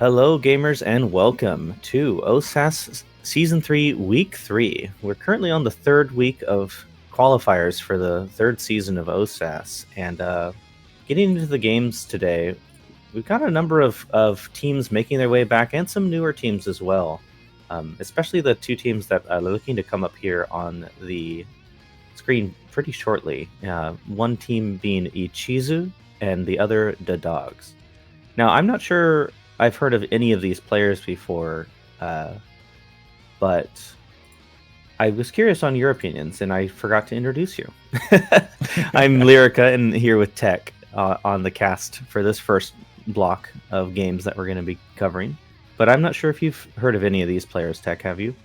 Hello, gamers, and welcome to Osas Season 3, Week 3. We're currently on the third week of qualifiers for the third season of Osas, and getting into the games today, we've got a number of teams making their way back, and some newer teams as well, especially the two teams that are looking to come up here on the screen pretty shortly. One team being Ichizu, and the other the Dogs. Now, I'm not sure I've heard of any of these players before, but I was curious on your opinions, and I forgot to introduce you. I'm Lyrica, and here with Tech on the cast for this first block of games that we're going to be covering. But I'm not sure if you've heard of any of these players, Tech, have you?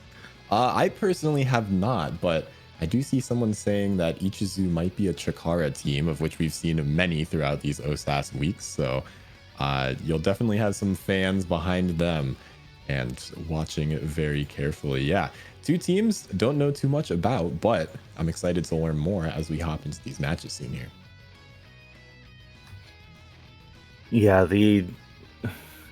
I personally have not, but I do see someone saying that Ichizu might be a Chikara team, of which we've seen many throughout these OSAS weeks. So you'll definitely have some fans behind them and watching it very carefully. Yeah, two teams don't know too much about, but I'm excited to learn more as we hop into these matches soon here. Yeah,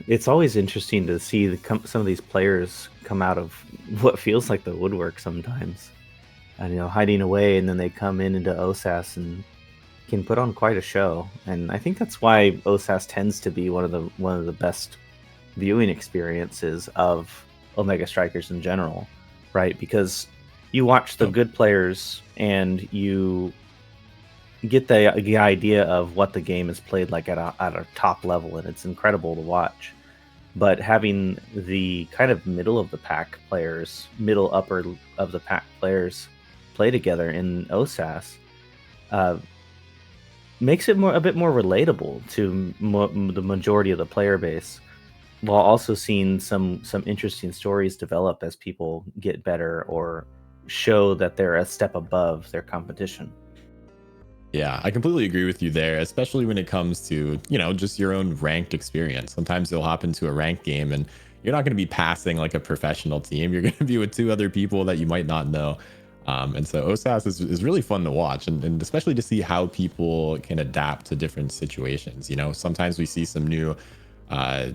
it's always interesting to see some of these players come out of what feels like the woodwork sometimes, and hiding away, and then they come into OSAS and can put on quite a show. And I think that's why OSAS tends to be one of the best viewing experiences of Omega Strikers in general, right? Because you watch the good players and you get the idea of what the game is played like at a top level, and it's incredible to watch. But having the kind of middle of the pack players, middle upper of the pack players play together in OSAS makes it a bit more relatable to the majority of the player base, while also seeing some interesting stories develop as people get better or show that they're a step above their competition. Yeah, I completely agree with you there, especially when it comes to, just your own ranked experience. Sometimes you'll hop into a ranked game and you're not going to be passing like a professional team. You're going to be with two other people that you might not know. And so OSAS is really fun to watch, and especially to see how people can adapt to different situations. Sometimes we see some new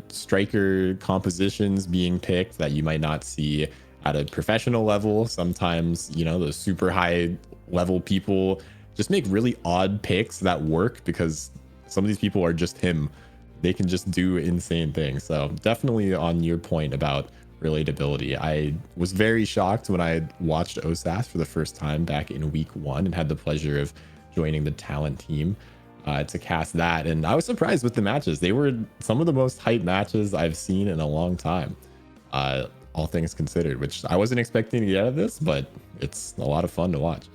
striker compositions being picked that you might not see at a professional level. Sometimes, the super high level people just make really odd picks that work because some of these people are just him. They can just do insane things. So definitely on your point about relatability, I was very shocked when I watched OSAS for the first time back in week 1 and had the pleasure of joining the talent team to cast that. And I was surprised with the matches. They were some of the most hype matches I've seen in a long time, all things considered, which I wasn't expecting to get out of this, but it's a lot of fun to watch.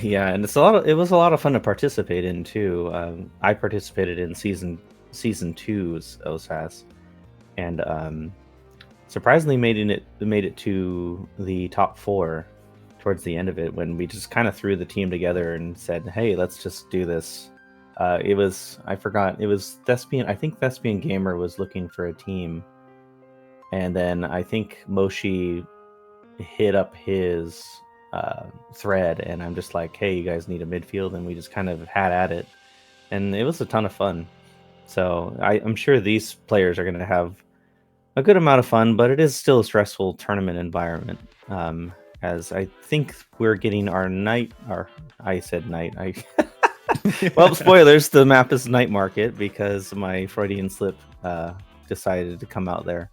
Yeah, and it was a lot of fun to participate in too. I participated in season 2's OSAS, and surprisingly made it to the top 4 towards the end of it, when we just kind of threw the team together and said, "Hey, let's just do this." It was Thespian. I think Thespian Gamer was looking for a team, and then I think Moshi hit up his thread, and I'm just like, "Hey, you guys need a midfield," and we just kind of had at it, and it was a ton of fun. So I'm sure these players are going to have a good amount of fun, but it is still a stressful tournament environment. As I think we're getting I said night. Well, spoilers. The map is Night Market because my Freudian slip decided to come out there.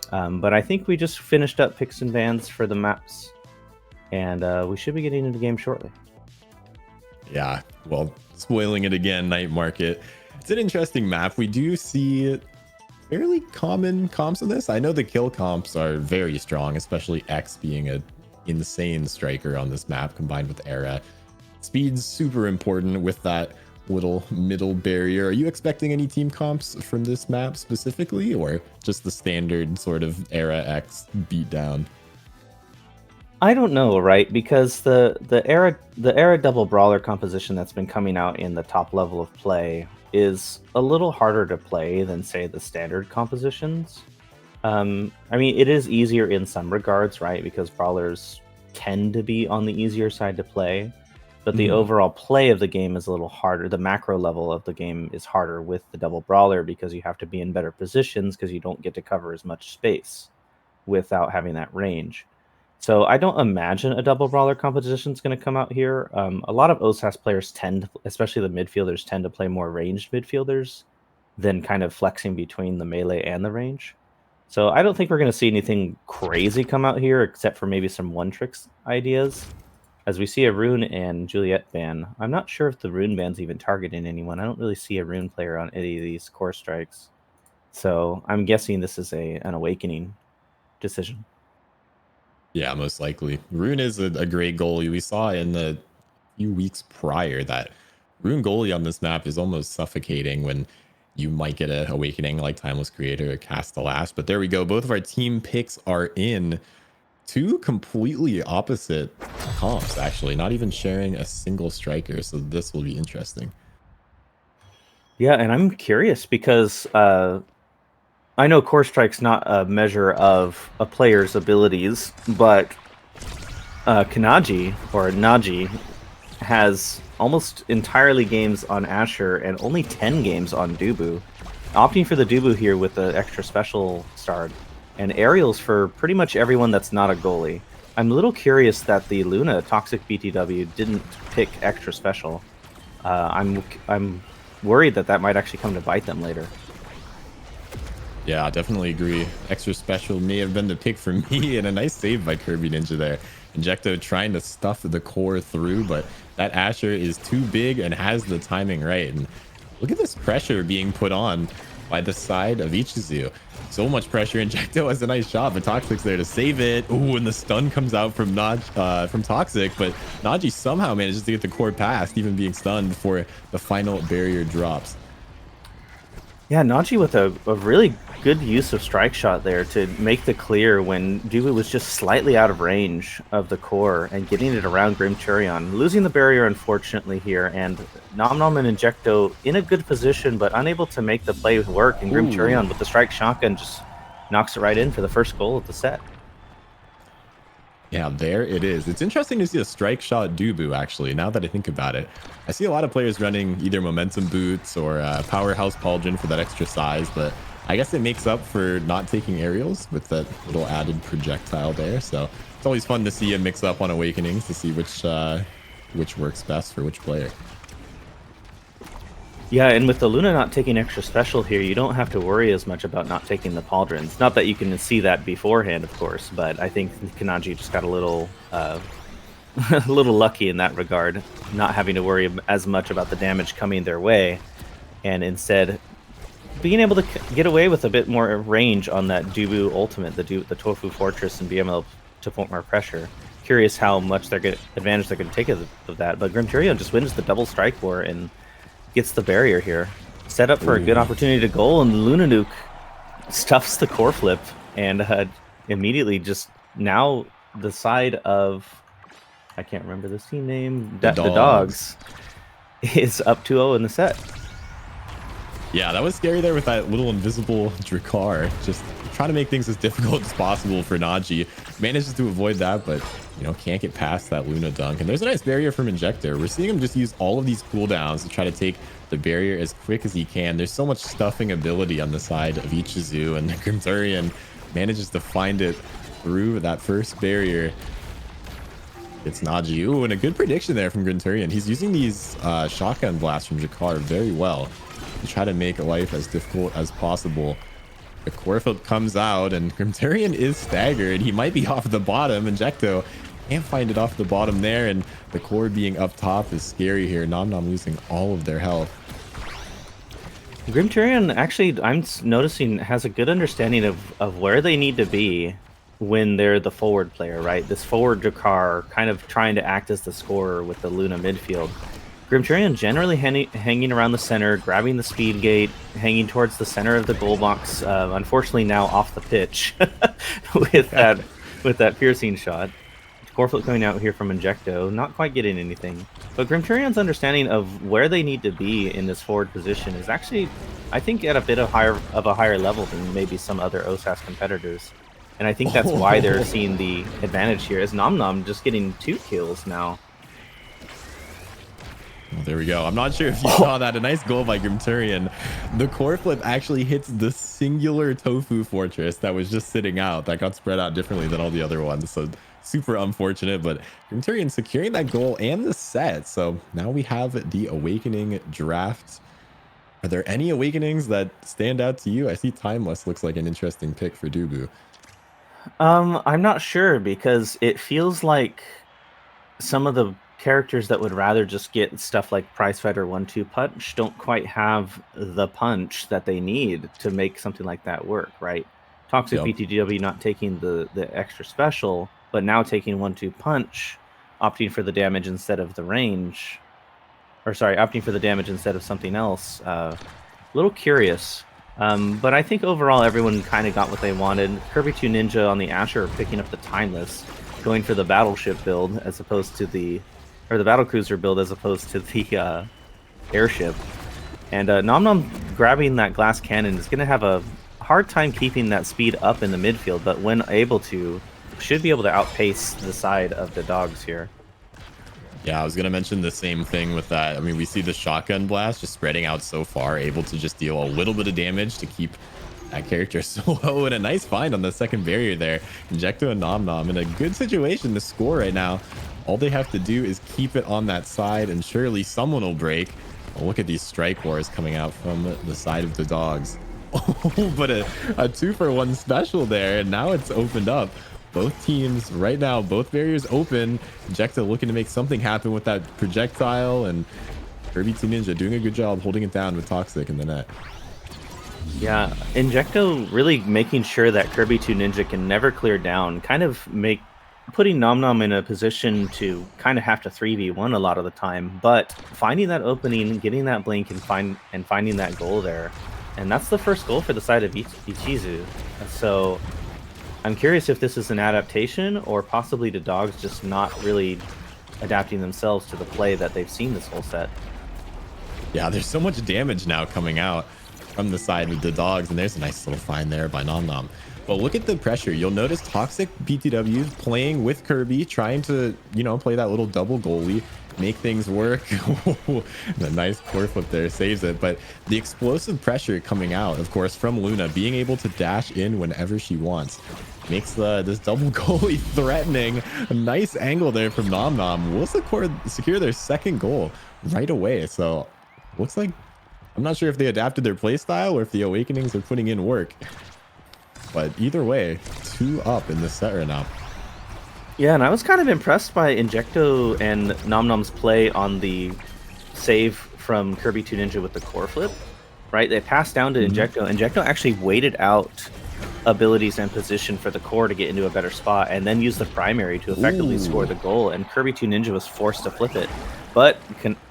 But I think we just finished up picks and bans for the maps, and we should be getting into the game shortly. Yeah, well, spoiling it again, Night Market. It's an interesting map. We do see fairly common comps in this. I know the kill comps are very strong, especially X being an insane striker on this map combined with Era. Speed's super important with that little middle barrier. Are you expecting any team comps from this map specifically, or just the standard sort of Era X beatdown? I don't know, right? Because the era double brawler composition that's been coming out in the top level of play is a little harder to play than, say, the standard compositions. I mean, it is easier in some regards, right? Because brawlers tend to be on the easier side to play. but the overall play of the game is a little harder. The macro level of the game is harder with the double brawler because you have to be in better positions because you don't get to cover as much space without having that range. So I don't imagine a double brawler competition is going to come out here. A lot of OSAS players tend, especially the midfielders, tend to play more ranged midfielders than kind of flexing between the melee and the range. So I don't think we're going to see anything crazy come out here, except for maybe some one-tricks ideas. As we see a Rune and Juliet ban, I'm not sure if the Rune ban's even targeting anyone. I don't really see a Rune player on any of these core strikes. So I'm guessing this is an awakening decision. Yeah, most likely. Rune is a great goalie. We saw in the few weeks prior that Rune goalie on this map is almost suffocating when you might get an awakening like Timeless Creator or Cast the Last. But there we go. Both of our team picks are in. Two completely opposite comps, actually, not even sharing a single striker. So this will be interesting. Yeah, and I'm curious because I know core strike's not a measure of a player's abilities, but Kanaji or Naji has almost entirely games on Asher and only 10 games on Dubu, opting for the Dubu here with the extra special start and aerials for pretty much everyone that's not a goalie. I'm a little curious that the Luna Toxic BTW didn't pick extra special. I'm worried that might actually come to bite them later. Yeah, definitely agree. Extra special may have been the pick for me, and a nice save by Kirby Ninja there. Injecto trying to stuff the core through, but that Asher is too big and has the timing right. And look at this pressure being put on by the side of Ichizu. So much pressure. Injecto has a nice shot, but Toxic's there to save it. Ooh, and the stun comes out from from Toxic, but Naji somehow manages to get the core past, even being stunned before the final barrier drops. Yeah, Naji with a really good use of strike shot there to make the clear when Dubu was just slightly out of range of the core and getting it around Grimturion. Losing the barrier, unfortunately, here, and Nom Nom and Injecto in a good position, but unable to make the play work, and Grimturion with the strike shotgun just knocks it right in for the first goal of the set. Yeah, there it is. It's interesting to see a strike shot Dubu, actually, now that I think about it. I see a lot of players running either momentum boots or powerhouse pauldron for that extra size, but I guess it makes up for not taking aerials with that little added projectile there. So it's always fun to see a mix up on awakenings to see which works best for which player. Yeah, and with the Luna not taking extra special here, you don't have to worry as much about not taking the pauldrons. Not that you can see that beforehand, of course, but I think Kanaji just got a little a little lucky in that regard, not having to worry as much about the damage coming their way, and instead being able to get away with a bit more range on that Dubu ultimate, the Tofu Fortress, and be able to put more pressure. Curious how much advantage they're going to take of that, but Grimturion just wins the double strike war and gets the barrier here. Set up for a good opportunity to goal, and Luna Nuke stuffs the core flip, and immediately just now the side of, I can't remember the team name, the Dogs is up 2-0 in the set. Yeah, that was scary there with that little invisible Drakkar. Just trying to make things as difficult as possible for Naji. Manages to avoid that, but can't get past that Luna dunk. And there's a nice barrier from Injector. We're seeing him just use all of these cooldowns to try to take the barrier as quick as he can. There's so much stuffing ability on the side of Ichizu, and Grimturion manages to find it through that first barrier. It's Naji. Ooh, and a good prediction there from Grimturion. He's using these shotgun blasts from Drakkar very well to try to make life as difficult as possible. The core flip comes out, and Grimturion is staggered. He might be off the bottom. Injecto can't find it off the bottom there, and the core being up top is scary here. Nom Nom losing all of their health. Grimturion, actually, I'm noticing, has a good understanding of where they need to be when they're the forward player, right? This forward Drakkar kind of trying to act as the scorer with the Luna midfield. Grimturion generally hanging around the center, grabbing the speed gate, hanging towards the center of the goal box. Unfortunately, now off the pitch with that piercing shot. Core flip coming out here from Injecto, not quite getting anything. But Grimturion's understanding of where they need to be in this forward position is actually, I think, at a bit of a higher level than maybe some other OSAS competitors. And I think that's why they're seeing the advantage here, as Nom Nom just getting 2 kills now. Well, there we go. I'm not sure if you saw that. A nice goal by Grimturian. The core flip actually hits the singular tofu fortress that was just sitting out. That got spread out differently than all the other ones. So super unfortunate. But Grimturian securing that goal and the set. So now we have the Awakening draft. Are there any Awakenings that stand out to you? I see Timeless looks like an interesting pick for Dubu. I'm not sure because it feels like some of the characters that would rather just get stuff like Prize Fighter 1-2 Punch don't quite have the punch that they need to make something like that work, right? Toxic Yep. BTW not taking the extra special, but now taking 1-2 Punch, opting for the damage instead of the range. Or sorry, opting for the damage instead of something else. A little curious. But I think overall everyone kind of got what they wanted. Kirby 2 Ninja on the Asher picking up the Timeless, going for the battleship build as opposed to the battle cruiser build as opposed to the airship. And Nom Nom grabbing that glass cannon is going to have a hard time keeping that speed up in the midfield, but when able to, should be able to outpace the side of the dogs here. Yeah, I was going to mention the same thing with that. I mean, we see the shotgun blast just spreading out so far, able to just deal a little bit of damage to keep that character so low, and a nice find on the second barrier there. Injecto and Nom Nom in a good situation to score right now. All they have to do is keep it on that side, and surely someone will break. Oh, look at these strike wars coming out from the side of the dogs. Oh, but a 2-for-1 special there, and now it's opened up. Both teams right now, both barriers open. Injecto looking to make something happen with that projectile, and Kirby 2 Ninja doing a good job holding it down with Toxic in the net. Yeah, Injecto really making sure that Kirby 2 Ninja can never clear down, kind of putting Nom Nom in a position to kind of have to 3v1 a lot of the time, but finding that opening, getting that blink, and finding that goal there. And that's the first goal for the side of Ichizu. So I'm curious if this is an adaptation or possibly the dogs just not really adapting themselves to the play that they've seen this whole set. Yeah, there's so much damage now coming out from the side of the dogs, and there's a nice little find there by Nom Nom. But look at the pressure. You'll notice Toxic BTW playing with Kirby, trying to, play that little double goalie, make things work. The nice core flip there saves it. But the explosive pressure coming out, of course, from Luna, being able to dash in whenever she wants, makes this double goalie threatening. A nice angle there from Nom Nom. Will secure their second goal right away. So looks like, I'm not sure if they adapted their play style or if the Awakenings are putting in work. But either way, 2 up in this set right now. Yeah, and I was kind of impressed by Injecto and Nom Nom's play on the save from Kirby 2 Ninja with the core flip, right? They passed down to Injecto. Injecto actually waited out abilities and position for the core to get into a better spot and then used the primary to effectively score the goal, and Kirby 2 Ninja was forced to flip it. But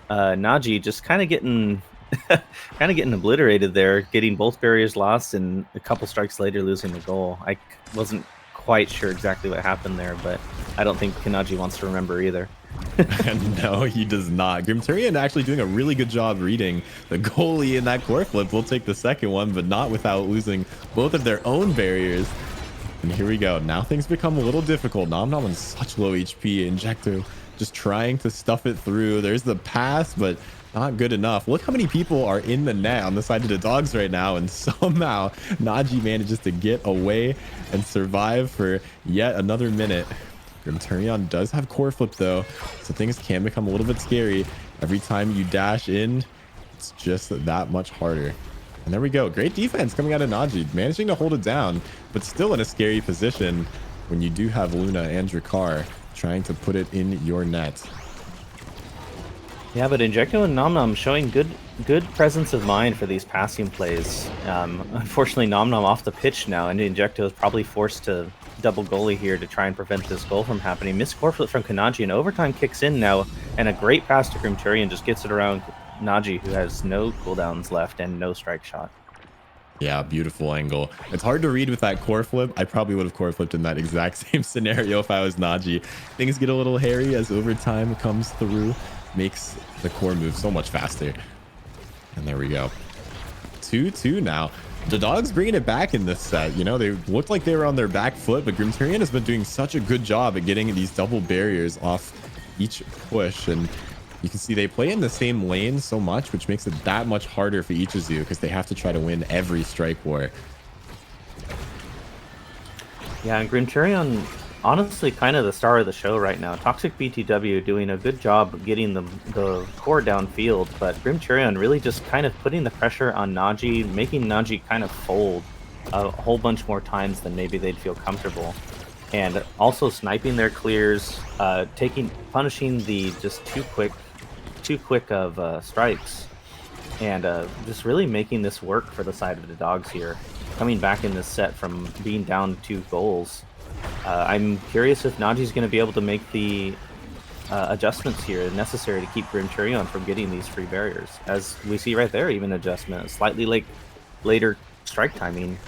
Naji just kind of getting obliterated there, getting both barriers lost, and a couple strikes later losing the goal. I wasn't quite sure exactly what happened there, but I don't think Kanaji wants to remember either. No, he does not. Grimturian actually doing a really good job reading the goalie in that core flip. We'll take the second one, but not without losing both of their own barriers. And here we go. Now things become a little difficult. Nom Nom on such low HP. Injecto just trying to stuff it through. There's the pass, but not good enough. Look how many people are in the net on the side of the dogs right now, and somehow Naji manages to get away and survive for yet another minute. Grimturian does have core flip though, so things can become a little bit scary. Every time you dash in, it's just that much harder. And there we go. Great defense coming out of Naji, managing to hold it down, but still in a scary position when you do have Luna and Drakkar trying to put it in your net. Yeah, but Injecto and Nom Nom showing good presence of mind for these passing plays. Unfortunately, Nom Nom off the pitch now, and Injecto is probably forced to double goalie here to try and prevent this goal from happening. Missed core flip from Kanaji, and overtime kicks in now, and a great pass to Grimturian just gets it around Naji, who has no cooldowns left and no strike shot. Yeah, beautiful angle. It's hard to read with that core flip. I probably would have core flipped in that exact same scenario if I was Naji. Things get a little hairy as overtime comes through. Makes the core move so much faster. And there we go. 2-2 now. The dogs bringing it back in this set. They looked like they were on their back foot, but Grimturian has been doing such a good job at getting these double barriers off each push. And You can see they play in the same lane so much, which makes it that much harder for Ichizu because they have to try to win every strike war. Yeah, and Grimturion, honestly, kind of the star of the show right now. Toxic BTW doing a good job of getting the core downfield, but Grimturion really just kind of putting the pressure on Naji, making Naji kind of fold a whole bunch more times than maybe they'd feel comfortable. And also sniping their clears, punishing the just too quick of strikes, and just really making this work for the side of the dogs here. Coming back in this set from being down 2 goals. I'm curious if Naji's going to be able to make the adjustments here necessary to keep Grimturion from getting these free barriers. As we see right there, even adjustment, slightly later strike timing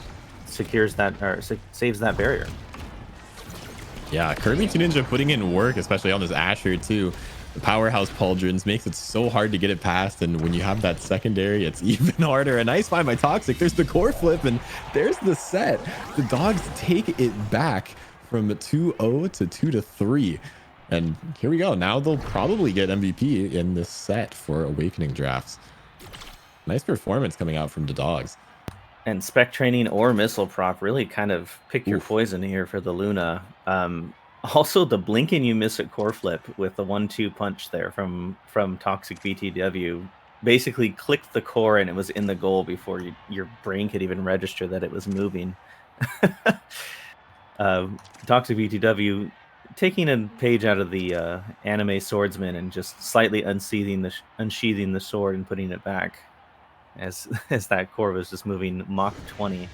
secures that, or saves that barrier. Yeah, Kirby 2 Ninja putting in work, especially on this Asher too. The powerhouse pauldrons makes it so hard to get it past, and when you have that secondary, it's even harder. A nice find by Toxic. There's the core flip, and there's the set. The dogs take it back from 2-0 to 2-3. And here we go. Now they'll probably get MVP in this set for Awakening drafts. Nice performance coming out from the dogs. And spec training or missile prop really kind of pick your poison here for the Luna. Also, the blinking you miss at core flip with the 1-2 punch there from Toxic BTW basically clicked the core and it was in the goal before your brain could even register that it was moving. Toxic BTW taking a page out of the anime swordsman and just slightly unsheathing the sword and putting it back as that core was just moving Mach 20.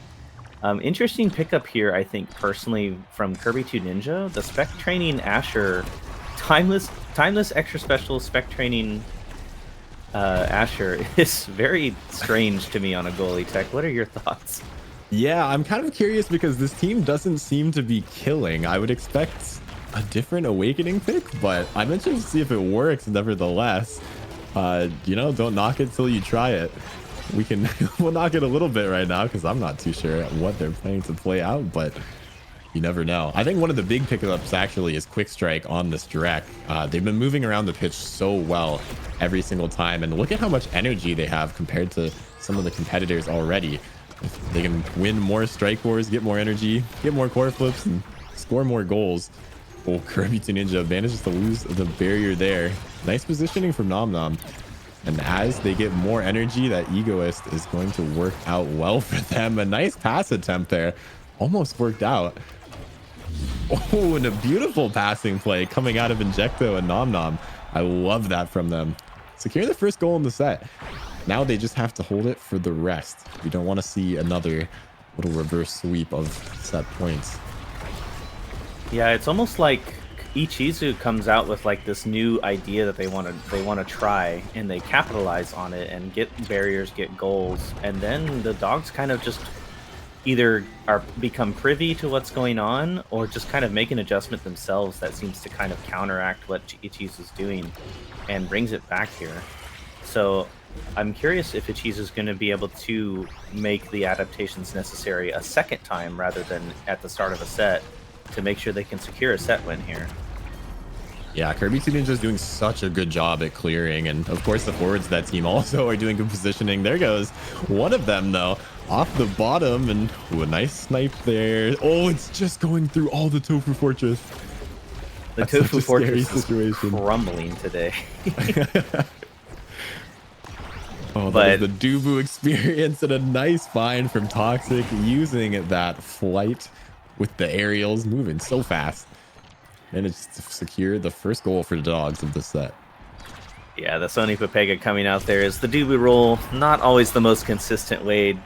Interesting pickup here, I think, personally, from Kirby 2 Ninja. The spec training Asher, timeless extra special spec training Asher is very strange to me on a goalie tech. What are your thoughts? Yeah, I'm kind of curious because this team doesn't seem to be killing. I would expect a different Awakening pick, but I'm interested to see if it works nevertheless. You know, don't knock it till you try it. We'll knock it a little bit right now because I'm not too sure what they're planning to play out, but you never know. I think one of the big pickups actually is Quick Strike on this Drek. They've been moving around the pitch so well every single time, and look at how much energy they have compared to some of the competitors already. If they can win more strike wars, get more energy, get more core flips, and score more goals. Oh, Kirby 2 Ninja manages to lose the barrier there. Nice positioning from Nom Nom. And as they get more energy, that Egoist is going to work out well for them. A nice pass attempt there. Almost worked out. Oh, and a beautiful passing play coming out of Injecto and Nom Nom. I love that from them. Secure the first goal in the set. Now they just have to hold it for the rest. We don't want to see another little reverse sweep of set points. Yeah, it's almost like Ichizu comes out with like this new idea that they want to try, and they capitalize on it and get barriers, get goals, and then the dogs kind of just either become privy to what's going on or just kind of make an adjustment themselves that seems to kind of counteract what Ichizu's doing and brings it back here. So I'm curious if Ichizu's going to be able to make the adaptations necessary a second time rather than at the start of a set, to make sure they can secure a set win here. Yeah, Kirby 2 Ninja is doing such a good job at clearing, and of course the forwards of that team also are doing good positioning. There goes one of them though, off the bottom, and ooh, a nice snipe there. Oh, it's just going through all the Tofu Fortress. The Tofu Fortress is crumbling today. Oh, but the Dubu experience and a nice find from Toxic using that flight with the aerials moving so fast. And it's to secure the first goal for the dogs of the set. Yeah, the Sony Pepega coming out there is the Dubu roll. Not always the most consistent way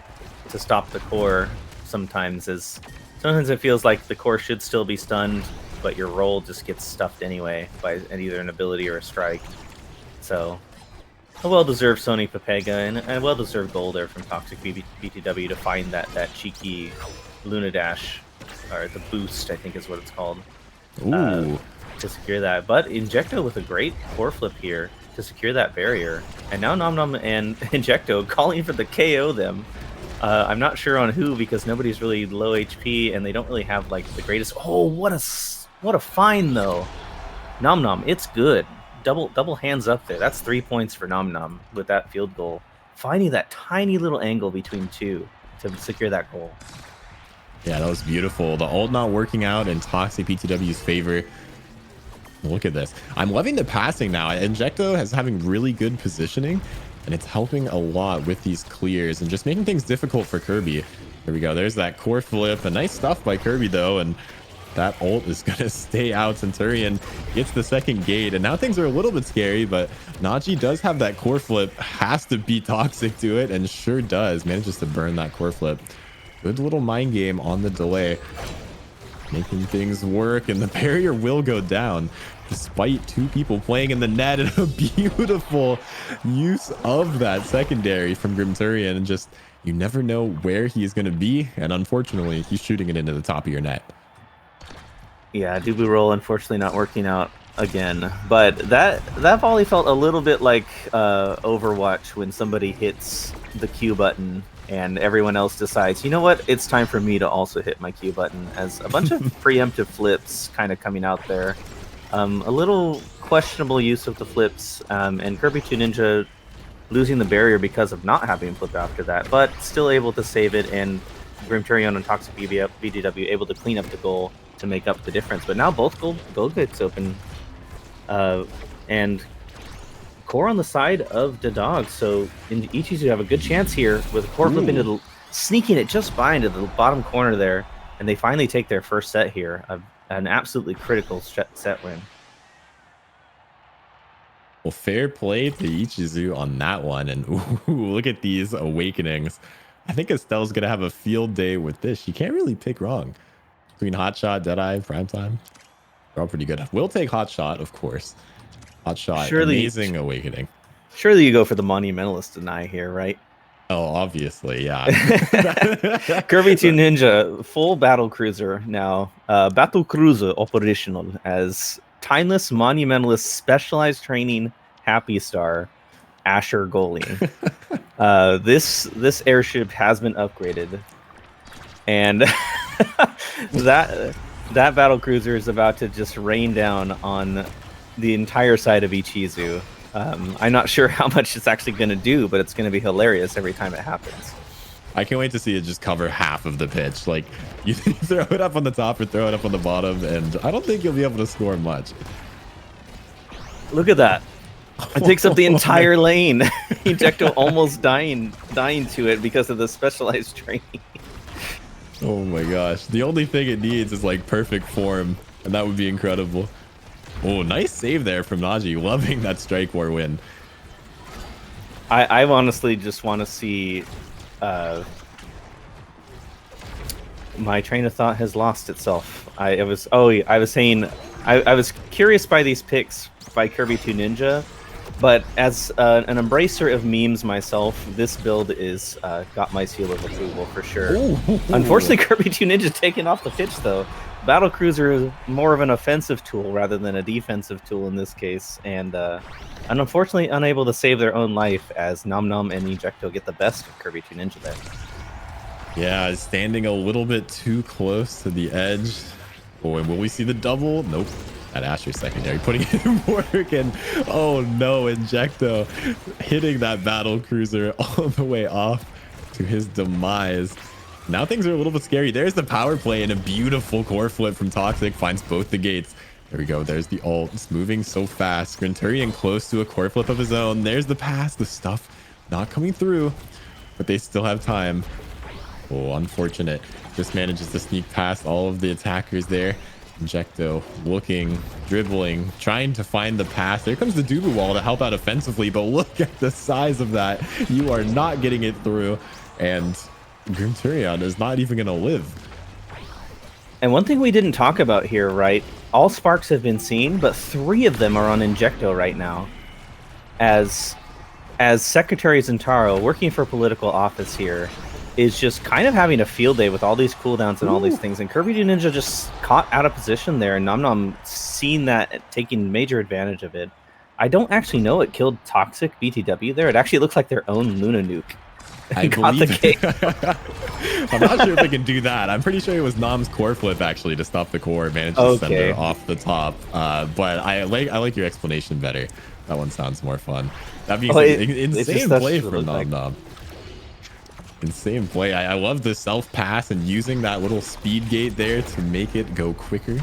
to stop the core. Sometimes it feels like the core should still be stunned, but your roll just gets stuffed anyway by either an ability or a strike. So a well-deserved Sony Pepega and a well-deserved goal there from Toxic BTW to find that cheeky Luna Dash, or the boost, I think is what it's called. Ooh. To secure that. But Injecto with a great core flip here to secure that barrier. And now Nom Nom and Injecto calling for the KO them. I'm not sure on who, because nobody's really low HP and they don't really have like the greatest. Oh, what a find though. Nom Nom, it's good. double hands up there. That's 3 points for Nom Nom with that field goal. Finding that tiny little angle between two to secure that goal. Yeah, that was beautiful. The ult not working out in Toxic BTW's favor. Look at this. I'm loving the passing now. Injecto is having really good positioning, and it's helping a lot with these clears and just making things difficult for Kirby. There we go. There's that core flip. A nice stuff by Kirby, though, and that ult is going to stay out. Centurion gets the second gate, and now things are a little bit scary, but Naji does have that core flip. Has to be Toxic to it, and sure does. Manages to burn that core flip. Good little mind game on the delay. Making things work, and the barrier will go down despite two people playing in the net, and a beautiful use of that secondary from Grimturian. And just, you never know where he is going to be, and unfortunately he's shooting it into the top of your net. Yeah, Dubu roll unfortunately not working out again, but that volley felt a little bit like Overwatch when somebody hits the Q button and everyone else decides, you know what, it's time for me to also hit my Q button, as a bunch of preemptive flips kind of coming out there. A little questionable use of the flips, and Kirby 2 Ninja losing the barrier because of not having flip after that, but still able to save it, and Grimturion and Toxic BDW able to clean up the goal to make up the difference. But now both goal gates open, and core on the side of the dog. So Ichizu have a good chance here with a core flip into the, sneaking it just by into the bottom corner there, and they finally take their first set here. An absolutely critical set win. Well, fair play to Ichizu on that one. And ooh, look at these awakenings. I think Estelle's going to have a field day with this. She can't really pick wrong. Between Hotshot, Deadeye, Primetime, they're all pretty good. We'll take Hotshot, of course. Hotshot, amazing awakening. Surely you go for the Monumentalist deny here, right? Oh, obviously, yeah. Kirby 2 Ninja, full battle cruiser now. Battle cruiser operational as Timeless Monumentalist Specialized Training Happy Star Asher goalie. This airship has been upgraded, and that battle cruiser is about to just rain down on the entire side of Ichizu. I'm not sure how much it's actually going to do, but it's going to be hilarious every time it happens. I can't wait to see it just cover half of the pitch. Like, you throw it up on the top or throw it up on the bottom, and I don't think you'll be able to score much. Look at that. It takes up the entire lane. Ejecto almost dying to it because of the specialized training. Oh my gosh. The only thing it needs is like perfect form, and that would be incredible. Oh, nice save there from Naji. Loving that Strike War win. I honestly just want to see... my train of thought has lost itself. I was saying I was curious by these picks by Kirby 2 Ninja, but as an embracer of memes myself, this build is got my seal of approval for sure. Ooh. Unfortunately, Kirby 2 Ninja taking off the pitch though. Battle Cruiser is more of an offensive tool rather than a defensive tool in this case, and unfortunately unable to save their own life as Nom Nom and Ejecto get the best of Kirby 2 Ninja there. Yeah, standing a little bit too close to the edge. Boy, will we see the double? Nope. That Asher secondary putting it in work, and oh no, Injecto hitting that Battle Cruiser all the way off to his demise. Now things are a little bit scary. There's the power play and a beautiful core flip from Toxic. Finds both the gates. There we go. There's the ult. It's moving so fast. Grimturian close to a core flip of his own. There's the pass. The stuff not coming through, but they still have time. Oh, unfortunate. Just manages to sneak past all of the attackers there. Injecto looking, dribbling, trying to find the pass. There comes the Dubu wall to help out offensively, but look at the size of that. You are not getting it through, and Grimturion is not even going to live. And one thing we didn't talk about here, right? All sparks have been seen, but 3 of them are on Injecto right now. As Secretary Zentaro, working for political office here, is just kind of having a field day with all these cooldowns and all these things. And Kirby 2 Ninja just caught out of position there, and Nom Nom seen that, taking major advantage of it. I don't actually know it killed Toxic BTW there. It actually looks like their own Luna nuke I got the believe. cake. I'm not sure if they can do that. I'm pretty sure it was Nom's core flip actually to stop the core, managed to send her Okay. off the top. But I like your explanation better. That one sounds more fun. That being Oh, said, it's just insane that's play what it from looked like. Nom Nom. Insane play. I love the self pass and using that little speed gate there to make it go quicker.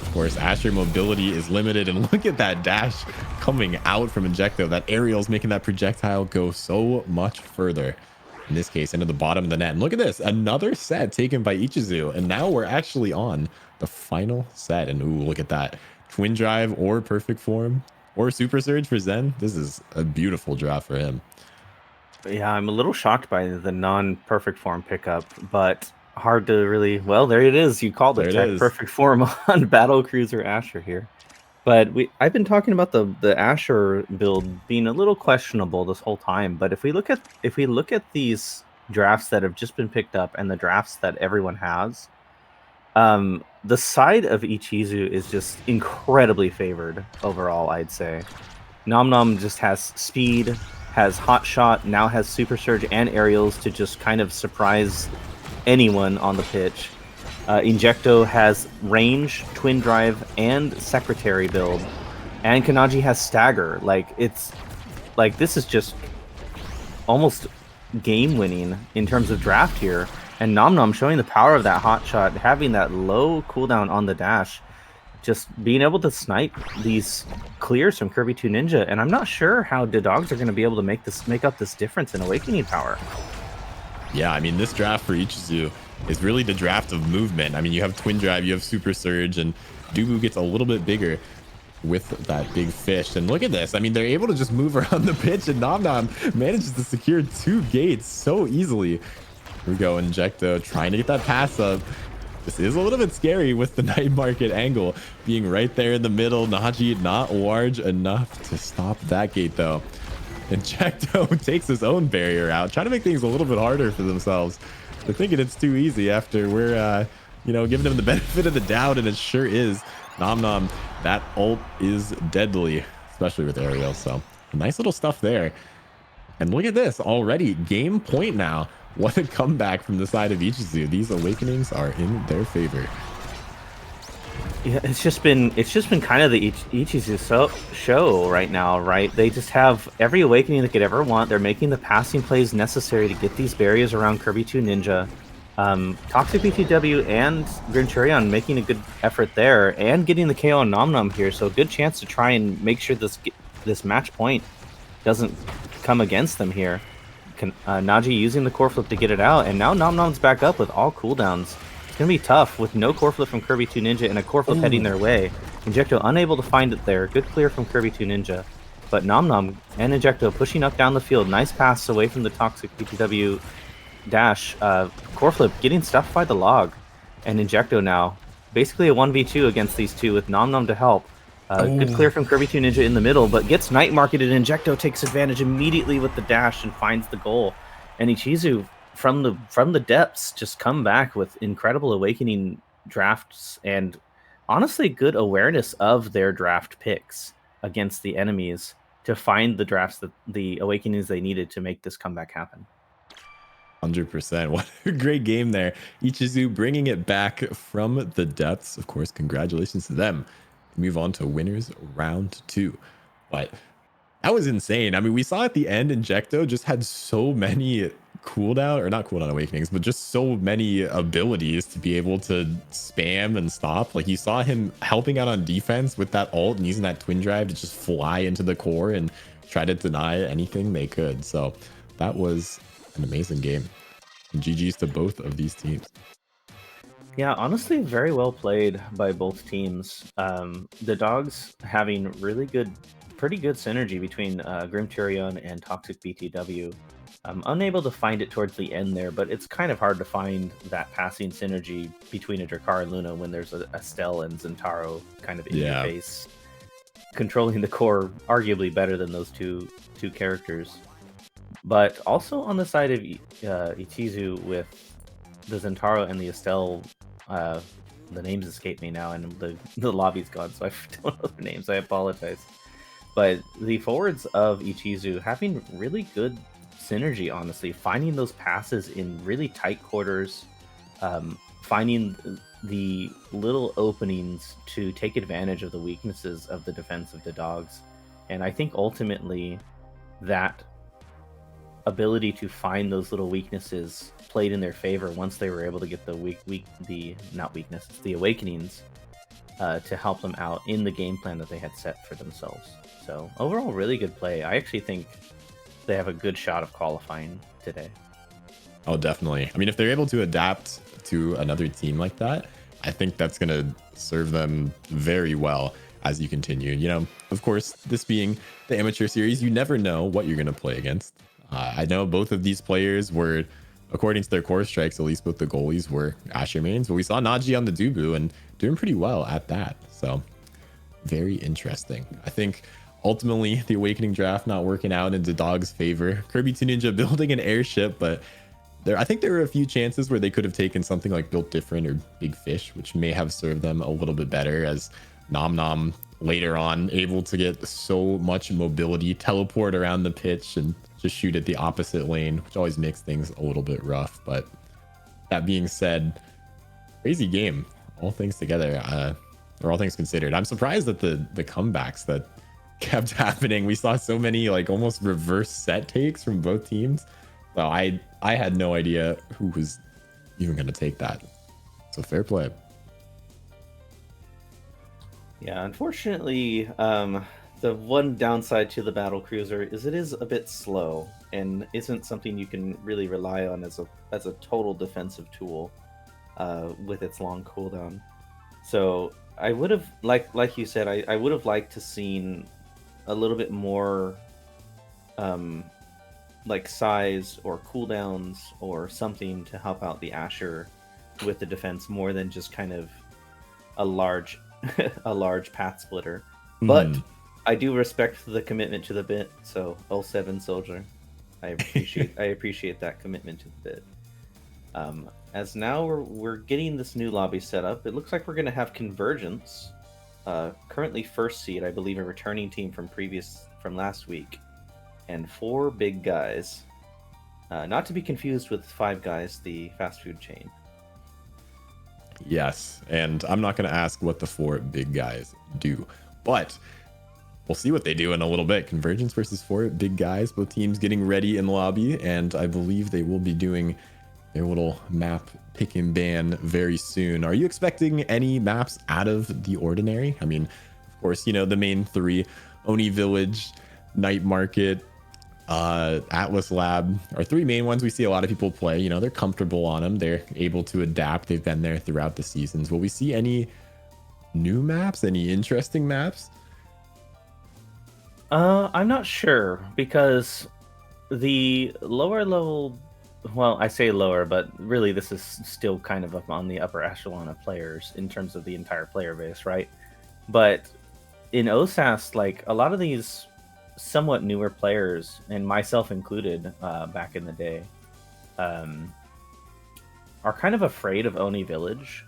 Of course, Asher mobility is limited, and look at that dash coming out from Injecto. That aerial's making that projectile go so much further. In this case, into the bottom of the net. And look at this, another set taken by Ichizu, and now we're actually on the final set. And ooh, look at that. Twin drive or perfect form or super surge for Zen. This is a beautiful draft for him. Yeah, I'm a little shocked by the non-perfect form pickup, but hard to really. Well, there it is. You called There it, it Tech. is. Perfect form on Battle Cruiser Asher here. But I've been talking about the Asher build being a little questionable this whole time. But if we look at these drafts that have just been picked up and the drafts that everyone has, the side of Ichizu is just incredibly favored overall, I'd say. Nom Nom just has speed, has hot shot, now has super surge and aerials to just kind of surprise anyone on the pitch. Injecto has range, twin drive, and secretary build, and Kanaji has stagger. This is just almost game winning in terms of draft here. And Nom Nom showing the power of that hot shot, having that low cooldown on the dash, just being able to snipe these clears from Kirby 2 Ninja. And I'm not sure how the dogs are going to be able to make up this difference in awakening power. Yeah, I mean, this draft for Ichizu is really the draft of movement. I mean, you have Twin Drive, you have Super Surge, and Dubu gets a little bit bigger with that big fish. And look at this. I mean, they're able to just move around the pitch, and Nom Nom manages to secure 2 gates so easily. Here we go, Injecto trying to get that pass up. This is a little bit scary with the night market angle being right there in the middle. Naji not large enough to stop that gate, though. Injecto takes his own barrier out, trying to make things a little bit harder for themselves. They're thinking it's too easy after we're, giving them the benefit of the doubt, and it sure is. Nom Nom, that ult is deadly, especially with aerial. So nice little stuff there. And look at this already. Game point now. What a comeback from the side of Ichizu. These awakenings are in their favor. Yeah, it's just been kind of the Ichizu show right now, right? They just have every awakening they could ever want. They're making the passing plays necessary to get these barriers around Kirby 2 Ninja. Toxic BTW and Grinchurion making a good effort there and getting the KO on Nom Nom here. So a good chance to try and make sure this match point doesn't come against them here. Naji using the core flip to get it out, and now Nom Nom's back up with all cooldowns. It's going to be tough with no core flip from Kirby 2 Ninja and a core flip heading their way. Injecto unable to find it there. Good clear from Kirby 2 Ninja. But Nom Nom and Injecto pushing up down the field. Nice pass away from the Toxic BTW dash. Core flip getting stuffed by the log. And Injecto now. Basically a 1v2 against these two with Nom Nom to help. Good clear from Kirby 2 Ninja in the middle, but gets night marketed. Injecto takes advantage immediately with the dash and finds the goal. And Ichizu from the depths just come back with incredible awakening drafts and honestly good awareness of their draft picks against the enemies to find the drafts that the awakenings they needed to make this comeback happen. 100%. What a great game there. Ichizu bringing it back from the depths. Of course, congratulations to them. Move on to winners round 2. But that was insane. I mean, we saw at the end, Injecto just had so many cooldown, or not cooldown awakenings, but just so many abilities to be able to spam and stop. Like, you saw him helping out on defense with that ult and using that twin drive to just fly into the core and try to deny anything they could. So that was an amazing game. And GG's to both of these teams. Yeah, honestly, very well played by both teams. The dogs having pretty good synergy between Grimturion and Toxic BTW. Unable to find it towards the end there, but it's kind of hard to find that passing synergy between a Drakkar and Luna when there's a Estelle and Zentaro kind of interface, controlling the core arguably better than those two characters. But also on the side of Ichizu with the Zentaro and the Estelle, the names escape me now, and the lobby's gone, so I don't know their names. I apologize. But the forwards of Ichizu having really good synergy, honestly. Finding those passes in really tight quarters, finding the little openings to take advantage of the weaknesses of the defense of the dogs. And I think ultimately that ability to find those little weaknesses played in their favor once they were able to get the awakenings to help them out in the game plan that they had set for themselves. So overall, really good play. I actually think they have a good shot of qualifying today. Oh, definitely. I mean, if they're able to adapt to another team like that, I think that's going to serve them very well as you continue. You know, of course, this being the amateur series, you never know what you're going to play against. I know both of these players were, according to their core strikes, at least both the goalies were Asher mains, but we saw Najee on the Dubu and doing pretty well at that. So very interesting. I think ultimately the Awakening draft not working out into Dog's favor. Kirby 2 Ninja building an airship, but I think there were a few chances where they could have taken something like Built Different or Big Fish, which may have served them a little bit better, as Nom Nom later on able to get so much mobility, teleport around the pitch and just shoot at the opposite lane, which always makes things a little bit rough. But that being said, crazy game, all things together, or all things considered. I'm surprised at the comebacks that kept happening. We saw so many like almost reverse set takes from both teams. So I had no idea who was even going to take that. So fair play. Yeah, unfortunately, the one downside to the battle cruiser is it is a bit slow and isn't something you can really rely on as a total defensive tool with its long cooldown. So I would have like you said, I would have liked to seen a little bit more like size or cooldowns or something to help out the Asher with the defense more than just kind of a large a large path splitter. But I do respect the commitment to the bit. So 07 Soldier, I appreciate that commitment to the bit. As now we're getting this new lobby set up. It looks like we're going to have Convergence, currently first seed, I believe, a returning team from last week, and 4 big guys. Not to be confused with Five Guys, the fast food chain. Yes, and I'm not going to ask what the 4 big guys do, but we'll see what they do in a little bit. Convergence versus 4 big guys, both teams getting ready in lobby, and I believe they will be doing their little map pick and ban very soon. Are you expecting any maps out of the ordinary? I mean, of course, you know, the main 3, Oni Village, Night Market, Atlas Lab are 3 main ones we see a lot of people play. You know, they're comfortable on them, they're able to adapt, they've been there throughout the seasons. Will we see any new maps, any interesting maps? I'm not sure, because the lower level, well, I say lower, but really this is still kind of up on the upper echelon of players in terms of the entire player base, right? But in OSAS, like a lot of these somewhat newer players, and myself included, back in the day, are kind of afraid of Oni Village.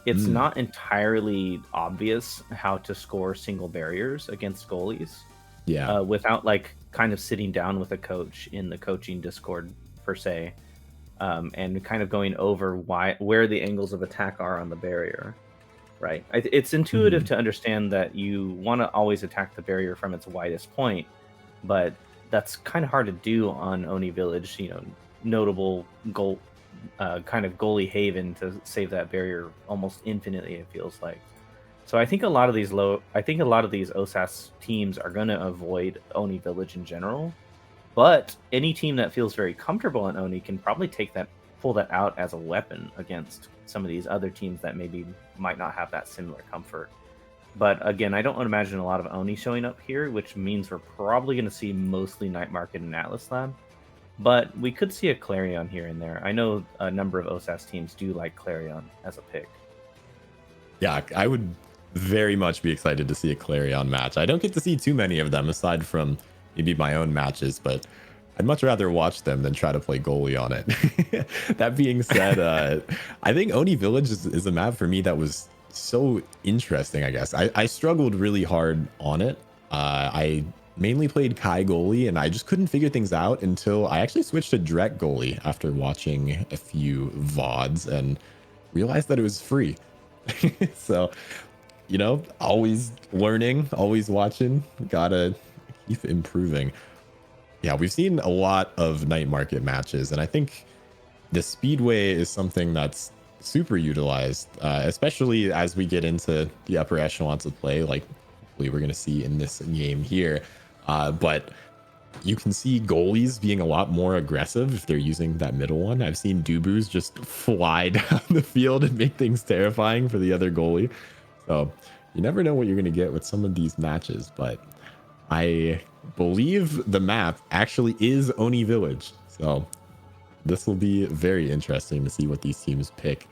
It's not entirely obvious how to score single barriers against goalies. Yeah. Without like kind of sitting down with a coach in the coaching Discord per se, and kind of going over where the angles of attack are on the barrier. Right. It's intuitive to understand that you want to always attack the barrier from its widest point, but that's kind of hard to do on Oni Village. You know, notable goal, kind of goalie haven to save that barrier almost infinitely. It feels like. So I think a lot of these OSAS teams are going to avoid Oni Village in general, but any team that feels very comfortable in Oni can probably pull that out as a weapon against some of these other teams that maybe might not have that similar comfort. But again, I don't imagine a lot of Oni showing up here, which means we're probably going to see mostly Night Market and Atlas Lab. But we could see a Clarion here and there. I know a number of OSAS teams do like Clarion as a pick. Yeah, I would very much be excited to see a Clarion match. I don't get to see too many of them aside from maybe my own matches, but I'd much rather watch them than try to play goalie on it. That being said, I think Oni Village is a map for me that was so interesting, I guess. I struggled really hard on it. I mainly played Kai goalie, and I just couldn't figure things out until I actually switched to Drek goalie after watching a few VODs and realized that it was free. So, always learning, always watching, gotta keep improving. Yeah, we've seen a lot of night market matches, and I think the speedway is something that's super utilized, especially as we get into the upper echelons of play, like hopefully we're going to see in this game here. But you can see goalies being a lot more aggressive if they're using that middle one. I've seen Dubus just fly down the field and make things terrifying for the other goalie. So you never know what you're going to get with some of these matches, but I believe the map actually is Oni Village. So this will be very interesting to see what these teams pick.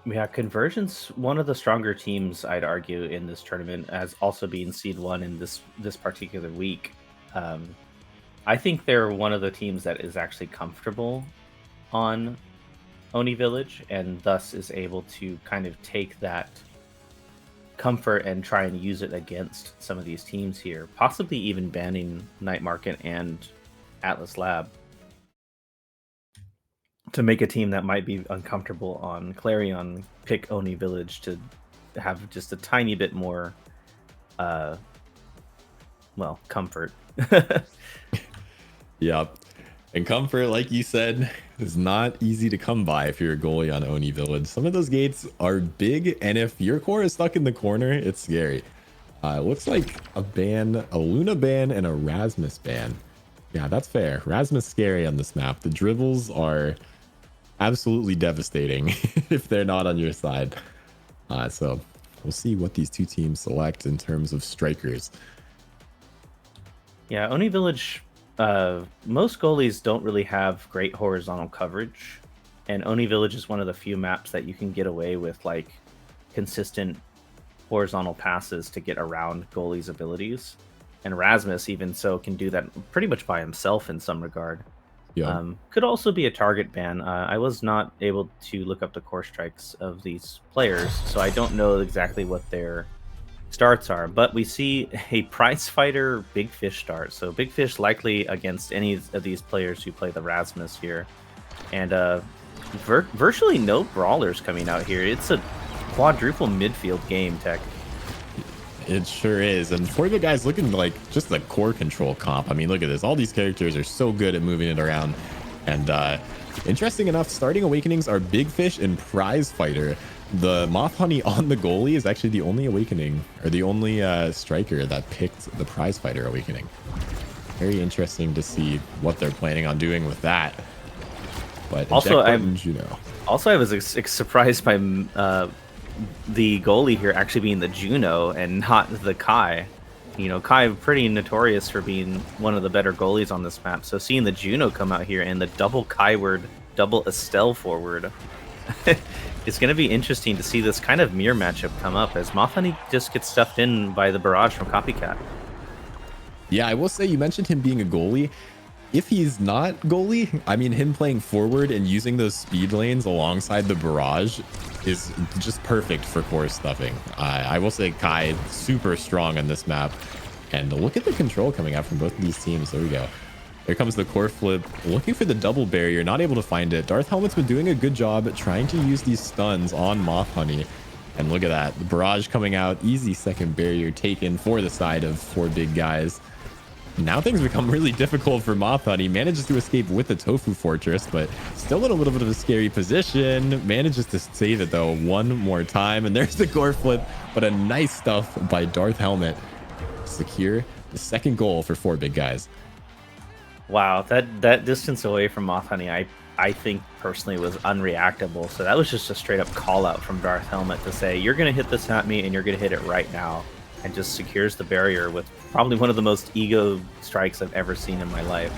Yeah, Convergence, one of the stronger teams, I'd argue, in this tournament, as also being seed 1 in this particular week. I think they're one of the teams that is actually comfortable on Oni Village, and thus is able to kind of take that comfort and try and use it against some of these teams here, possibly even banning Night Market and Atlas Lab to make a team that might be uncomfortable on Clarion pick Oni Village to have just a tiny bit more comfort. Yep. And comfort, like you said, is not easy to come by if you're a goalie on Oni Village. Some of those gates are big, and if your core is stuck in the corner, it's scary. It looks like a Luna ban and a Rasmus ban. Yeah, that's fair. Rasmus scary on this map. The dribbles are absolutely devastating if they're not on your side. So we'll see what these two teams select in terms of strikers. Yeah, Oni Village, most goalies don't really have great horizontal coverage, and Oni Village is one of the few maps that you can get away with like consistent horizontal passes to get around goalies' abilities. And Rasmus, even so, can do that pretty much by himself in some regard. Yeah. Could also be a target ban. I was not able to look up the core strikes of these players, so I don't know exactly what their starts are. But we see a prize fighter Big Fish start. So Big Fish likely against any of these players who play the Rasmus here. And virtually no brawlers coming out here. It's a quadruple midfield game, Tech. It sure is. And for the guys looking like just the core control comp, I mean, look at this. All these characters are so good at moving it around. And interesting enough, starting awakenings are Big Fish and Prize Fighter. The Moth Honey on the goalie is actually the only awakening, or the only striker that picked the Prize Fighter awakening. Very interesting to see what they're planning on doing with that. But also, I was surprised by the goalie here actually being the Juno and not the Kai. Kai pretty notorious for being one of the better goalies on this map. So seeing the Juno come out here and the double Kai-word, double Estelle forward, it's going to be interesting to see this kind of mirror matchup come up as Moth Honey just gets stuffed in by the barrage from Copycat. Yeah, I will say you mentioned him being a goalie. If he's not goalie, I mean, him playing forward and using those speed lanes alongside the barrage is just perfect for core stuffing. I will say Kai super strong on this map, and look at the control coming out from both of these teams. There we go. There comes the core flip, looking for the double barrier, not able to find it. Darth Helmet's been doing a good job at trying to use these stuns on Moth Honey, and look at that, the barrage coming out, easy second barrier taken for the side of 4 big guys. Now things become really difficult for Moth Honey. Manages to escape with the Tofu Fortress, but still in a little bit of a scary position. Manages to save it, though, one more time. And there's the core flip, but a nice stuff by Darth Helmet. Secure the second goal for 4 big guys. Wow, that distance away from Moth Honey, I think personally was unreactable. So that was just a straight up call out from Darth Helmet to say, you're going to hit this at me and you're going to hit it right now. And just secures the barrier with probably one of the most ego strikes I've ever seen in my life.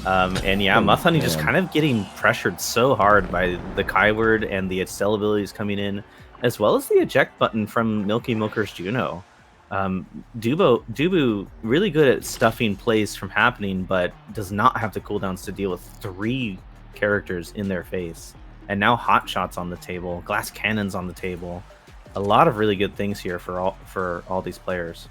And yeah, Moth Honey just kind of getting pressured so hard by the Kai-word and the Estelle abilities coming in, as well as the eject button from Milky Milker's Juno. Dubu really good at stuffing plays from happening, but does not have the cooldowns to deal with 3 characters in their face. And now hot shots on the table, glass cannons on the table. A lot of really good things here for all these players.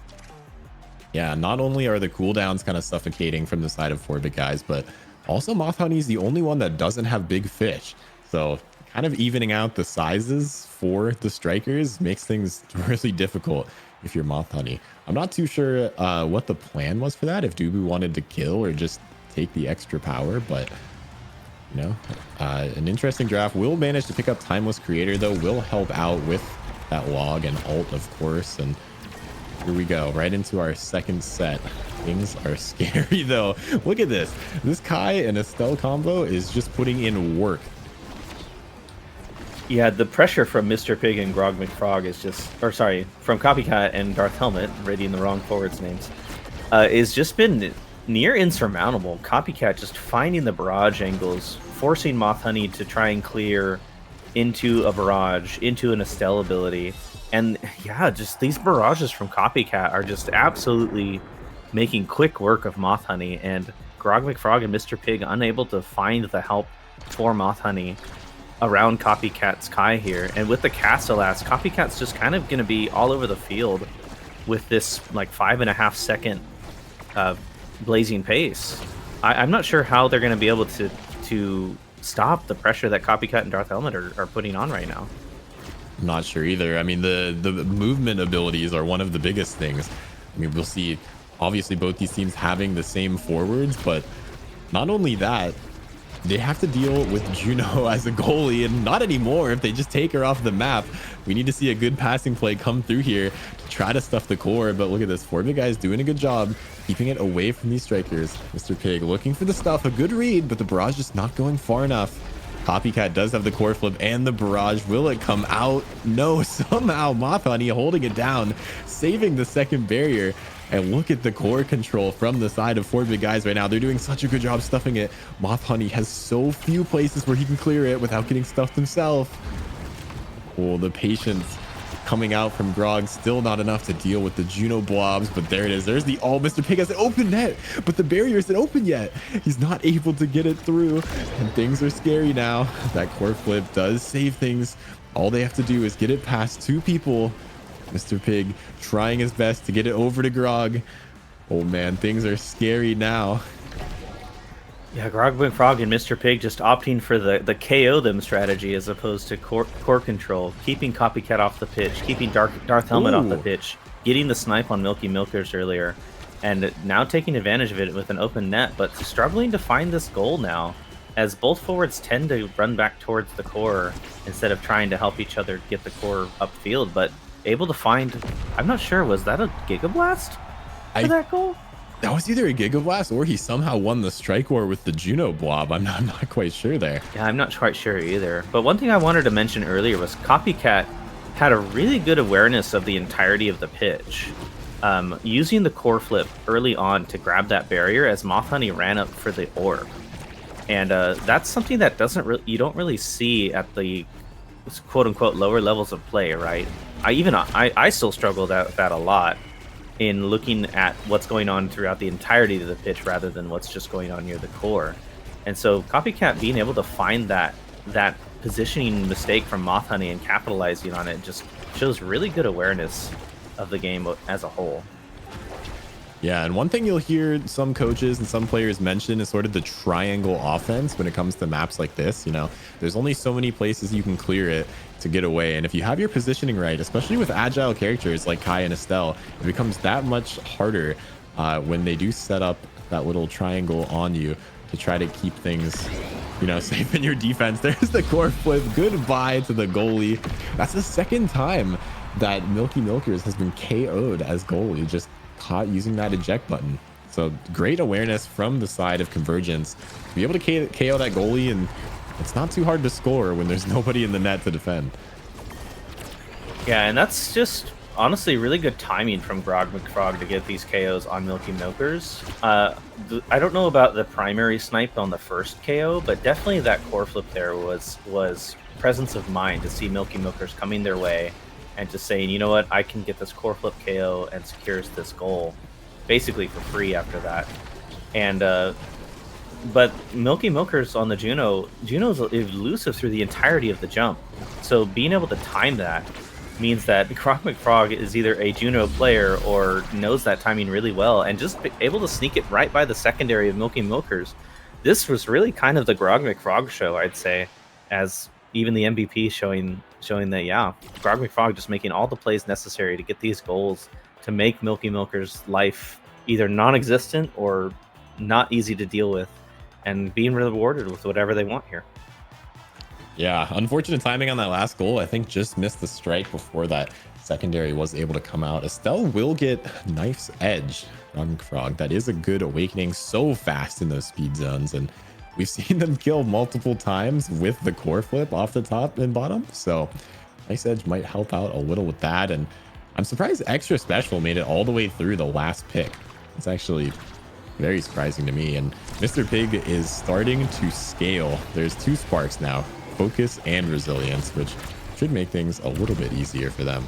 Yeah, not only are the cooldowns kind of suffocating from the side of 4-bit guys, but also Moth Honey is the only one that doesn't have big fish. So kind of evening out the sizes for the strikers makes things really difficult if you're Moth Honey. I'm not too sure what the plan was for that, if Dubu wanted to kill or just take the extra power, but you know, an interesting draft. Will manage to pick up Timeless Creator, though. Will help out with that log and ult, of course, and here we go, right into our second set. Things are scary, though. Look at this. This Kai and Estelle combo is just putting in work. Yeah, the pressure from Mr. Pig and Grog McFrog is just... Or, sorry, from Copycat and Darth Helmet, reading the wrong forwards names, is just been near insurmountable. Copycat just finding the barrage angles, forcing Moth Honey to try and clear into a barrage, into an Estelle ability. And yeah, just these barrages from Copycat are just absolutely making quick work of Moth Honey, and Grog McFrog and Mr. Pig unable to find the help for Moth Honey around Copycat's Kai here. And with the Castellas, Copycat's just kind of going to be all over the field with this like 5.5 second blazing pace. I'm not sure how they're going to be able to stop the pressure that Copycat and Darth Helmet are putting on right now. Not sure either. I mean, the movement abilities are one of the biggest things. I mean, we'll see obviously both these teams having the same forwards, but not only that, they have to deal with Juno as a goalie, and not anymore if they just take her off the map. We need to see a good passing play come through here to try to stuff the core, but look at this. 4-bit guys doing a good job keeping it away from these strikers. Mr. Pig looking for the stuff, a good read, but the barrage just not going far enough. Copycat does have the core flip and the barrage. Will it come out? No, somehow Moth Honey holding it down, saving the second barrier. And look at the core control from the side of 4-bit guys right now. They're doing such a good job stuffing it. Moth Honey has so few places where he can clear it without getting stuffed himself. Oh, the patience coming out from Grog. Still not enough to deal with the Juno blobs, but there it is. There's the all. Mr. Pig has an open net, but the barrier isn't open yet. He's not able to get it through, and things are scary now. That core flip does save things. All they have to do is get it past two people. Mr. Pig trying his best to get it over to Grog. Oh man, things are scary now. Yeah, Grog McFrog and Mr. Pig just opting for the KO them strategy as opposed to core control, keeping Copycat off the pitch, keeping Darth Helmet off the pitch, getting the snipe on Milky Milkers earlier, and now taking advantage of it with an open net, but struggling to find this goal now, as both forwards tend to run back towards the core instead of trying to help each other get the core upfield, but able to find... I'm not sure, was that a Giga Blast for that goal? That was either a Giga Blast or he somehow won the strike war with the Juno blob. I'm not quite sure there. Yeah, I'm not quite sure either. But one thing I wanted to mention earlier was Copycat had a really good awareness of the entirety of the pitch, using the core flip early on to grab that barrier as Moth Honey ran up for the orb. And that's something that you don't really see at the quote-unquote lower levels of play, right? I still struggle with that a lot in looking at what's going on throughout the entirety of the pitch rather than what's just going on near the core. And so Copycat being able to find that positioning mistake from Moth Honey and capitalizing on it just shows really good awareness of the game as a whole. Yeah, and one thing you'll hear some coaches and some players mention is sort of the triangle offense when it comes to maps like this. You know, there's only so many places you can clear it to get away. And if you have your positioning right, especially with agile characters like Kai and Estelle, it becomes that much harder when they do set up that little triangle on you to try to keep things, you know, safe in your defense. There's the core flip. Goodbye to the goalie. That's the second time that Milky Milkers has been KO'd as goalie, just caught using that eject button. So great awareness from the side of Convergence to be able to KO that goalie, and it's not too hard to score when there's nobody in the net to defend. Yeah, and that's just honestly really good timing from Grog McFrog to get these KOs on Milky Milkers. I don't know about the primary snipe on the first KO, but definitely that core flip there was presence of mind to see Milky Milkers coming their way and just saying, you know what, I can get this core flip KO and secures this goal basically for free after that. And but Milky Milkers on the Juno's elusive through the entirety of the jump, so being able to time that means that Grog McFrog is either a Juno player or knows that timing really well and just able to sneak it right by the secondary of Milky Milkers. This was really kind of the Grog McFrog show, I'd say, as even the MVP showing that, yeah, Grog McFrog just making all the plays necessary to get these goals to make Milky Milker's life either non-existent or not easy to deal with, and being rewarded with whatever they want here. Yeah, unfortunate timing on that last goal. I think just missed the strike before that secondary was able to come out. Estelle will get Knife's Edge on Frog. That is a good awakening, so fast in those speed zones. And we've seen them kill multiple times with the core flip off the top and bottom. So Knife's Edge might help out a little with that. And I'm surprised Extra Special made it all the way through the last pick. It's actually very surprising to me. And Mr. Pig is starting to scale. There's 2 sparks now, Focus and Resilience, which should make things a little bit easier for them.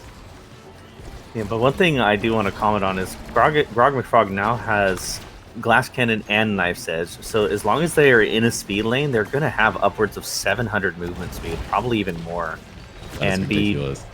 Yeah, but one thing I do want to comment on is Grog McFrog now has Glass Cannon and Knife's Edge. So as long as they are in a speed lane, they're going to have upwards of 700 movement speed, probably even more. That's ridiculous.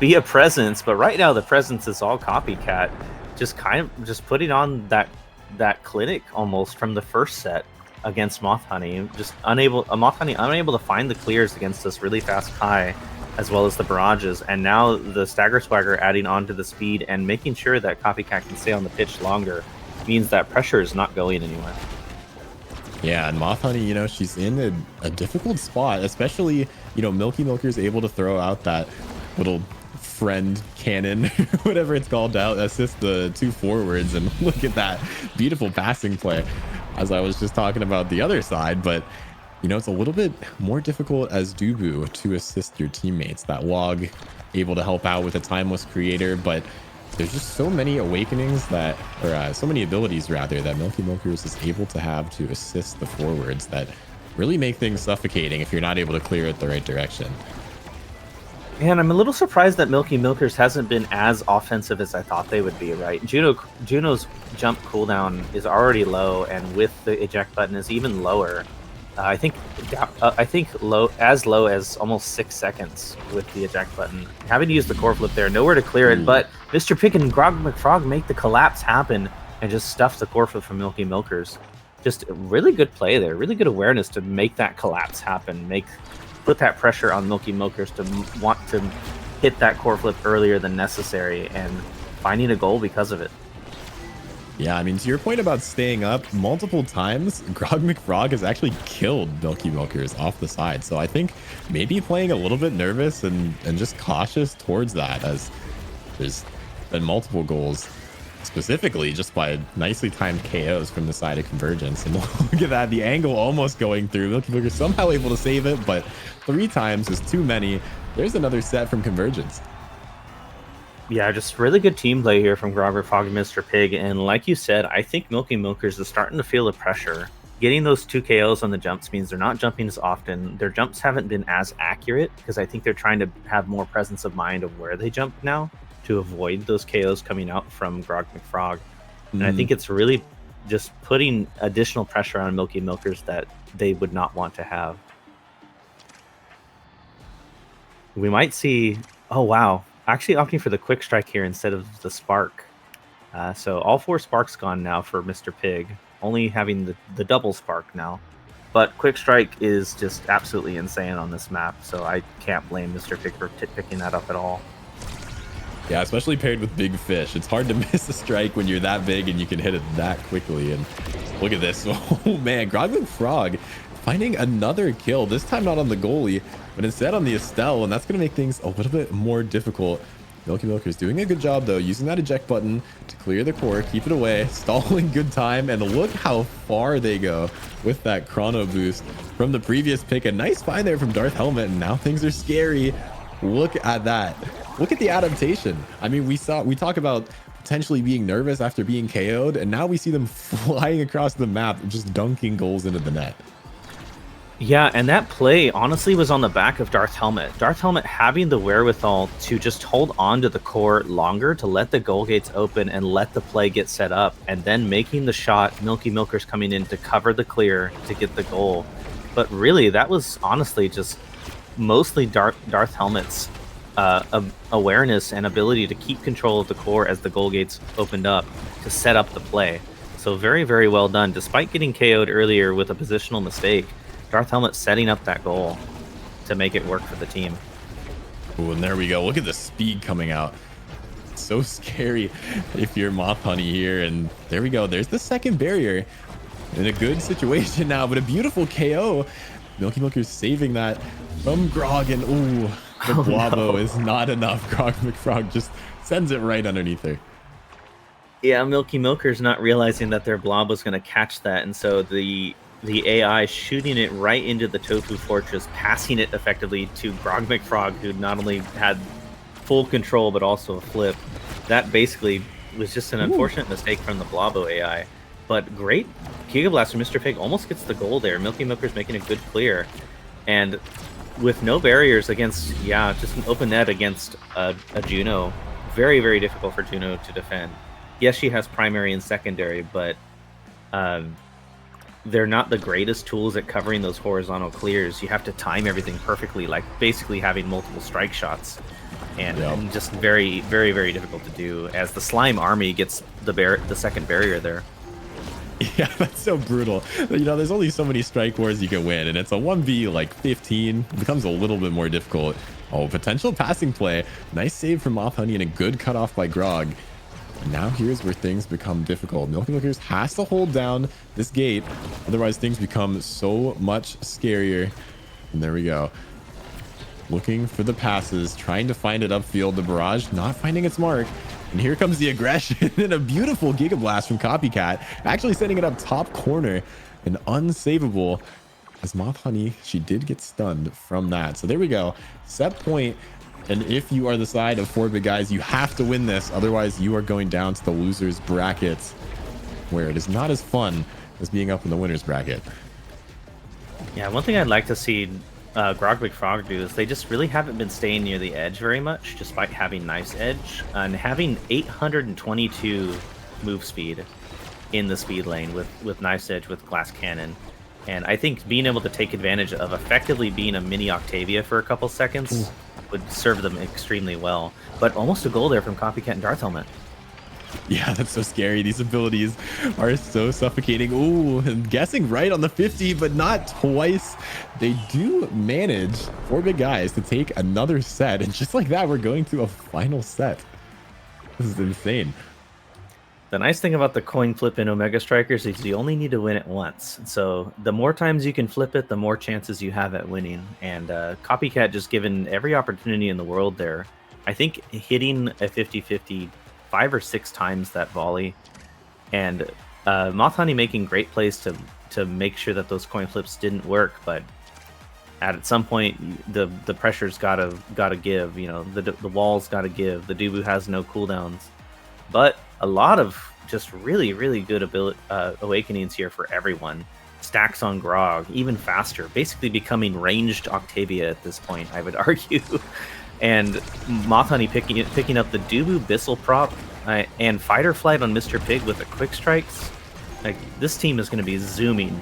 Be a presence. But right now the presence is all copycat, just putting on that clinic almost from the first set against Moth Honey. Just unable to find the clears against this really fast Kai, as well as the barrages, and now the Stagger Swagger adding on to the speed and making sure that Copycat can stay on the pitch longer means that pressure is not going anywhere. Yeah, and Moth Honey, you know, she's in a difficult spot, especially, you know, Milky Milker is able to throw out that little friend cannon, whatever it's called, to assist the 2 forwards, and look at that beautiful passing play, as I was just talking about the other side. But you know, it's a little bit more difficult as Dubu to assist your teammates. That Log able to help out with a Timeless Creator, but there's just so many awakenings that, or so many abilities rather, that Milky Milkers is able to have to assist the forwards that really make things suffocating if you're not able to clear it the right direction. And I'm a little surprised that Milky Milkers hasn't been as offensive as I thought they would be, right? Juno's jump cooldown is already low, and with the eject button is even lower. I think low as almost 6 seconds with the eject button. Having to use the core flip there, nowhere to clear it, but Mr. Pick and Grog McFrog make the collapse happen and just stuff the core flip from Milky Milkers. Just really good play there, really good awareness to make that collapse happen, put that pressure on Milky Milkers to want to hit that core flip earlier than necessary, and finding a goal because of it. Yeah, I mean, to your point about staying up, multiple times, Grog McFrog has actually killed Milky Milkers off the side. So I think maybe playing a little bit nervous and just cautious towards that, as there's been multiple goals, specifically just by nicely timed KOs from the side of Convergence. And look at that, the angle almost going through. Milky Milkers somehow able to save it, but 3 times is too many. There's another set from Convergence. Yeah, just really good team play here from Grog McFrog and Mr. Pig. And like you said, I think Milky Milkers is starting to feel the pressure. Getting those 2 KOs on the jumps means they're not jumping as often. Their jumps haven't been as accurate because I think they're trying to have more presence of mind of where they jump now to avoid those KOs coming out from Grog McFrog. And I think it's really just putting additional pressure on Milky Milkers that they would not want to have. We might see, oh wow, actually opting for the quick strike here instead of the spark. So all 4 sparks gone now for Mr. Pig, only having the double spark now. But quick strike is just absolutely insane on this map, so I can't blame Mr. Pig for picking that up at all. Yeah, especially paired with big fish. It's hard to miss a strike when you're that big and you can hit it that quickly. And look at this. Oh man, Grog McFrog finding another kill, this time not on the goalie, but instead on the Estelle, and that's going to make things a little bit more difficult. Milky Milker's doing a good job though, using that eject button to clear the core, keep it away, stalling good time, and look how far they go with that chrono boost from the previous pick. A nice find there from Darth Helmet, and now things are scary. Look at that. Look at the adaptation. I mean, we talk about potentially being nervous after being KO'd, and now we see them flying across the map, just dunking goals into the net. Yeah, and that play honestly was on the back of Darth Helmet. Darth Helmet having the wherewithal to just hold on to the core longer, to let the goal gates open and let the play get set up, and then making the shot, Milky Milkers coming in to cover the clear to get the goal. But really, that was honestly just mostly Darth Helmet's awareness and ability to keep control of the core as the goal gates opened up to set up the play. So very, very well done. Despite getting KO'd earlier with a positional mistake, Darth Helmet setting up that goal to make it work for the team. Ooh, and there we go. Look at the speed coming out. So scary if you're Moth Honey here. And there we go. There's the second barrier in a good situation now, but a beautiful KO. Milky Milker's saving that from Grog, and ooh, the Blobbo is not enough. Grog McFrog just sends it right underneath her. Yeah, Milky Milker's not realizing that their blob was going to catch that, and so the AI shooting it right into the Tofu Fortress, passing it effectively to Grog McFrog, who not only had full control but also a flip. That basically was just an unfortunate mistake from the Blobbo AI. But great Giga Blast from Mr. Pig almost gets the goal there. Milky Milker's making a good clear. And with no barriers against, just an open net against a Juno, very, very difficult for Juno to defend. Yes, she has primary and secondary, but they're not the greatest tools at covering those horizontal clears. You have to time everything perfectly, like basically having multiple strike shots. And just very, very, very difficult to do as the Slime Army gets the second barrier there. Yeah, that's so brutal. You know, there's only so many strike wars you can win, and it's a 1v like 15. It becomes a little bit more difficult. Oh, potential passing play. Nice save from Moth Honey and a good cutoff by Grog. And now here's where things become difficult. Milky Milkers has to hold down this gate. Otherwise, things become so much scarier. And there we go. Looking for the passes, trying to find it upfield. The barrage not finding its mark. And here comes the aggression and a beautiful Giga Blast from Copycat, actually setting it up top corner and unsavable. As Moth Honey, she did get stunned from that. So there we go. Set point. And if you are the side of 4 big guys, you have to win this. Otherwise, you are going down to the losers brackets, where it is not as fun as being up in the winners bracket. Yeah, one thing I'd like to see Grog McFrog do is they just really haven't been staying near the edge very much, despite having nice edge and having 822 move speed in the speed lane with nice edge with glass cannon. And I think being able to take advantage of effectively being a mini Octavia for a couple seconds would serve them extremely well. But almost a goal there from Copycat and Darth Helmet. Yeah, that's so scary. These abilities are so suffocating. Ooh, and guessing right on the 50, but not twice. They do manage 4 big guys to take another set. And just like that, we're going to a final set. This is insane. The nice thing about the coin flip in Omega Strikers is you only need to win it once. So the more times you can flip it, the more chances you have at winning. And Copycat just given every opportunity in the world there. I think hitting a 50-50 5 or 6 times that volley, and Moth Honey making great plays to make sure that those coin flips didn't work. But at some point, the pressure's gotta give. You know, the wall's gotta give. The Dubu has no cooldowns, but a lot of just really, really good awakenings here for everyone. Stacks on Grog, even faster, basically becoming ranged Octavia at this point, I would argue. And Moth Honey picking up the Dubu Bissell prop and Fighter Flight on Mr. Pig with the quick strikes. Like, this team is going to be zooming.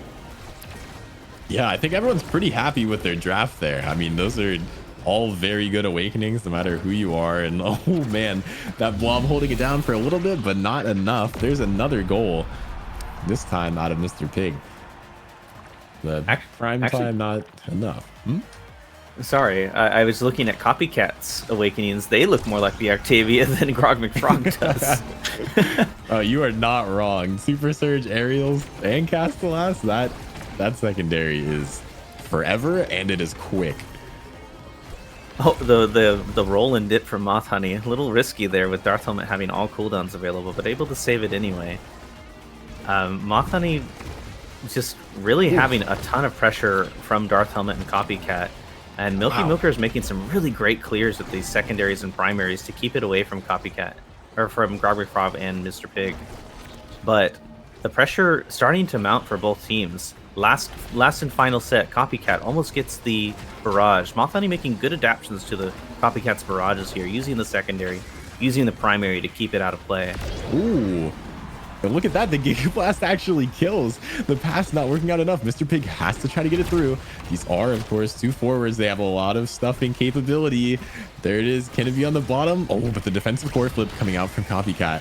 Yeah, I think everyone's pretty happy with their draft there. I mean, those are all very good awakenings, no matter who you are. And oh man, that Blob holding it down for a little bit, but not enough. There's another goal, this time out of Mr. Pig. The prime time not enough. Sorry, I was looking at Copycat's awakenings. They look more like the Octavia than Grog McFrog does. Oh, you are not wrong. Super Surge, Aerials, and Castellas, that secondary is forever, and it is quick. Oh, the roll and dip from Moth Honey. A little risky there with Darth Helmet having all cooldowns available, but able to save it anyway. Moth Honey just really having a ton of pressure from Darth Helmet and Copycat. And Milky Milker is making some really great clears with these secondaries and primaries to keep it away from Copycat, or from Grog McFrog and Mr. Pig. But the pressure starting to mount for both teams. Last and final set, Copycat almost gets the barrage. Moth Honey making good adaptations to the Copycat's barrages here, using the secondary, using the primary to keep it out of play. Ooh. And look at that, the Giga Blast actually kills. The pass not working out enough. Mr. Pig has to try to get it through. These are, of course, two forwards. They have a lot of stuffing capability. There it is. Can it be on the bottom? Oh, but the defensive core flip coming out from Copycat.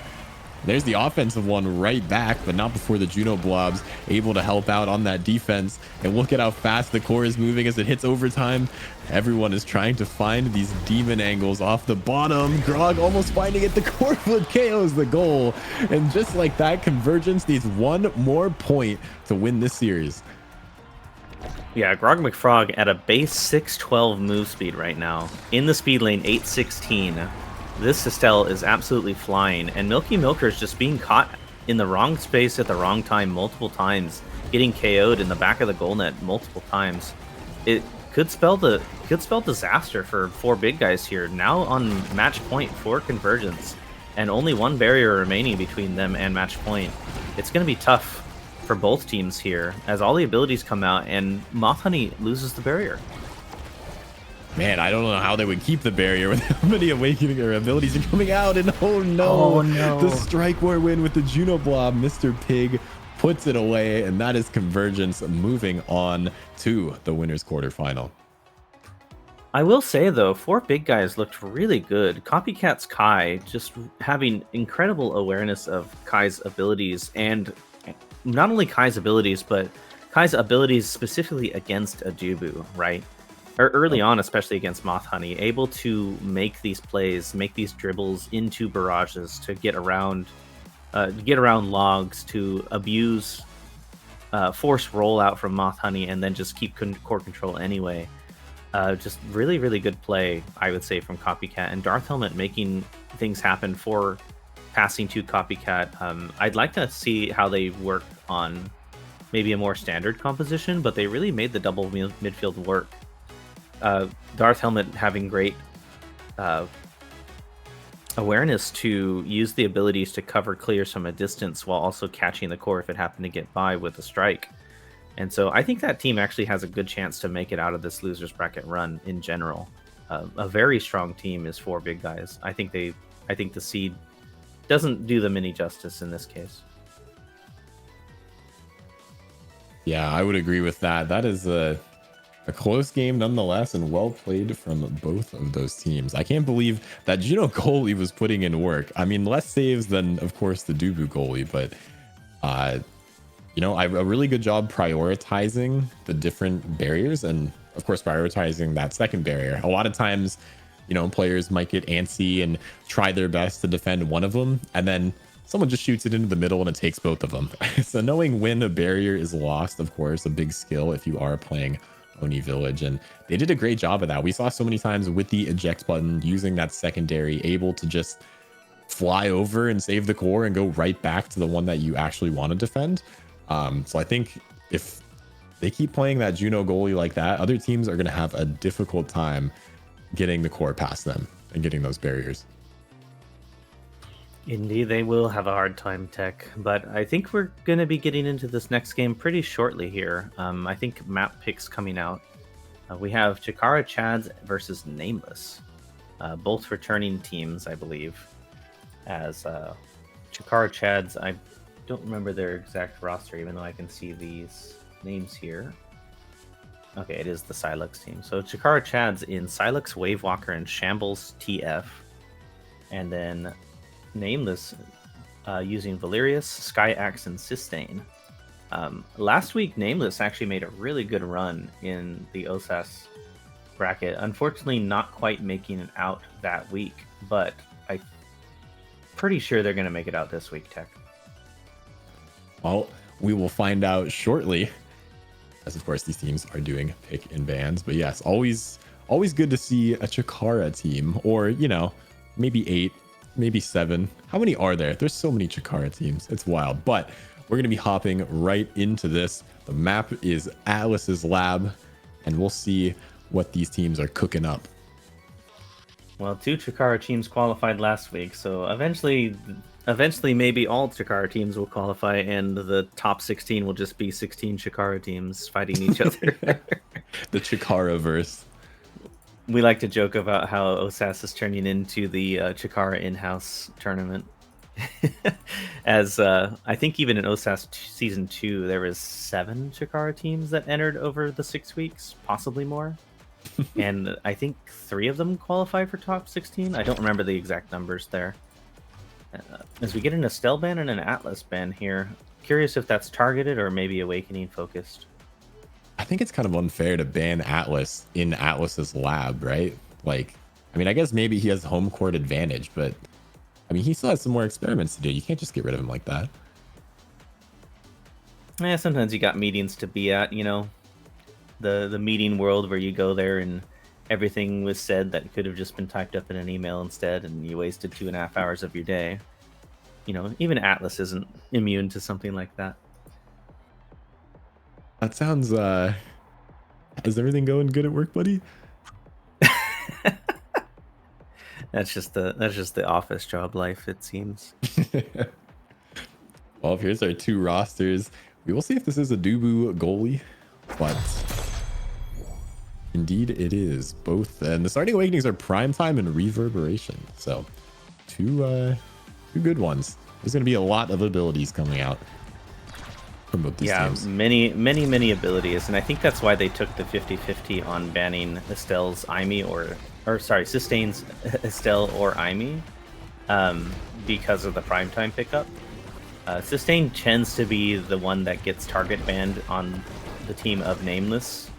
There's the offensive one right back, but not before the Juno Blobs able to help out on that defense. And look at how fast the core is moving as it hits overtime. Everyone is trying to find these demon angles off the bottom. Grog almost finding it. The core flip KOs the goal. And just like that, Convergence needs one more point to win this series. Yeah, Grog McFrog at a base 612 move speed right now. In the speed lane, 816. This Estelle is absolutely flying, and Milky Milker is just being caught in the wrong space at the wrong time multiple times, getting KO'd in the back of the goal net multiple times. It could spell disaster for 4 big guys here. Now on match point for Convergence, and only one barrier remaining between them and match point. It's going to be tough for both teams here, as all the abilities come out, and Moth Honey loses the barrier. Man, I don't know how they would keep the barrier with how many awakening or abilities are coming out. And oh no, the Strike War win with the Juno Blob. Mr. Pig puts it away, and that is Convergence moving on to the winners quarterfinal. I will say though, 4 big guys looked really good. Copycat's Kai just having incredible awareness of Kai's abilities, and not only Kai's abilities, but Kai's abilities specifically against Adubu, right? Or early on, especially against Moth Honey, able to make these plays, make these dribbles into barrages to get around logs, to abuse force rollout from Moth Honey, and then just keep core control anyway. Just really, really good play, I would say, from Copycat, and Darth Helmet making things happen for passing to Copycat. I'd like to see how they work on maybe a more standard composition, but they really made the double midfield work. Darth Helmet having great awareness to use the abilities to cover clears from a distance while also catching the core if it happened to get by with a strike. And so I think that team actually has a good chance to make it out of this losers bracket run in general. A very strong team is 4 big guys. I think the seed doesn't do them any justice in this case. Yeah, I would agree with that. That is a close game nonetheless, and well played from both of those teams. I can't believe that Juno goalie was putting in work. I mean, less saves than, of course, the Dubu goalie, but you know, a really good job prioritizing the different barriers, and of course prioritizing that second barrier. A lot of times, you know, players might get antsy and try their best to defend one of them, and then someone just shoots it into the middle and it takes both of them. So knowing when a barrier is lost, of course, a big skill if you are playing Oni Village, and they did a great job of that. We saw so many times with the eject button, using that secondary, able to just fly over and save the core and go right back to the one that you actually want to defend. So I think if they keep playing that Juno goalie like that, other teams are going to have a difficult time getting the core past them and getting those barriers. Indeed, they will have a hard time, Tech. But I think we're going to be getting into this next game pretty shortly here. I think map picks coming out. We have Chikara Chads versus Nameless. Both returning teams, I believe. As Chikara Chads, I don't remember their exact roster, even though I can see these names here. Okay, it is the Silex team. So Chikara Chads in Silex, Wavewalker, and Shambles TF. And then Nameless using Valerius, Skyaxe, and Sistane. Last week, Nameless actually made a really good run in the Osas bracket. Unfortunately, not quite making it out that week, but I'm pretty sure they're going to make it out this week, Tech. Well, we will find out shortly, as of course these teams are doing pick and bans. But yes, always good to see a Chikara team, or, you know, maybe 8, maybe 7. How many are there? There's so many Chikara teams. It's wild. But we're going to be hopping right into this. The map is Atlas's lab, and we'll see what these teams are cooking up. Well, 2 Chikara teams qualified last week, so eventually maybe all Chikara teams will qualify, and the top 16 will just be 16 Chikara teams fighting each other. The Chikara-verse. We like to joke about how Osas is turning into the Chikara in-house tournament. As I think even in Osas season 2, there was 7 Chikara teams that entered over the 6 weeks, possibly more. And I think 3 of them qualified for top 16. I don't remember the exact numbers there. As we get an Estelle ban and an Atlas ban here, curious if that's targeted or maybe Awakening focused. I think it's kind of unfair to ban Atlas in Atlas's lab, right? Like, I mean, I guess maybe he has home court advantage, but I mean, he still has some more experiments to do. You can't just get rid of him like that. Yeah, sometimes you got meetings to be at, you know, the meeting world where you go there and everything was said that could have just been typed up in an email instead, and you wasted 2.5 hours of your day. You know, even Atlas isn't immune to something like that. That sounds, is everything going good at work, buddy? That's just the office job life, it seems. Well, here's our 2 rosters. We will see if this is a Dubu goalie, but indeed it is both. And the starting awakenings are prime time and reverberation. So 2 good ones. There's going to be a lot of abilities coming out from both these teams. Many abilities, and I think that's why they took the 50-50 on banning Estelle's Aimee Sustain's Estelle or Aimee, because of the primetime pickup. Sustain tends to be the one that gets target banned on the team of Nameless.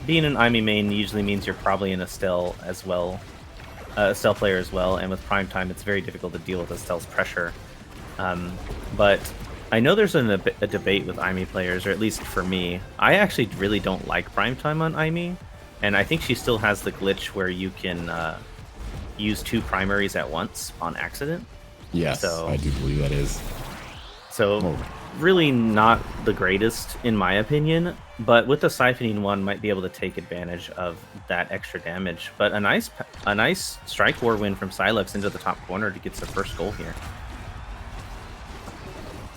Being an Aimee main usually means you're probably an Estelle as well, Estelle player as well, and with primetime it's very difficult to deal with Estelle's pressure. But I know there's a debate with Aimee players, or at least for me. I actually really don't like primetime on Aimee, and I think she still has the glitch where you can use 2 primaries at once on accident. Yes, so, I do believe that is. So really not the greatest in my opinion, but with the siphoning one might be able to take advantage of that extra damage. But a nice strike war win from Silex into the top corner to get the first goal here.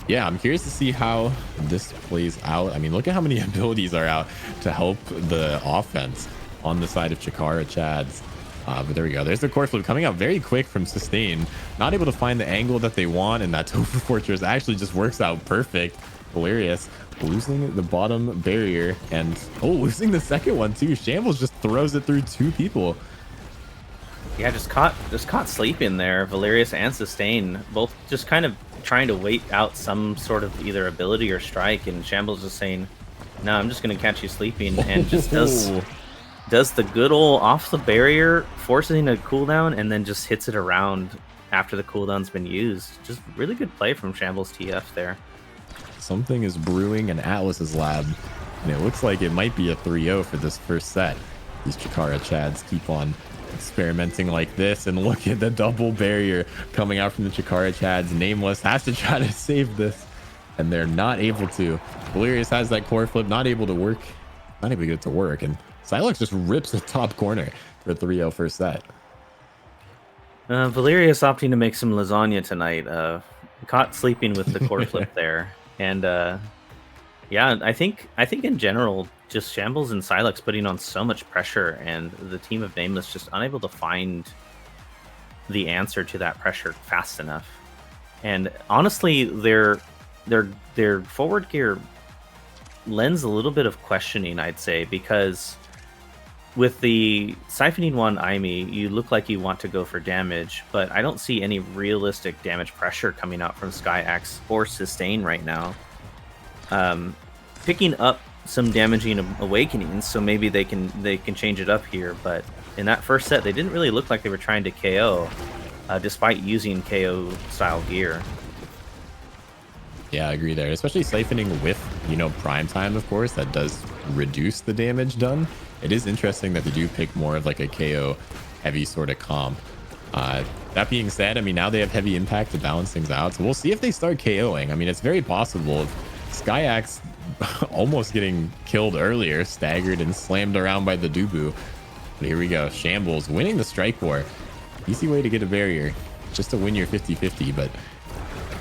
Yeah, I'm curious to see how this plays out. I mean, look at how many abilities are out to help the offense on the side of Chikara Chads. But there we go. There's the core flip coming out very quick from Sustain. Not able to find the angle that they want, and that Tofu Fortress actually just works out perfect. Hilarious. Losing the bottom barrier, and losing the second one too. Shambles just throws it through 2 people. Yeah, just caught sleeping there. Valerius and Sustain both just kind of trying to wait out some sort of either ability or strike, and Shambles just saying, "No, I'm just gonna catch you sleeping," and just does the good old off the barrier, forcing a cooldown, and then just hits it around after the cooldown's been used. Just really good play from Shambles TF there. Something is brewing in Atlas's lab, and it looks like it might be a 3-0 for this first set. These Chikara Chads keep on experimenting like this, and look at the double barrier coming out from the Chikara Chads. Nameless has to try to save this, and they're not able to. Valerius has that core flip, not able to get it to work, and Silex just rips the top corner for a 3-0 first set. Valerius opting to make some lasagna tonight. Caught sleeping with the core flip there, and yeah, I think in general, just Shambles and Silex putting on so much pressure, and the team of Nameless just unable to find the answer to that pressure fast enough. And honestly, their forward gear lends a little bit of questioning, I'd say, because with the siphoning one Aimee, you look like you want to go for damage, but I don't see any realistic damage pressure coming out from SkyAxe or Sustain right now. Picking up some damaging awakenings, so maybe they can change it up here. But in that first set, they didn't really look like they were trying to KO, despite using KO style gear. Yeah, I agree there, especially siphoning with, you know, prime time, of course, that does reduce the damage done. It is interesting that they do pick more of like a KO heavy sort of comp. That being said, I mean, now they have heavy impact to balance things out, so we'll see if they start KOing. I mean, it's very possible. If SkyAxe almost getting killed earlier, staggered and slammed around by the Dubu. But here we go. Shambles winning the strike war. Easy way to get a barrier, just to win your 50-50, but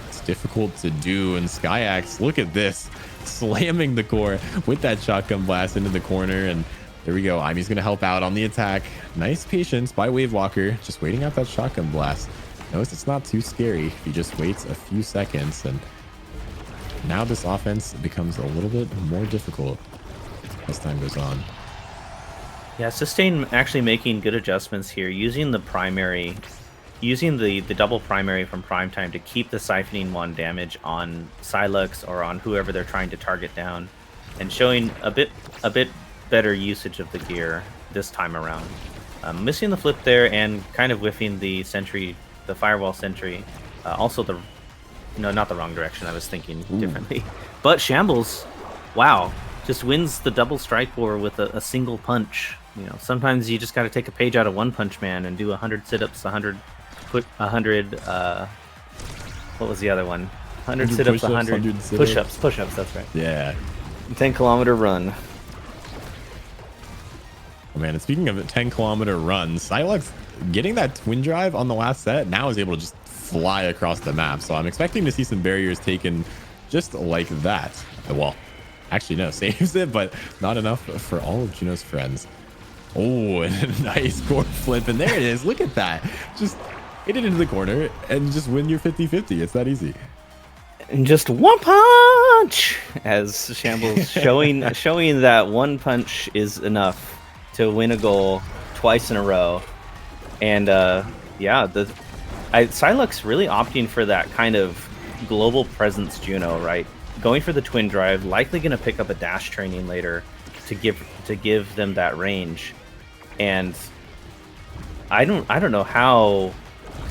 it's difficult to do. And SkyAxe, look at this, slamming the core with that shotgun blast into the corner. And there we go. Aimee's going to help out on the attack. Nice patience by Wavewalker, just waiting out that shotgun blast. Notice it's not too scary. He just waits a few seconds, and now this offense becomes a little bit more difficult as time goes on. Yeah, Sustain actually making good adjustments here, using the primary, using the double primary from Prime Time to keep the Siphoning 1 damage on Silux or on whoever they're trying to target down, and showing a bit better usage of the gear this time around. Missing the flip there and kind of whiffing the sentry, the firewall sentry. Also no, not the wrong direction. I was thinking differently. But Shambles, wow, just wins the double strike war with a single punch. You know, sometimes you just got to take a page out of One Punch Man and do 100 sit-ups, 100 what was the other one? 100 sit-ups, 100 push-ups. Push-ups, that's right. Yeah. 10-kilometer run. Oh, man, and speaking of a 10-kilometer run, Silux getting that twin drive on the last set now is able to just fly across the map. So I'm expecting to see some barriers taken just like that. Well, actually, no, saves it, but not enough for all of Juno's friends. Oh, and a nice core flip. And there it is. Look at that. Just hit it into the corner and just win your 50-50. It's that easy. And just one punch, as Shambles showing that one punch is enough to win a goal twice in a row. And yeah, Silux really opting for that kind of global presence Juno, right? Going for the twin drive, likely going to pick up a dash training later to give them that range. And I don't know how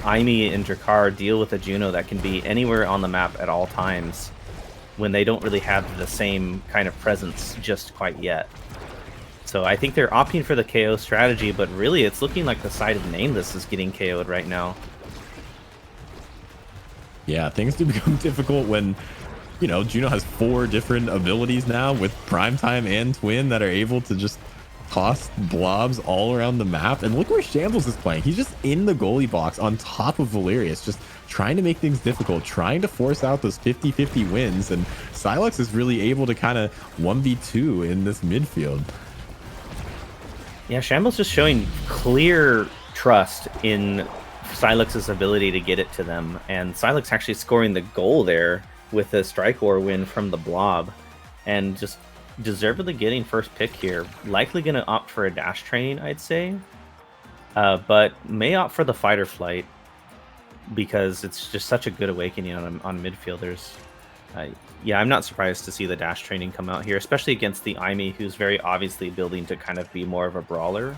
Aimee and Drakkar deal with a Juno that can be anywhere on the map at all times when they don't really have the same kind of presence just quite yet. So I think they're opting for the KO strategy, but really it's looking like the side of Nameless is getting KO'd right now. Yeah, things do become difficult when, you know, Juno has 4 different abilities now with Prime Time and Twin that are able to just toss blobs all around the map. And look where Shambles is playing. He's just in the goalie box on top of Valerius, just trying to make things difficult, trying to force out those 50-50 wins. And Silux is really able to kind of 1v2 in this midfield. Yeah, Shambles just showing clear trust in Silux's ability to get it to them. And Silux actually scoring the goal there with a strike war win from the blob. And just deservedly getting first pick here. Likely going to opt for a dash training, I'd say. But may opt for the fight or flight because it's just such a good awakening on midfielders. Yeah, I'm not surprised to see the dash training come out here, especially against the Aimee, who's very obviously building to kind of be more of a brawler.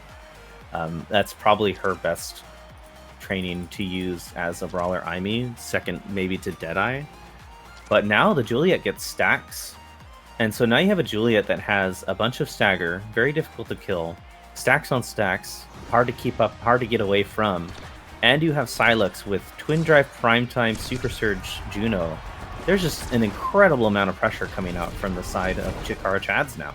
That's probably her best training to use as a brawler, Aimee, second maybe to Deadeye. But now the Juliet gets stacks. And so now you have a Juliet that has a bunch of stagger, very difficult to kill, stacks on stacks, hard to keep up, hard to get away from, and you have Silux with Twin Drive Primetime Super Surge Juno. There's just an incredible amount of pressure coming out from the side of Chikara Chads now.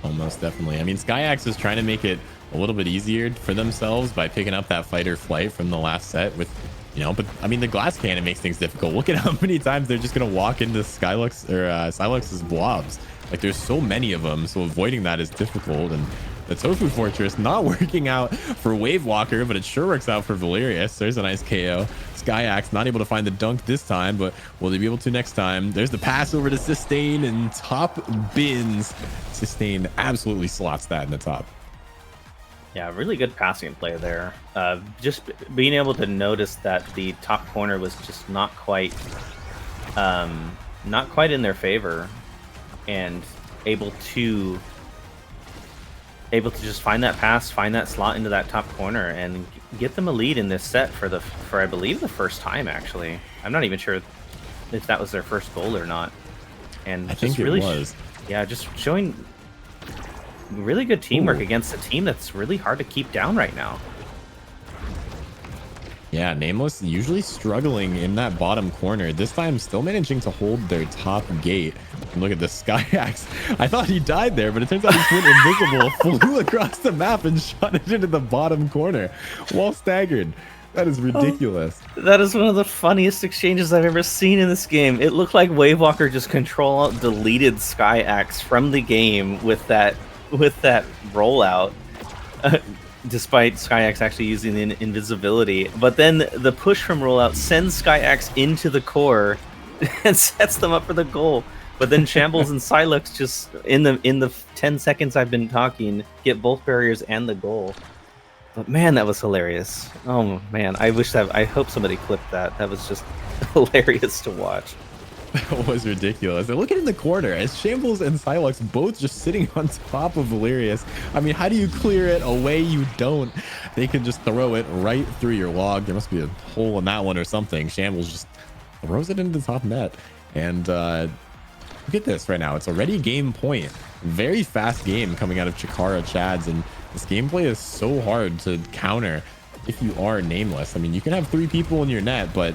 Almost definitely. I mean, SkyAxe is trying to make it a little bit easier for themselves by picking up that fight or flight from the last set with, you know, but I mean, the glass cannon makes things difficult. Look at how many times they're just going to walk into Silux's blobs. Like, there's so many of them, so avoiding that is difficult. And the Tofu Fortress not working out for Wave Walker, but it sure works out for Valerius. There's a nice KO. SkyAxe not able to find the dunk this time, but will they be able to next time? There's the pass over to Sustain and top bins. Sustain absolutely slots that in the top. Yeah, really good passing play there. Just being able to notice that the top corner was just not quite in their favor, and able to just find that pass, find that slot into that top corner, and get them a lead in this set for I believe the first time. Actually, I'm not even sure if that was their first goal or not. And I think really it was. Yeah, just showing really good teamwork against a team that's really hard to keep down right now. Yeah, Nameless usually struggling in that bottom corner. This time still managing to hold their top gate. And look at the SkyAxe. I thought he died there, but it turns out he went invisible, flew across the map and shot it into the bottom corner while staggered. That is ridiculous. Oh, that is one of the funniest exchanges I've ever seen in this game. It looked like Wavewalker just deleted SkyAxe from the game with that rollout. despite SkyX actually using the invisibility. But then the push from rollout sends SkyX into the core and sets them up for the goal. But then Shambles and Silux just in the 10 seconds I've been talking get both barriers and the goal. But man, that was hilarious. Oh man, I hope somebody clipped that. That was just hilarious to watch. That was ridiculous. And look at in the corner as Shambles and Silux both just sitting on top of Valerius. I mean, how do you clear it away? You don't. They can just throw it right through your log. There must be a hole in that one or something. Shambles just throws it into the top net. And look at this right now. It's already game point. Very fast game coming out of Chikara Chads. And this gameplay is so hard to counter if you are nameless. I mean, you can have 3 people in your net, but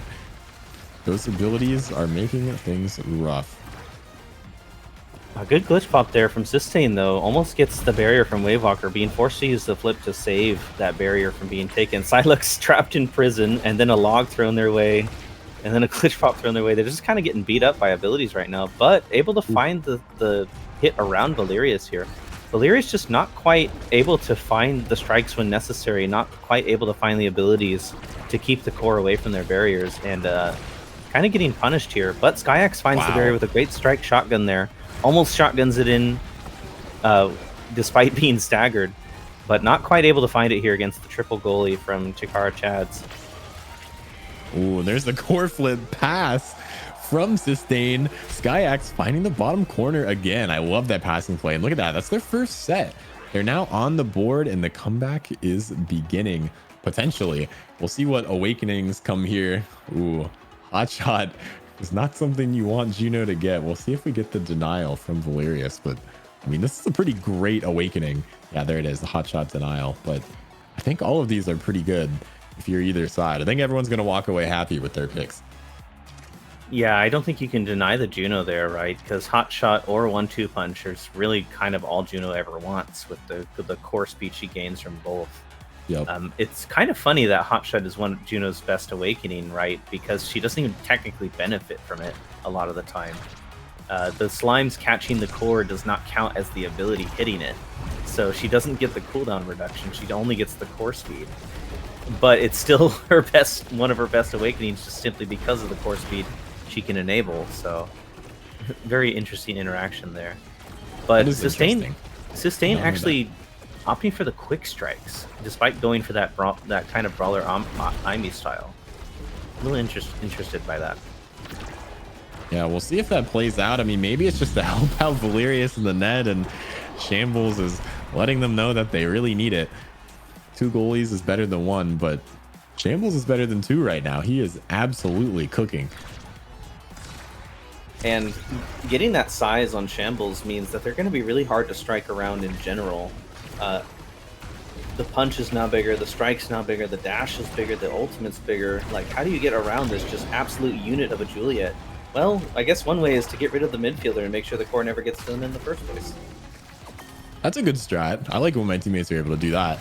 those abilities are making things rough. A good glitch pop there from Sustain, though. Almost gets the barrier from Wavewalker, being forced to use the flip to save that barrier from being taken. Silux trapped in prison, and then a log thrown their way, and then a glitch pop thrown their way. They're just kind of getting beat up by abilities right now, but able to find the hit around Valerius here. Valerius just not quite able to find the strikes when necessary, not quite able to find the abilities to keep the core away from their barriers, and kind of getting punished here. But SkyX finds the barrier with a great strike shotgun there. Almost shotguns it in despite being staggered, but not quite able to find it here against the triple goalie from Chikara Chads. Ooh, there's the core flip pass from Sustain. SkyX finding the bottom corner again. I love that passing play. And look at that. That's their first set. They're now on the board and the comeback is beginning potentially. We'll see what awakenings come here. Ooh, hot shot is not something you want Juno to get. We'll see if we get the denial from Valerius, but I mean, this is a pretty great awakening. Yeah, there it is, the hot shot denial. But I think all of these are pretty good if you're either side. I think everyone's going to walk away happy with their picks. Yeah, I don't think you can deny the Juno there, right? Because hot shot or 1-2 punch is really kind of all Juno ever wants with the core speed she gains from both. Yep. It's kind of funny that Hotshot is one of Juno's best awakening, right? Because she doesn't even technically benefit from it a lot of the time. The slimes catching the core does not count as the ability hitting it. So she doesn't get the cooldown reduction. She only gets the core speed. But it's still one of her best awakenings just simply because of the core speed she can enable. So very interesting interaction there. But Sustain actually opting for the quick strikes, despite going for that kind of brawler Aimee style. A little interested by that. Yeah, we'll see if that plays out. I mean, maybe it's just to help out Valerius in the net, and Shambles is letting them know that they really need it. 2 goalies is better than 1, but Shambles is better than 2 right now. He is absolutely cooking. And getting that size on Shambles means that they're going to be really hard to strike around in general. The punch is now bigger, the strike's now bigger, the dash is bigger, the ultimate's bigger. Like, how do you get around this just absolute unit of a Juliet? Well, I guess one way is to get rid of the midfielder and make sure the core never gets to them in the first place. That's a good strat. I like when my teammates are able to do that.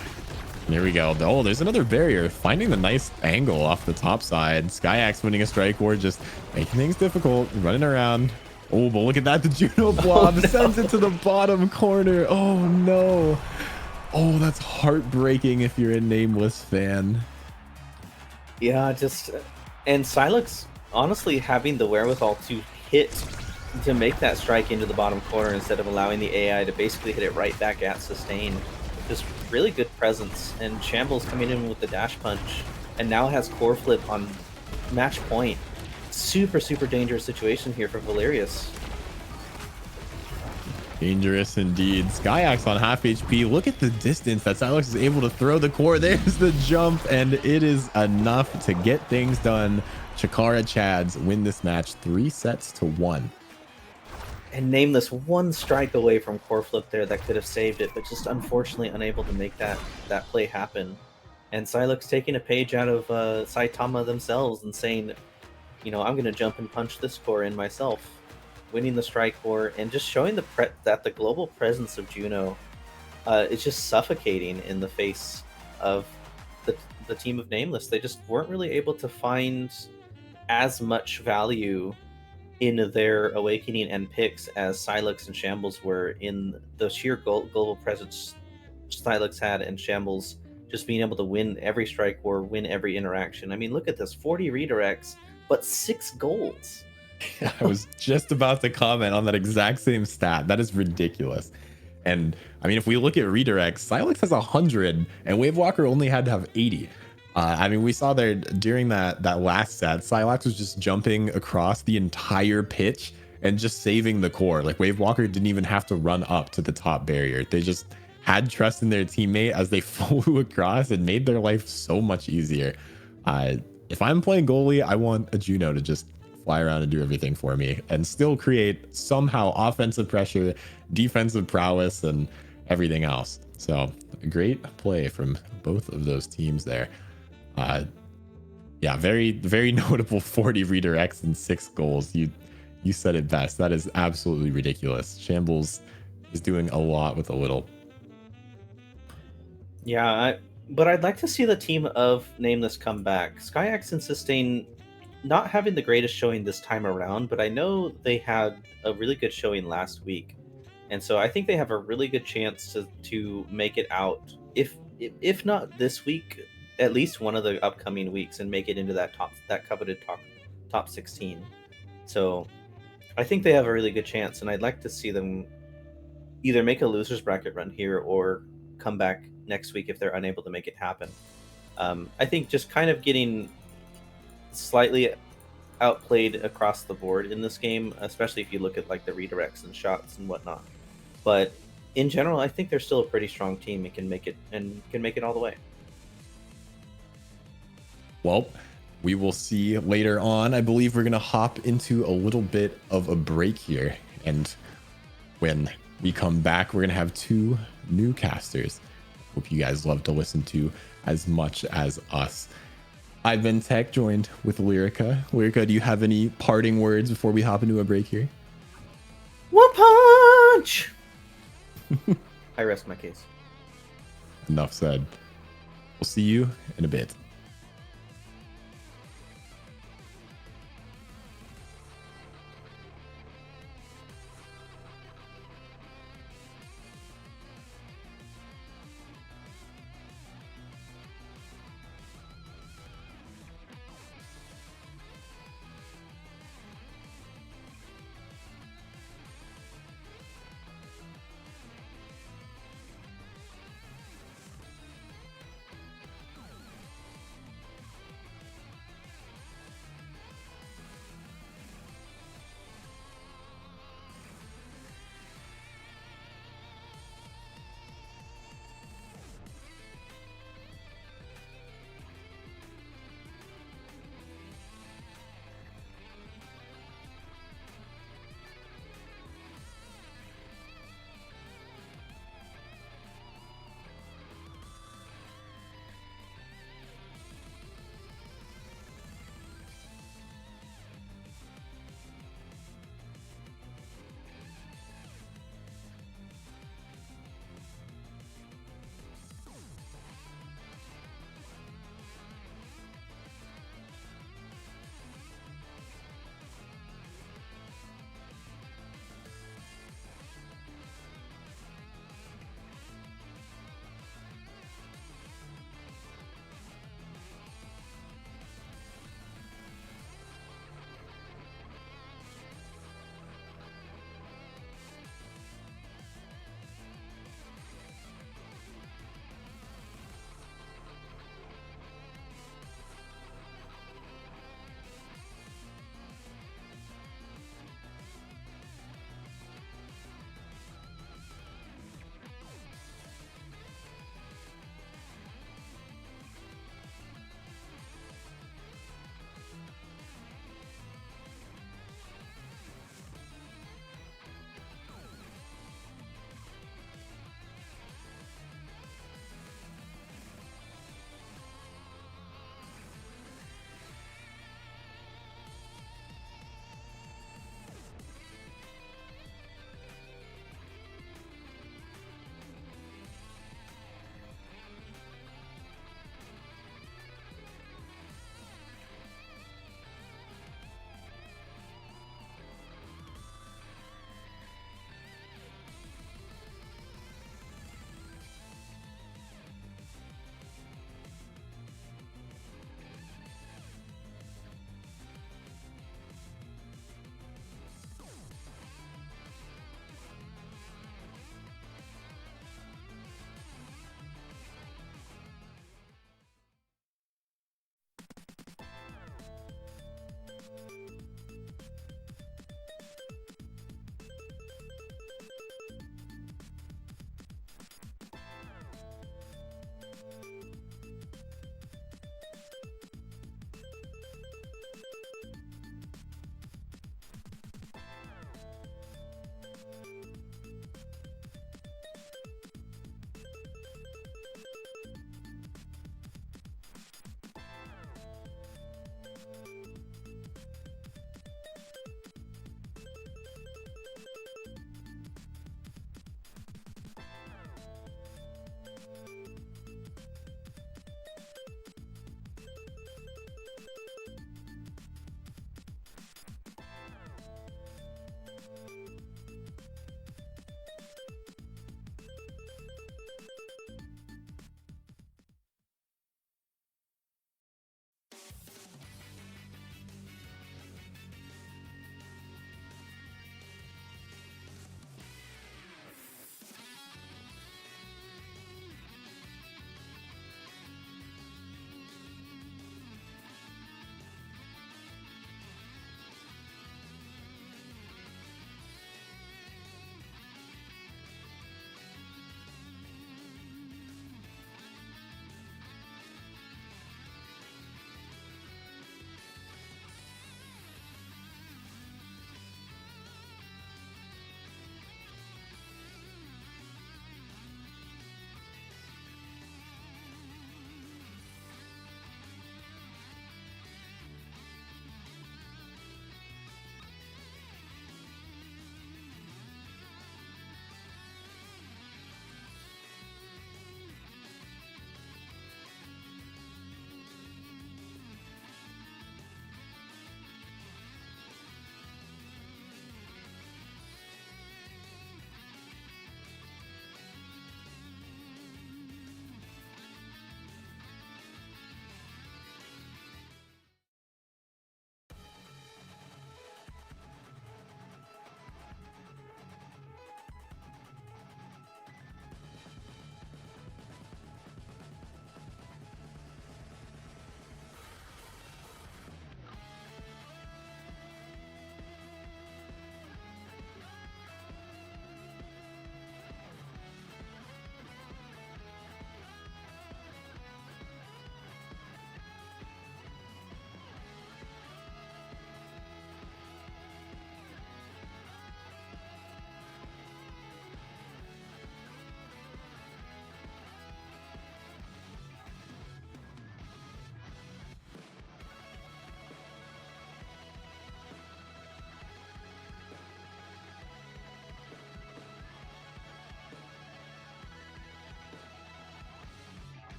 And here we go. Oh, there's another barrier. Finding the nice angle off the top side. SkyX winning a strike war, just making things difficult, running around. Oh, but look at that. The Juno blob sends it to the bottom corner. Oh, no. Oh, that's heartbreaking if you're a nameless fan. Yeah, and Silux honestly having the wherewithal to make that strike into the bottom corner instead of allowing the AI to basically hit it right back at Sustain. Just really good presence, and Shambles coming in with the dash punch and now has core flip on match point. Super dangerous situation here for Valerius. Dangerous indeed. SkyX on half HP. Look at the distance that Silux is able to throw the core. There's the jump, and it is enough to get things done. Chikara Chads win this match 3-1. And Nameless 1 strike away from core flip there that could have saved it, but just unfortunately unable to make that play happen. And Silux taking a page out of Saitama themselves and saying, you know, I'm going to jump and punch this core in myself. Winning the strike war and just showing that the global presence of Juno is just suffocating in the face of the team of Nameless. They just weren't really able to find as much value in their awakening and picks as Silux and Shambles were in the sheer global presence Silux had and Shambles just being able to win every strike or win every interaction. I mean, look at this, 40 redirects, but 6 goals. I was just about to comment on that exact same stat. That is ridiculous. And I mean, if we look at redirects, Silex has 100 and Wavewalker only had to have 80. I mean, we saw there during that last set, Silex was just jumping across the entire pitch and just saving the core. Like Wavewalker didn't even have to run up to the top barrier. They just had trust in their teammate as they flew across and made their life so much easier. If I'm playing goalie, I want a Juno to just fly around and do everything for me and still create somehow offensive pressure, defensive prowess, and everything else. So great play from both of those teams there. Yeah, very notable 40 redirects and 6 goals. You said it best. That is absolutely ridiculous. Shambles is doing a lot with a little. Yeah, but I'd like to see the team of Nameless come back. SkyX and Sustain not having the greatest showing this time around, but I know they had a really good showing last week. And so I think they have a really good chance to make it out, if not this week, at least one of the upcoming weeks, and make it into that coveted top 16. So I think they have a really good chance, and I'd like to see them either make a losers bracket run here or come back next week if they're unable to make it happen. I think just kind of getting slightly outplayed across the board in this game, especially if you look at like the redirects and shots and whatnot. But in general, I think they're still a pretty strong team and can make it all the way. Well, we will see later on. I believe we're going to hop into a little bit of a break here. And when we come back, we're going to have 2 new casters. Hope you guys love to listen to as much as us. I've been Tech, joined with Lyrica. Lyrica, do you have any parting words before we hop into a break here? One punch! I rest my case. Enough said. We'll see you in a bit.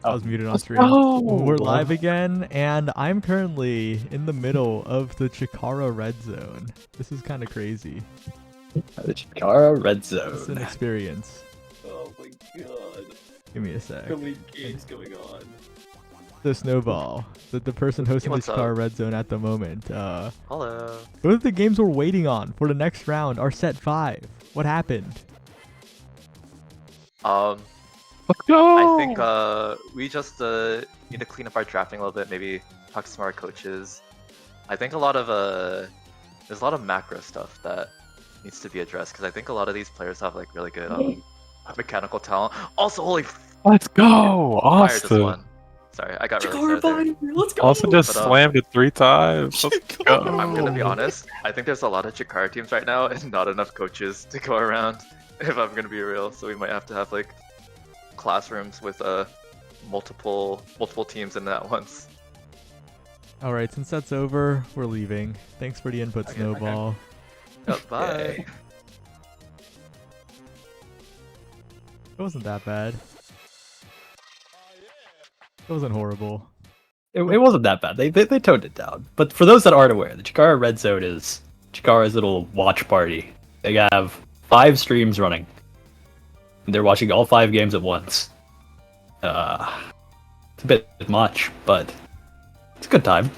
I was muted on stream. We're live again, and I'm currently in the middle of the Chikara red zone. This is kind of crazy. The Chikara red zone. It's an experience. Oh my god. Give me a sec. How many games going on? The Snowball, the person hosting the what's Chikara up? red zone at the moment. Hello. Both of the games we're waiting on for the next round are set 5. What happened? Let's go. I think we just need to clean up our drafting a little bit. Maybe talk to some of our coaches. I think a lot of there's a lot of macro stuff that needs to be addressed because I think a lot of these players have like really good mechanical talent. Also, holy Let's go. fire just Austin. won. Sorry, I got really excited there. Let's go. Austin just But, slammed it 3 times. Let's go. I'm gonna be honest. I think there's a lot of Chikara teams right now and not enough coaches to go around. If I'm gonna be real, so we might have to have like classrooms with multiple teams in that once. All right, since that's over, we're leaving. Thanks for the input, Okay, Snowball. Yep, bye. Okay. It wasn't that bad. It wasn't horrible. It wasn't that bad. They toned it down. But for those that aren't aware, the Chikara red zone is Chikara's little watch party. They have 5 streams running. They're watching all 5 games at once. It's a bit much, but it's a good time.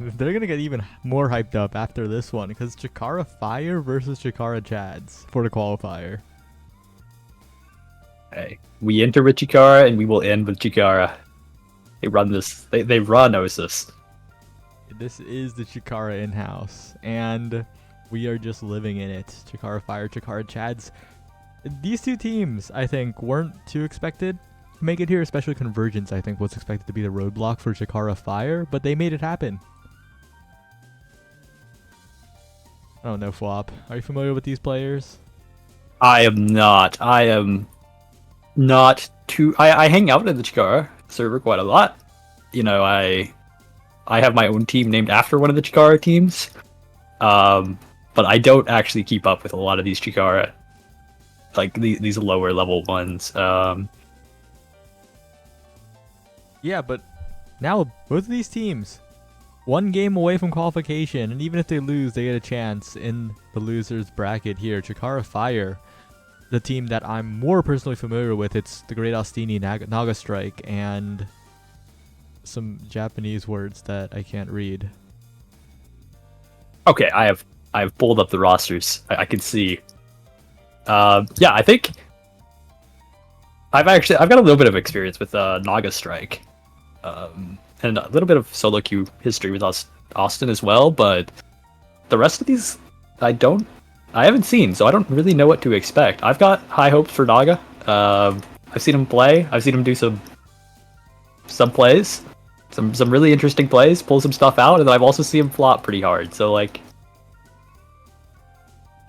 They're gonna get even more hyped up after this one because Chikara Fire versus Chikara Chads for the qualifier. Hey, we enter with Chikara and we will end with Chikara. They run this. They run Osas. This is the Chikara in-house, and we are just living in it. Chikara Fire, Chikara Chads. These two teams, I think, weren't too expected to make it here, especially Convergence, I think, was expected to be the roadblock for Chikara Fire, but they made it happen. I don't know, Flop. Are you familiar with these players? I am not. I am not too. I hang out in the Chikara server quite a lot. You know, I have my own team named after one of the Chikara teams. But I don't actually keep up with a lot of these Chikara, like these lower level ones. Yeah, but now both of these teams, one game away from qualification, and even if they lose, they get a chance in the losers bracket here. Chikara Fire, the team that I'm more personally familiar with, it's the Great Ostini Naga Strike and some Japanese words that I can't read. Okay, I have pulled up the rosters. I can see. Yeah, I think I've got a little bit of experience with Naga Strike, and a little bit of solo queue history with Austin as well. But the rest of these, I haven't seen, so I don't really know what to expect. I've got high hopes for Naga. I've seen him play. I've seen him do some plays, some really interesting plays, pull some stuff out, and then I've also seen him flop pretty hard. So like,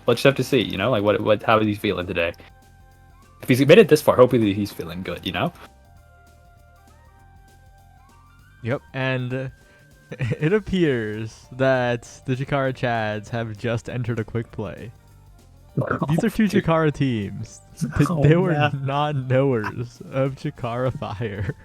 let's just have to see, you know, like how is he feeling today? If he's made it this far, hopefully he's feeling good, you know? Yep, and it appears that the Chikara Chads have just entered a quick play. These are 2 Chikara teams. They were not knowers of Chikara Fire.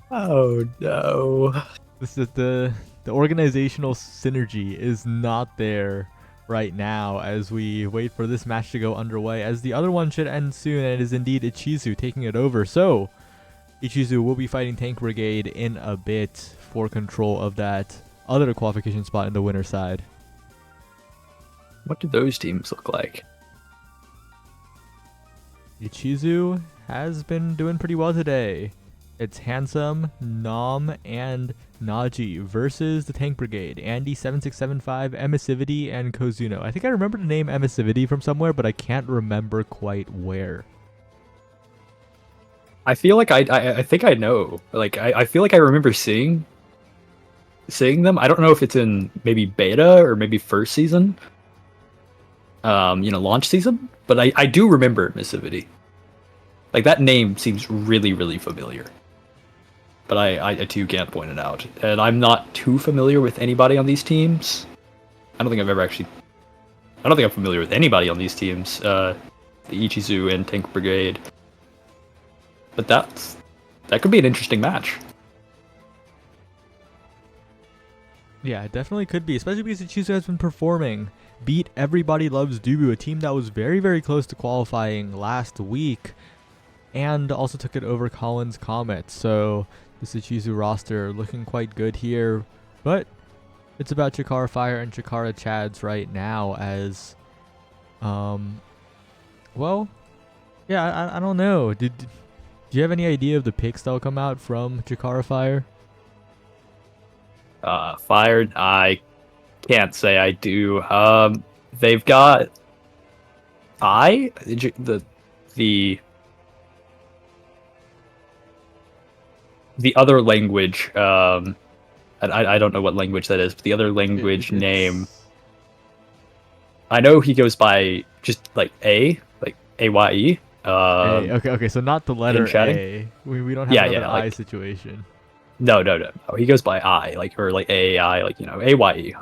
Oh no. This is the organizational synergy is not there right now as we wait for this match to go underway, as the other one should end soon, and it is indeed Ichizu taking it over. So Ichizu will be fighting Tank Brigade in a bit for control of that other qualification spot in the winner side. What do those teams look like? Ichizu has been doing pretty well today. It's Handsome, Nom, and Naji versus the Tank Brigade. Andy7675, Emissivity, and Kozuno. I think I remember the name Emissivity from somewhere, but I can't remember quite where. I feel like I think I know. Like I feel like I remember seeing them. I don't know if it's in maybe beta or maybe first season. You know, launch season. But I do remember Emissivity. Like that name seems really, really familiar. But I too can't point it out. And I'm not too familiar with anybody on these teams. I don't think I'm familiar with anybody on these teams. The Ichizu and Tank Brigade. But that's that could be an interesting match. Yeah, it definitely could be, especially because Ichizu has been performing. Beat Everybody Loves Dubu, a team that was very, very close to qualifying last week, and also took it over Collins Comet. So this Ichizu roster looking quite good here, but it's about Chikara Fire and Chikara Chads right now as, well, yeah, I don't know. Do you have any idea of the picks that'll come out from Chikara Fire? Fired. I can't say I do. They've got the other language. I don't know what language that is, but the other language name. I know he goes by just like A, like AYE. Okay, so not the letter chatting? A. We don't have another I like, situation. No. He goes by I, like, or like AAI, like, AYE.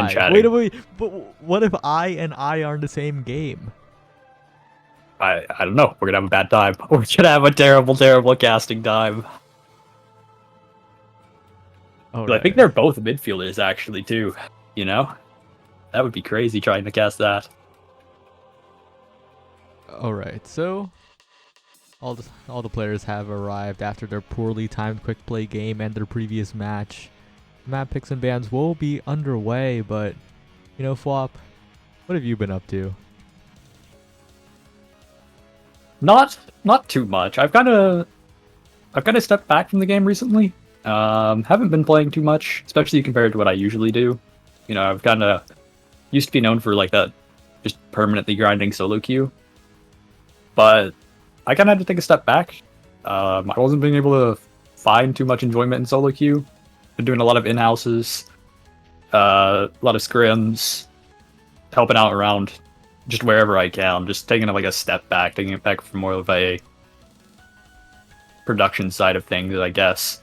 In chatting. Wait. But what if I and I are in the same game? I don't know. We're gonna have a bad time. We're gonna have a terrible casting time. But I think they're both midfielders, actually, too. That would be crazy trying to cast that. All right, so all the players have arrived after their poorly timed quick play game and their previous match. Map picks and bans will be underway, but Flop, what have you been up to? Not too much. I've kind of stepped back from the game recently. Haven't been playing too much, especially compared to what I usually do. I've kind of used to be known for like that, just permanently grinding solo queue. But I kind of had to take a step back. I wasn't being able to find too much enjoyment in solo queue. Been doing a lot of in-houses, a lot of scrims, helping out around just wherever I can. Just taking like a step back, taking it back from more of a production side of things, I guess.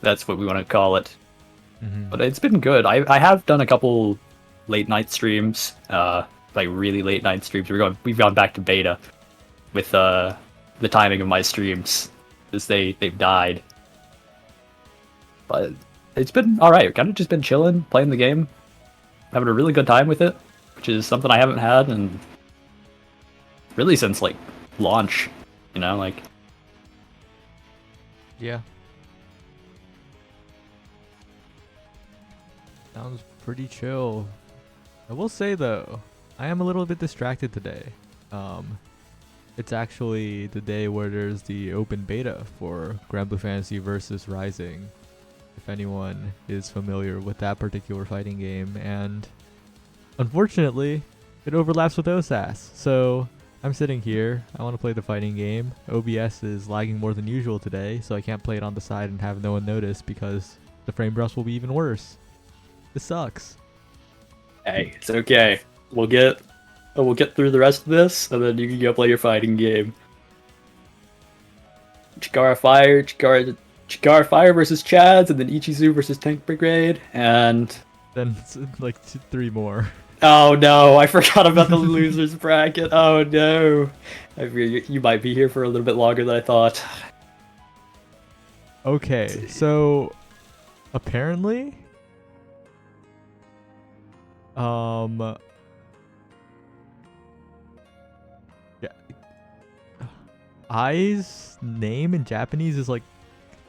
That's what we want to call it. Mm-hmm. But it's been good. I have done a couple late night streams, like really late night streams. We've gone back to beta with the timing of my streams, because they've died. But it's been alright. Kind of just been chilling, playing the game, having a really good time with it, which is something I haven't had and really since like launch. Yeah. Sounds pretty chill. I will say though, I am a little bit distracted today. It's actually the day where there's the open beta for Grand Blue Fantasy versus Rising, if anyone is familiar with that particular fighting game, and unfortunately, it overlaps with Osas. So I'm sitting here, I want to play the fighting game. OBS is lagging more than usual today, so I can't play it on the side and have no one notice because the frame drops will be even worse. This sucks. Hey, it's okay. We'll get through the rest of this, and then you can go play your fighting game. Chikara Fire versus Chads, and then Ichizu versus Tank Brigade, and then like 3 more. Oh no, I forgot about the losers bracket. Oh no, I figured you might be here for a little bit longer than I thought. Okay, so apparently, yeah, Ai's name in Japanese is like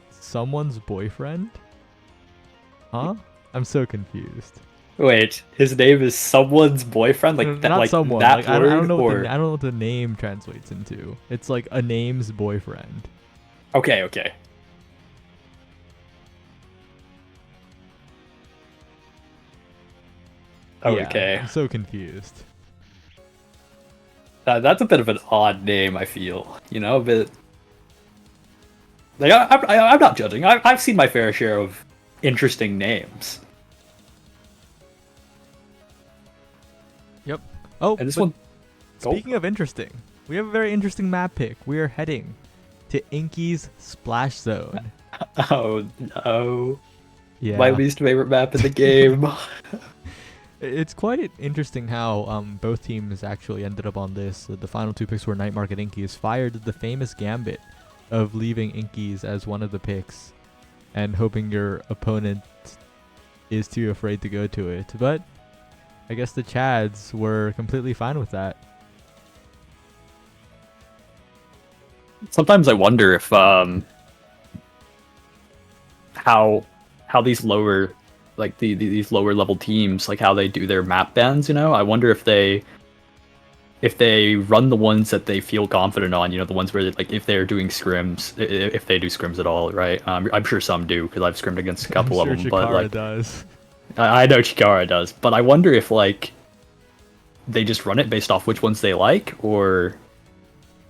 someone's boyfriend? Huh? I'm so confused. Wait, his name is someone's boyfriend? Like that? Not like someone. that Like, word? I don't know or... I don't know what the name translates into. It's like a name's boyfriend. Okay. Okay. Yeah, I'm so confused. That's a bit of an odd name, I feel. A bit. Like I'm not judging. I've seen my fair share of interesting names. Yep. Oh, And this one. Speaking of interesting, we have a very interesting map pick. We are heading to Inky's Splash Zone. Oh no! Yeah. My least favorite map in the game. It's quite interesting how both teams actually ended up on this. The final 2 picks were Night Market Inky's Fire did the famous Gambit of leaving Inkies as one of the picks and hoping your opponent is too afraid to go to it. But I guess the Chads were completely fine with that. Sometimes I wonder if how these lower these lower level teams, like how they do their map bans. I wonder if they run the ones that they feel confident on. The ones where like if they're doing scrims, if they do scrims at all, right? I'm sure some do because I've scrimmed against a couple I'm of sure them. But Chikara like does. I know Chikara does, but I wonder if like they just run it based off which ones they like, or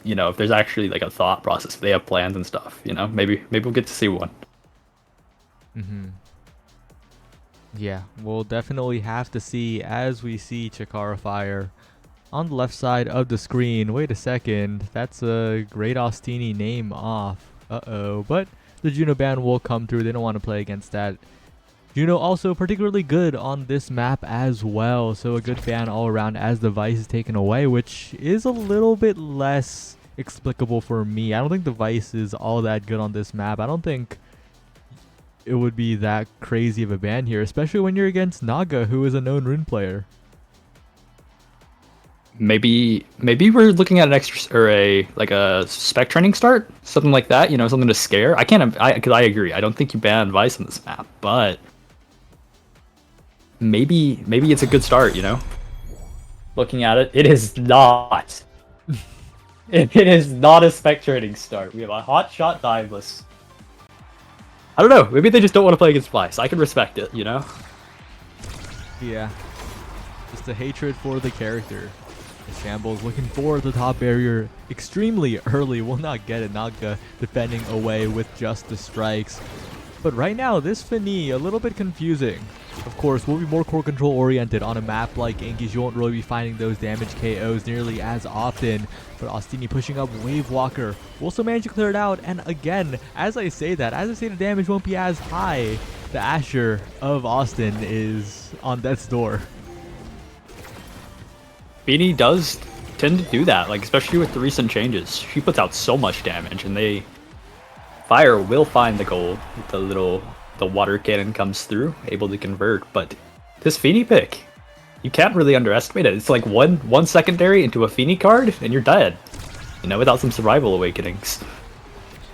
if there's actually like a thought process, if they have plans and stuff. Maybe we'll get to see one. Yeah, we'll definitely have to see as we see Chikara Fire on the left side of the screen. Wait a second, that's a Great Ostini name off. Uh-oh, but the Juno ban will come through. They don't want to play against that. Juno also particularly good on this map as well, so a good ban all around as the Vice is taken away, which is a little bit less explicable for me. I don't think the Vice is all that good on this map. I don't think it would be that crazy of a ban here, especially when you're against Naga, who is a known rune player. Maybe we're looking at an extra or a spec training start, something like that. Something to scare. Because I agree. I don't think you ban Vice on this map, but maybe it's a good start. Looking at it, it is not. It is not a spec training start. We have a hot shot diveless. I don't know. Maybe they just don't want to play against Vice. I can respect it. Yeah, just a hatred for the character. Shambles looking for the top barrier extremely early. Will not get it. Naga defending away with just the strikes. But right now, this Fini, a little bit confusing. Of course, we'll be more core control oriented on a map like Inkies. You won't really be finding those damage KOs nearly as often. But Ostini pushing up Wave Walker will still manage to clear it out. And again, as I say the damage won't be as high. The Asher of Austin is on death's door. Beanie does tend to do that, like especially with the recent changes. She puts out so much damage, and Fire will find the gold. The water cannon comes through, able to convert. But this Feeny pick, you can't really underestimate it. It's like one secondary into a Feeny card, and you're dead. Without some survival awakenings.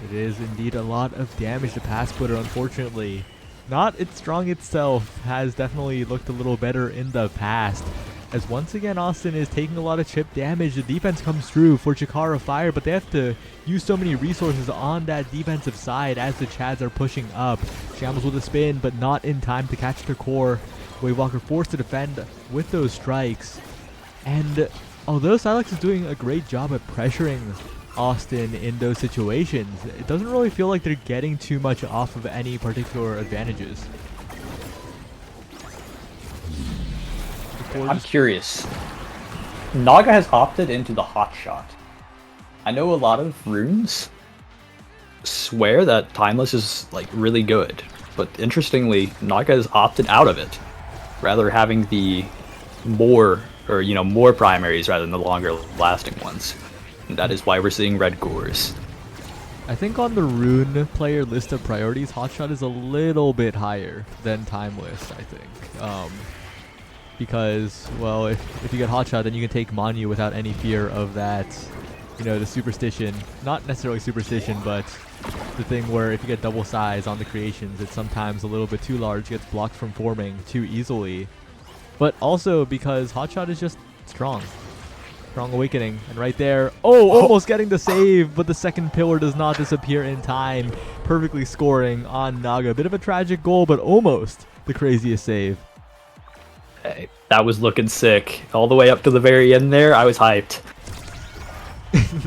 It is indeed a lot of damage. The pass splitter, unfortunately, not its strong itself, has definitely looked a little better in the past. As once again, Austin is taking a lot of chip damage. The defense comes through for Chikara Fire, but they have to use so many resources on that defensive side as the Chads are pushing up. Shambles with a spin, but not in time to catch their core. Wavewalker forced to defend with those strikes. And although Silex is doing a great job at pressuring Austin in those situations, it doesn't really feel like they're getting too much off of any particular advantages. I'm curious. Naga has opted into the hot shot. I know a lot of runes swear that Timeless is like really good, but interestingly, Naga has opted out of it, rather having the more primaries rather than the longer lasting ones. And that is why we're seeing red cores. I think on the rune player list of priorities, Hotshot is a little bit higher than Timeless, I think. Because, well, if you get Hotshot, then you can take Manu without any fear of that, the superstition. Not necessarily superstition, but the thing where if you get double size on the creations, it's sometimes a little bit too large, gets blocked from forming too easily. But also because Hotshot is just strong. Strong awakening. And right there, almost getting the save, but the second pillar does not disappear in time. Perfectly scoring on Naga. Bit of a tragic goal, but almost the craziest save. Hey, that was looking sick. All the way up to the very end there, I was hyped.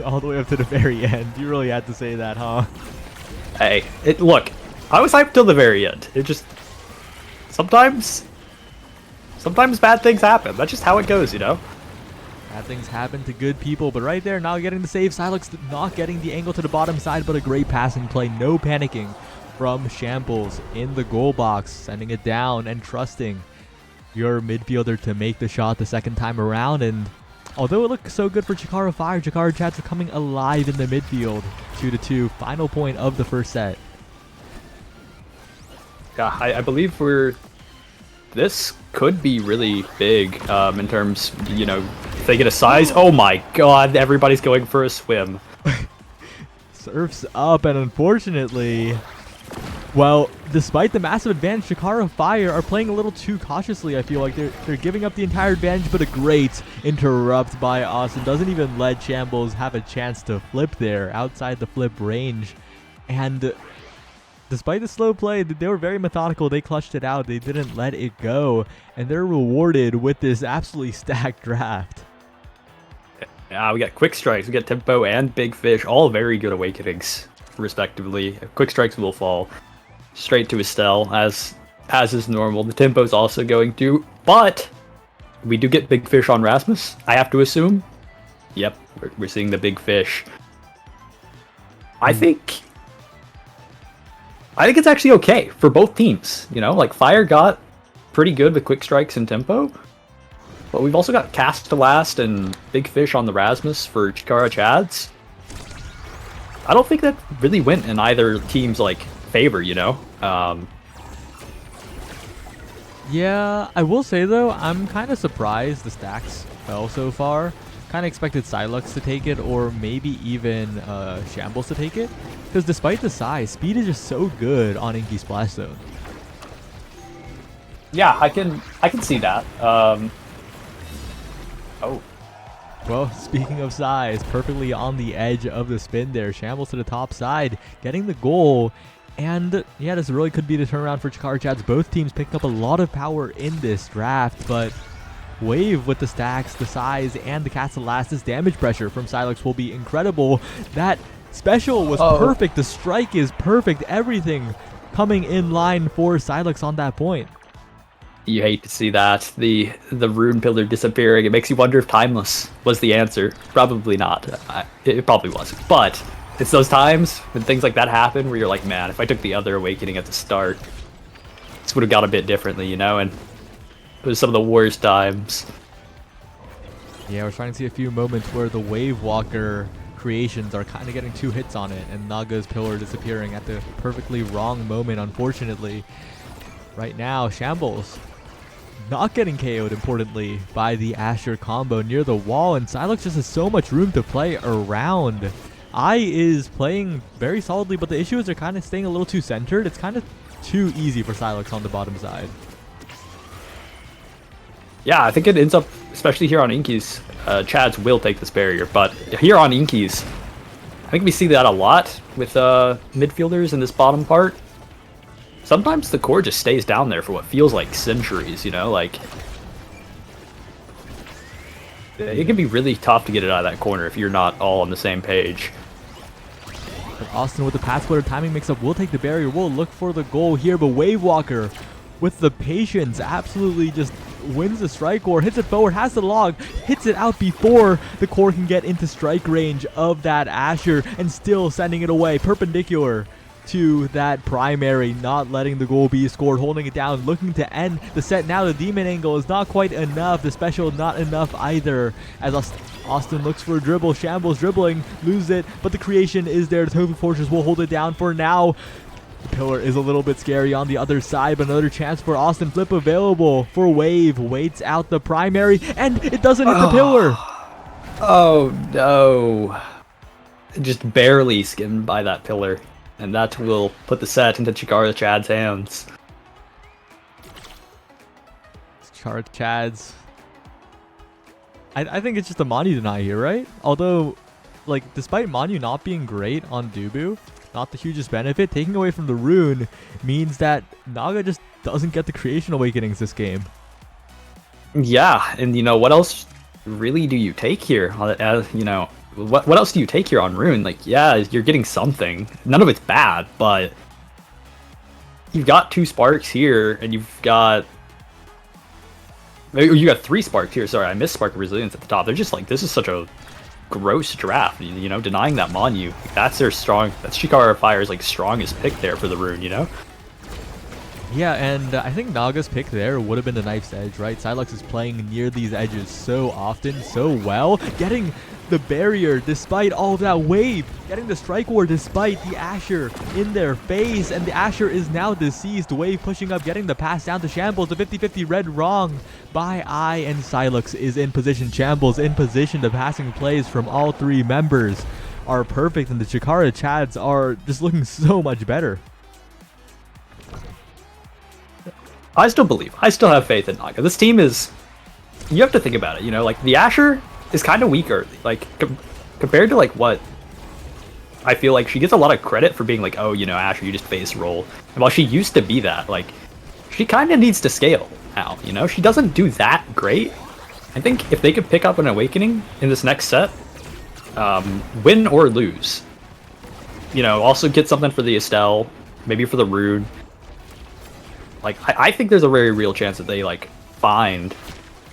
All the way up to the very end. You really had to say that, huh? Hey, look, I was hyped till the very end. It just sometimes bad things happen. That's just how it goes, Bad things happen to good people, but right there, now getting the save. Silex not getting the angle to the bottom side, but a great passing play. No panicking from Shambles in the goal box, sending it down and trusting your midfielder to make the shot the second time around. And although it looked so good for Chikara Fire, Chikara Chads are coming alive in the midfield. 2-2, final point of the first set. Yeah, I believe this could be really big in terms, if they get a size. Oh my god, everybody's going for a swim. Surf's up, and unfortunately, well, despite the massive advantage, Chikara Fire are playing a little too cautiously. I feel like they're giving up the entire advantage, but a great interrupt by Austin doesn't even let Shambles have a chance to flip there outside the flip range. And despite the slow play, they were very methodical. They clutched it out. They didn't let it go, and they're rewarded with this absolutely stacked draft. Yeah, we got quick strikes, we got tempo and big fish, all very good awakenings, respectively. Quick strikes will fall straight to Estelle, as is normal. The tempo's also going to, but we do get big fish on Rasmus, I have to assume. Yep, we're seeing the big fish. I think it's actually okay for both teams. Like Fire got pretty good with quick strikes and tempo, but we've also got Cast to Last and Big Fish on the Rasmus for Chikara Chads. I don't think that really went in either team's favor. Yeah, I will say though, I'm kind of surprised the stacks fell so far. Kind of expected Silux to take it, or maybe even Shambles to take it, because despite the size, speed is just so good on Inky Splash Zone. Yeah, I can see that. Oh. Well, speaking of size, perfectly on the edge of the spin there. Shambles to the top side, getting the goal. And yeah, this really could be the turnaround for Chikara Chads. Both teams picked up a lot of power in this draft, but Wave with the stacks, the size, and the Cast to Last. This damage pressure from Silux will be incredible. That special was perfect. The strike is perfect. Everything coming in line for Silux on that point. You hate to see that. The rune pillar disappearing. It makes you wonder if Timeless was the answer. Probably not. It probably was. But it's those times when things like that happen where you're like, man, if I took the other Awakening at the start, this would have gone a bit differently, and it was some of the worst times. Yeah, we're starting to see a few moments where the Wave Walker creations are kind of getting 2 hits on it, and Naga's pillar disappearing at the perfectly wrong moment, unfortunately. Right now, Shambles not getting KO'd, importantly, by the Asher combo near the wall, and Silux just has so much room to play around. I is playing very solidly, but the issue is they're kind of staying a little too centered. It's kind of too easy for Silux on the bottom side. Yeah, I think it ends up, especially here on Inky's, Chads will take this barrier, but here on Inky's, I think we see that a lot with midfielders in this bottom part. Sometimes the core just stays down there for what feels like centuries, it can be really tough to get it out of that corner if you're not all on the same page. But Austin with the path splitter timing mix-up will take the barrier. We'll look for the goal here, but Wave Walker with the patience absolutely just wins the strike or hits it forward, has the log, hits it out before the core can get into strike range of that Asher, and still sending it away perpendicular to that primary, not letting the goal be scored, holding it down, looking to end the set. Now the demon angle is not quite enough, the special not enough either, as Austin looks for a dribble. Shambles dribbling, loses it, but the creation is there. The Tofu Fortress will hold it down for now. The pillar is a little bit scary on the other side, but another chance for Austin. Flip available for Wave, waits out the primary, and it doesn't hit the pillar. Oh no, just barely skimmed by that pillar. And that will put the set into Chikara Chad's hands. Chikara Chad's. I think it's just a Manu deny here, right? Although, despite Manu not being great on Dubu, not the hugest benefit, taking away from the rune means that Naga just doesn't get the creation awakenings this game. Yeah, and what else really do you take here? What else do you take here on Rune? Yeah, you're getting something. None of it's bad, but you've got 2 sparks here, and you got 3 sparks here. Sorry, I missed Spark of Resilience at the top. They're just this is such a gross draft. Denying that Manu. That's their strong. That's Chikara Fire's strongest pick there for the Rune. Yeah, and I think Naga's pick there would have been the knife's edge, right? Silux is playing near these edges so often, so well, getting the barrier despite all of that wave, getting the strike ward despite the Asher in their face, and the Asher is now deceased. Wave pushing up, getting the pass down to Shambles. The 50-50 read wrong by I, and Silux is in position. Shambles in position. The passing plays from all three members are perfect, and the Chikara Chads are just looking so much better. I still believe. I still have faith in Naga. This team is... You have to think about it, you know? Like, the Asher is kind of weak early. Like, compared to, like, what... I feel like she gets a lot of credit for being like, oh, you know, Asher, you just face roll. And while she used to be that, like, she kind of needs to scale now, you know? She doesn't do that great. I think if they could pick up an Awakening in this next set, win or lose. You know, also get something for the Estelle, maybe for the Rune. Like, I think there's a very real chance that they, like, find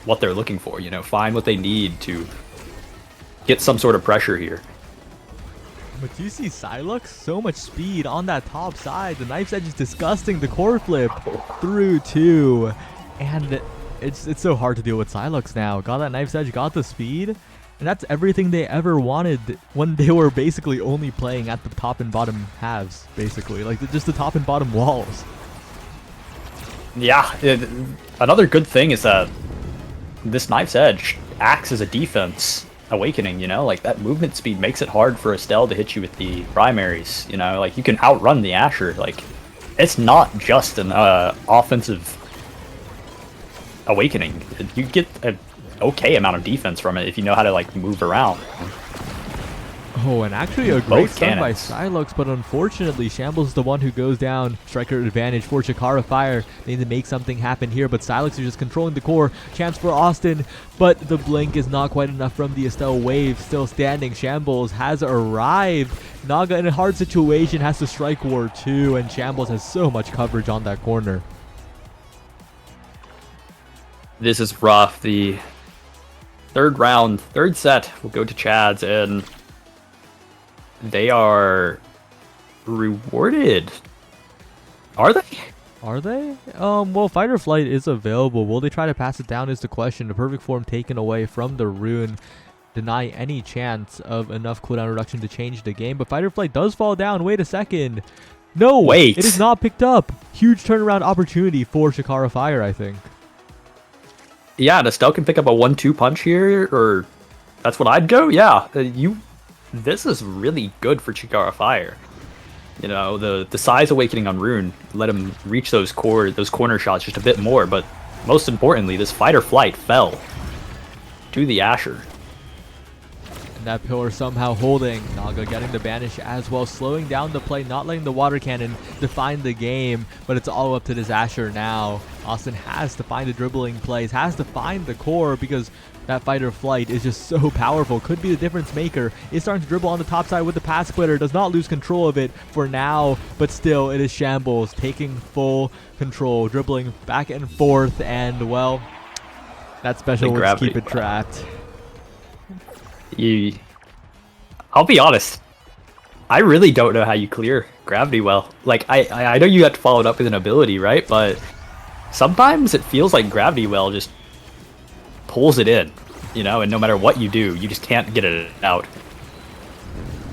what they're looking for, you know, find what they need to get some sort of pressure here. But you see Silux, so much speed on that top side. The knife's edge is disgusting. The core flip through two. And it's so hard to deal with Silux now. Got that knife's edge, got the speed. And that's everything they ever wanted when they were basically only playing at the top and bottom halves, basically. Like, just the top and bottom walls. Yeah, another good thing is that this knife's edge acts as a defense awakening, you know? Like, that movement speed makes it hard for Estelle to hit you with the primaries, you know? Like, you can outrun the Asher. Like, it's not just an offensive awakening. You get an okay amount of defense from it if you know how to, like, move around. Oh, and actually a great Both stun by cannons. Silux, but unfortunately Shambles is the one who goes down. Striker advantage for Chikara Fire. They need to make something happen here, but Silux is just controlling the core. Chance for Austin, but the blink is not quite enough from the Estelle wave. Still standing, Shambles has arrived. Naga in a hard situation has to strike war too, and Shambles has so much coverage on that corner. This is rough. The third round, third set will go to Chads, and they are rewarded. Are they? Are they? Well, Fight or Flight is available. Will they try to pass it down is the question. The perfect form taken away from the Rune. Deny any chance of enough cooldown reduction to change the game. But Fight or Flight does fall down. Wait a second. No, Wait. it is not picked up. Huge turnaround opportunity for Chikara Fire, I think. Yeah, and Estelle can pick up a 1-2 punch here, or that's what I'd go. Yeah, this is really good for Chikara Fire. You know, the size awakening on Rune let him reach those corner shots just a bit more, but most importantly, this Fight or Flight fell to the Asher. And that pillar somehow holding. Naga getting the banish as well, slowing down the play, not letting the water cannon define the game, but it's all up to this Asher now. Austin has to find the dribbling plays, has to find the core, because that Fight or Flight is just so powerful. Could be the difference maker. Is starting to dribble on the top side with the pass splitter. Does not lose control of it for now, but still it is Shambles taking full control, dribbling back and forth, and well, that special would keep it trapped. I'll be honest, I really don't know how you clear Gravity well. Like, I know you have to follow it up with an ability, right? But sometimes it feels like Gravity well just pulls it in, you know, and no matter what you do, you just can't get it out.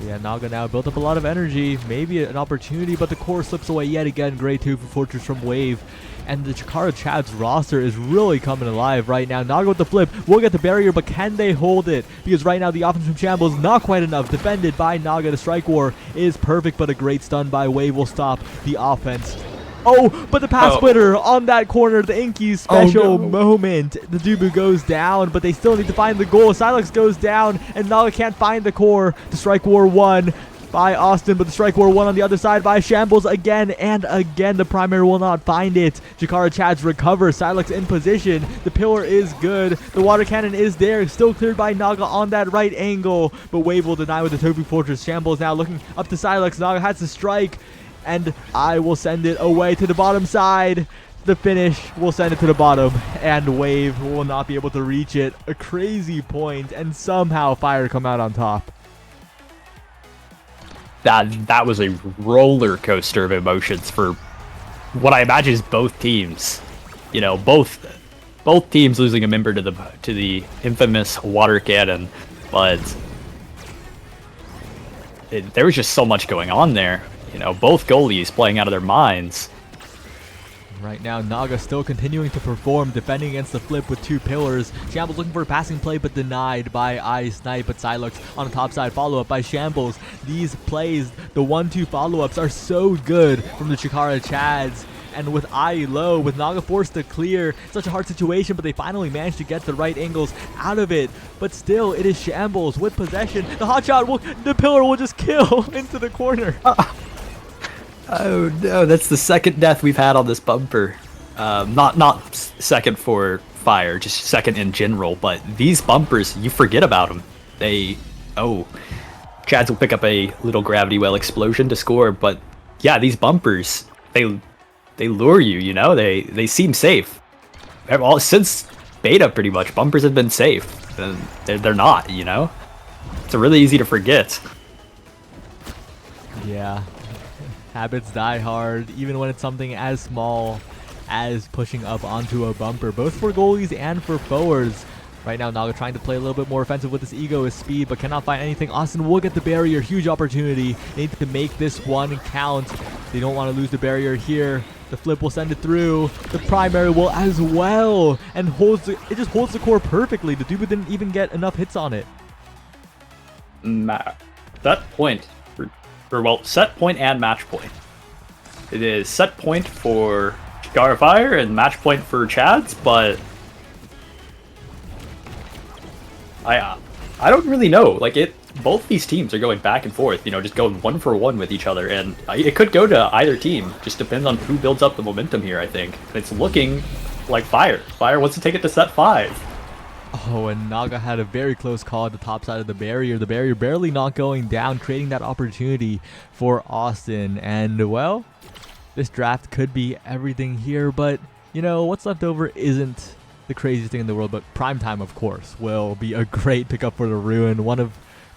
Yeah, Naga now built up a lot of energy, maybe an opportunity, but the core slips away yet again. Grade 2 for Fortress from Wave. And the Chikara Chad's roster is really coming alive right now. Naga with the flip will get the barrier, but can they hold it? Because right now the offense from Shambles not quite enough. Defended by Naga. The strike war is perfect, but a great stun by Wave will stop the offense. Oh, but the pass splitter on that corner, the Inky's special moment. The Dubu goes down, but they still need to find the goal. Silux goes down, and Naga can't find the core. The strike war won by Austin, but the strike war won on the other side by Shambles again and again. The primary will not find it. Chikara Chads recover. Silux in position. The pillar is good. The water cannon is there. Still cleared by Naga on that right angle, but Wave will deny with the Tofu Fortress. Shambles now looking up to Silux. Naga has to strike, and I will send it away to the bottom side. The finish will send it to the bottom, and Wave will not be able to reach it. A crazy point, and somehow Fire come out on top. That was a roller coaster of emotions for what I imagine is both teams, both teams losing a member to the infamous water cannon, but there was just so much going on there. Both goalies playing out of their minds. Right now, Naga still continuing to perform, defending against the flip with 2 pillars. Shambles looking for a passing play, but denied by iSnipe. But Silux on the top side, follow-up by Shambles. These plays, the 1-2 follow-ups are so good from the Chikara Chads. And with I low, with Naga forced to clear, such a hard situation, but they finally managed to get the right angles out of it. But still, it is Shambles with possession. The hot shot, the pillar will just kill into the corner. Oh no, that's the second death we've had on this bumper. Not second for fire, just second in general, but these bumpers, you forget about them. Chads will pick up a little gravity well explosion to score, but yeah, these bumpers, they lure you, they seem safe. Since beta, pretty much, bumpers have been safe, and they're not, It's really easy to forget. Yeah. Habits die hard, even when it's something as small as pushing up onto a bumper, both for goalies and for forwards. Right now, Naga trying to play a little bit more offensive with his ego, his speed, but cannot find anything. Austin will get the barrier. Huge opportunity. They need to make this one count. They don't want to lose the barrier here. The flip will send it through. The primary will as well. And it just holds the core perfectly. The dude didn't even get enough hits on it. Set point. Set point and match point. It is set point for Chikara Fire and match point for Chads, but I don't really know. Both these teams are going back and forth, just going 1-for-1 with each other, and it could go to either team. Just depends on who builds up the momentum here, I think. It's looking like Fire. Fire wants to take it to set 5. Oh, and Naga had a very close call at the top side of the barrier. The barrier barely not going down, creating that opportunity for Austin. And, well, this draft could be everything here, but, what's left over isn't the craziest thing in the world, but Primetime, of course, will be a great pickup for the Ruin, one of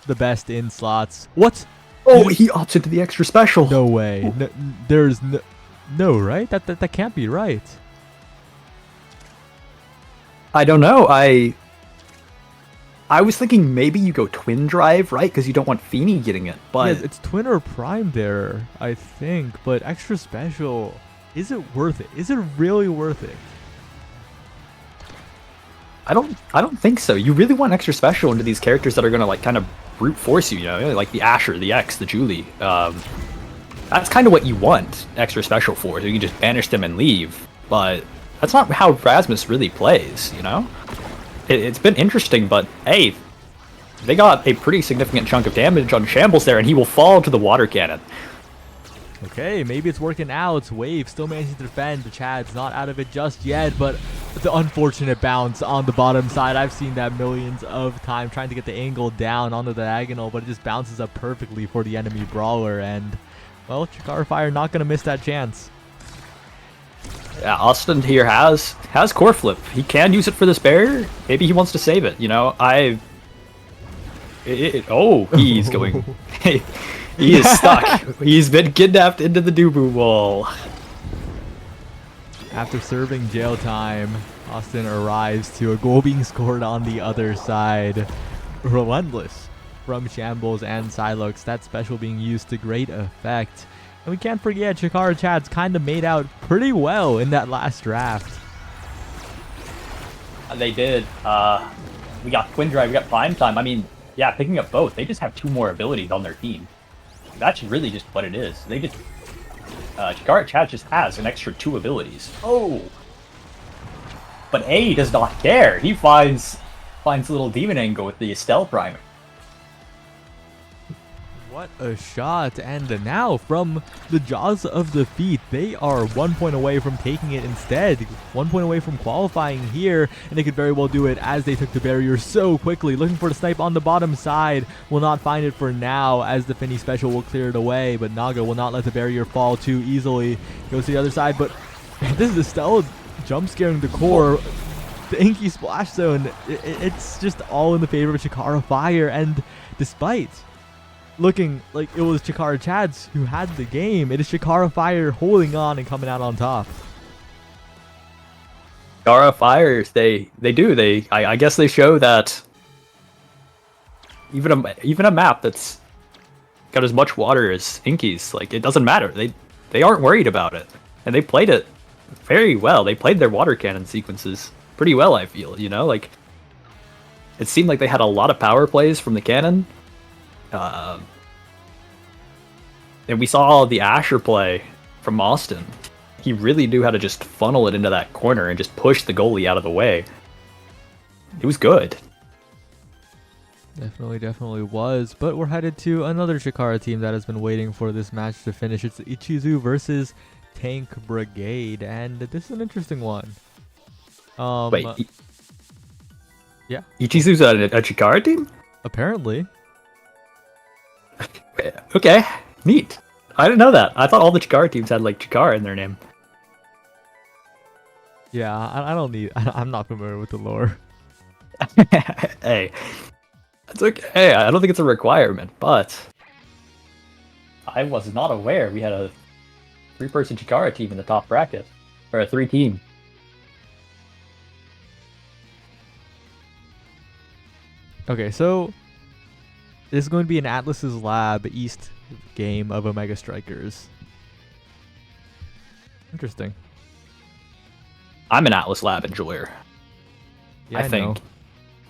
the best in slots. What? Oh, he opts into the extra special. No way. No, there's no, right? That can't be right. I don't know. I was thinking maybe you go twin drive, right? Because you don't want Feeny getting it. But yeah, it's twin or prime there, I think. But extra special, is it worth it? Is it really worth it? I don't think so. You really want extra special into these characters that are gonna kind of brute force you, like the Asher, the X, the Julie. That's kind of what you want extra special for. So you can just banish them and leave. But that's not how Rasmus really plays, It's been interesting, but hey, they got a pretty significant chunk of damage on Shambles there, and he will fall to the water cannon. Okay, maybe it's working out. Wave still managing to defend. The Chad's not out of it just yet, but the unfortunate bounce on the bottom side. I've seen that millions of times, trying to get the angle down on the diagonal, but it just bounces up perfectly for the enemy brawler, and, well, Chikara Fire not going to miss that chance. Yeah, Austin here has core flip. He can use it for this barrier. Maybe he wants to save it. He's going. He is stuck. He's been kidnapped into the Dubu wall. After serving jail time, Austin arrives to a goal being scored on the other side. Relentless from Shambles and Silux. That special being used to great effect. And we can't forget, Chikara Chads kind of made out pretty well in that last draft. They did. We got Twin Drive, we got Prime Time. I mean, yeah, picking up both. They just have 2 more abilities on their team. That's really just what it is. They just... Chikara Chads just has an extra 2 abilities. Oh! But A does not care. He finds little Demon Angle with the Estelle Primer. What a shot, and now from the jaws of defeat, they are 1 point away from taking it instead. 1 point away from qualifying here, and they could very well do it as they took the barrier so quickly. Looking for the snipe on the bottom side, will not find it for now as the Finny special will clear it away, but Naga will not let the barrier fall too easily. Goes to the other side, but this is Estelle jump scaring the core. The Inky Splash Zone, it's just all in the favor of Chikara Fire, and despite looking like it was Chikara Chads who had the game. It is Chikara Fire holding on and coming out on top. Gara Fires, they do. I guess they show that even a map that's got as much water as Inky's, like, it doesn't matter. They aren't worried about it. And they played it very well. They played their water cannon sequences pretty well, I feel, you know? Like, it seemed like they had a lot of power plays from the cannon. And we saw the Asher play from Austin. He really knew how to just funnel it into that corner and just push the goalie out of the way. It was good. Definitely was. But we're headed to another Chikara team that has been waiting for this match to finish. It's Ichizu versus Tank Brigade, and this is an interesting one. Wait, yeah. Ichizu's a Chikara team? Apparently. Okay, neat. I didn't know that. I thought all the Chikara teams had like Chikara in their name. Yeah, I don't need. I'm not familiar with the lore. Hey, that's okay. Hey, I don't think it's a requirement, but I was not aware we had a 3-person Chikara team in the top bracket, or a 3-team. Okay, so this is going to be an Atlas's Lab East game of Omega Strikers. Interesting. I'm an Atlas Lab enjoyer. Yeah, I think know.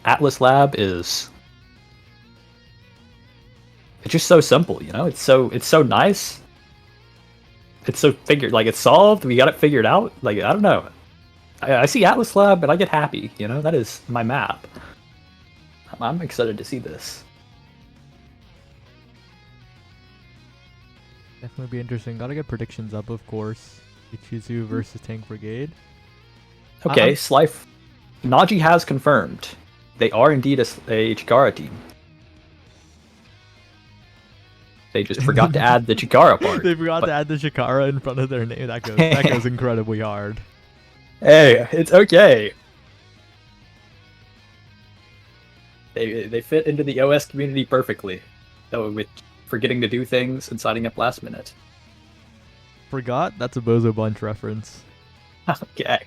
Atlas Lab is. It's just so simple, you know. It's so nice. It's so it's solved. We got it figured out. Like, I don't know. I see Atlas Lab and I get happy. You know, that is my map. I'm excited to see this. Definitely be interesting. Gotta get predictions up, of course. Ichizu versus Tank Brigade. Okay, Slife. Naji has confirmed they are indeed a Chikara team. They just forgot to add the Chikara part. They forgot to add the Chikara in front of their name. That goes incredibly hard. Hey, it's okay. They fit into the OS community perfectly, though, with forgetting to do things and signing up last minute. Forgot? That's a Bozo Bunch reference. Okay.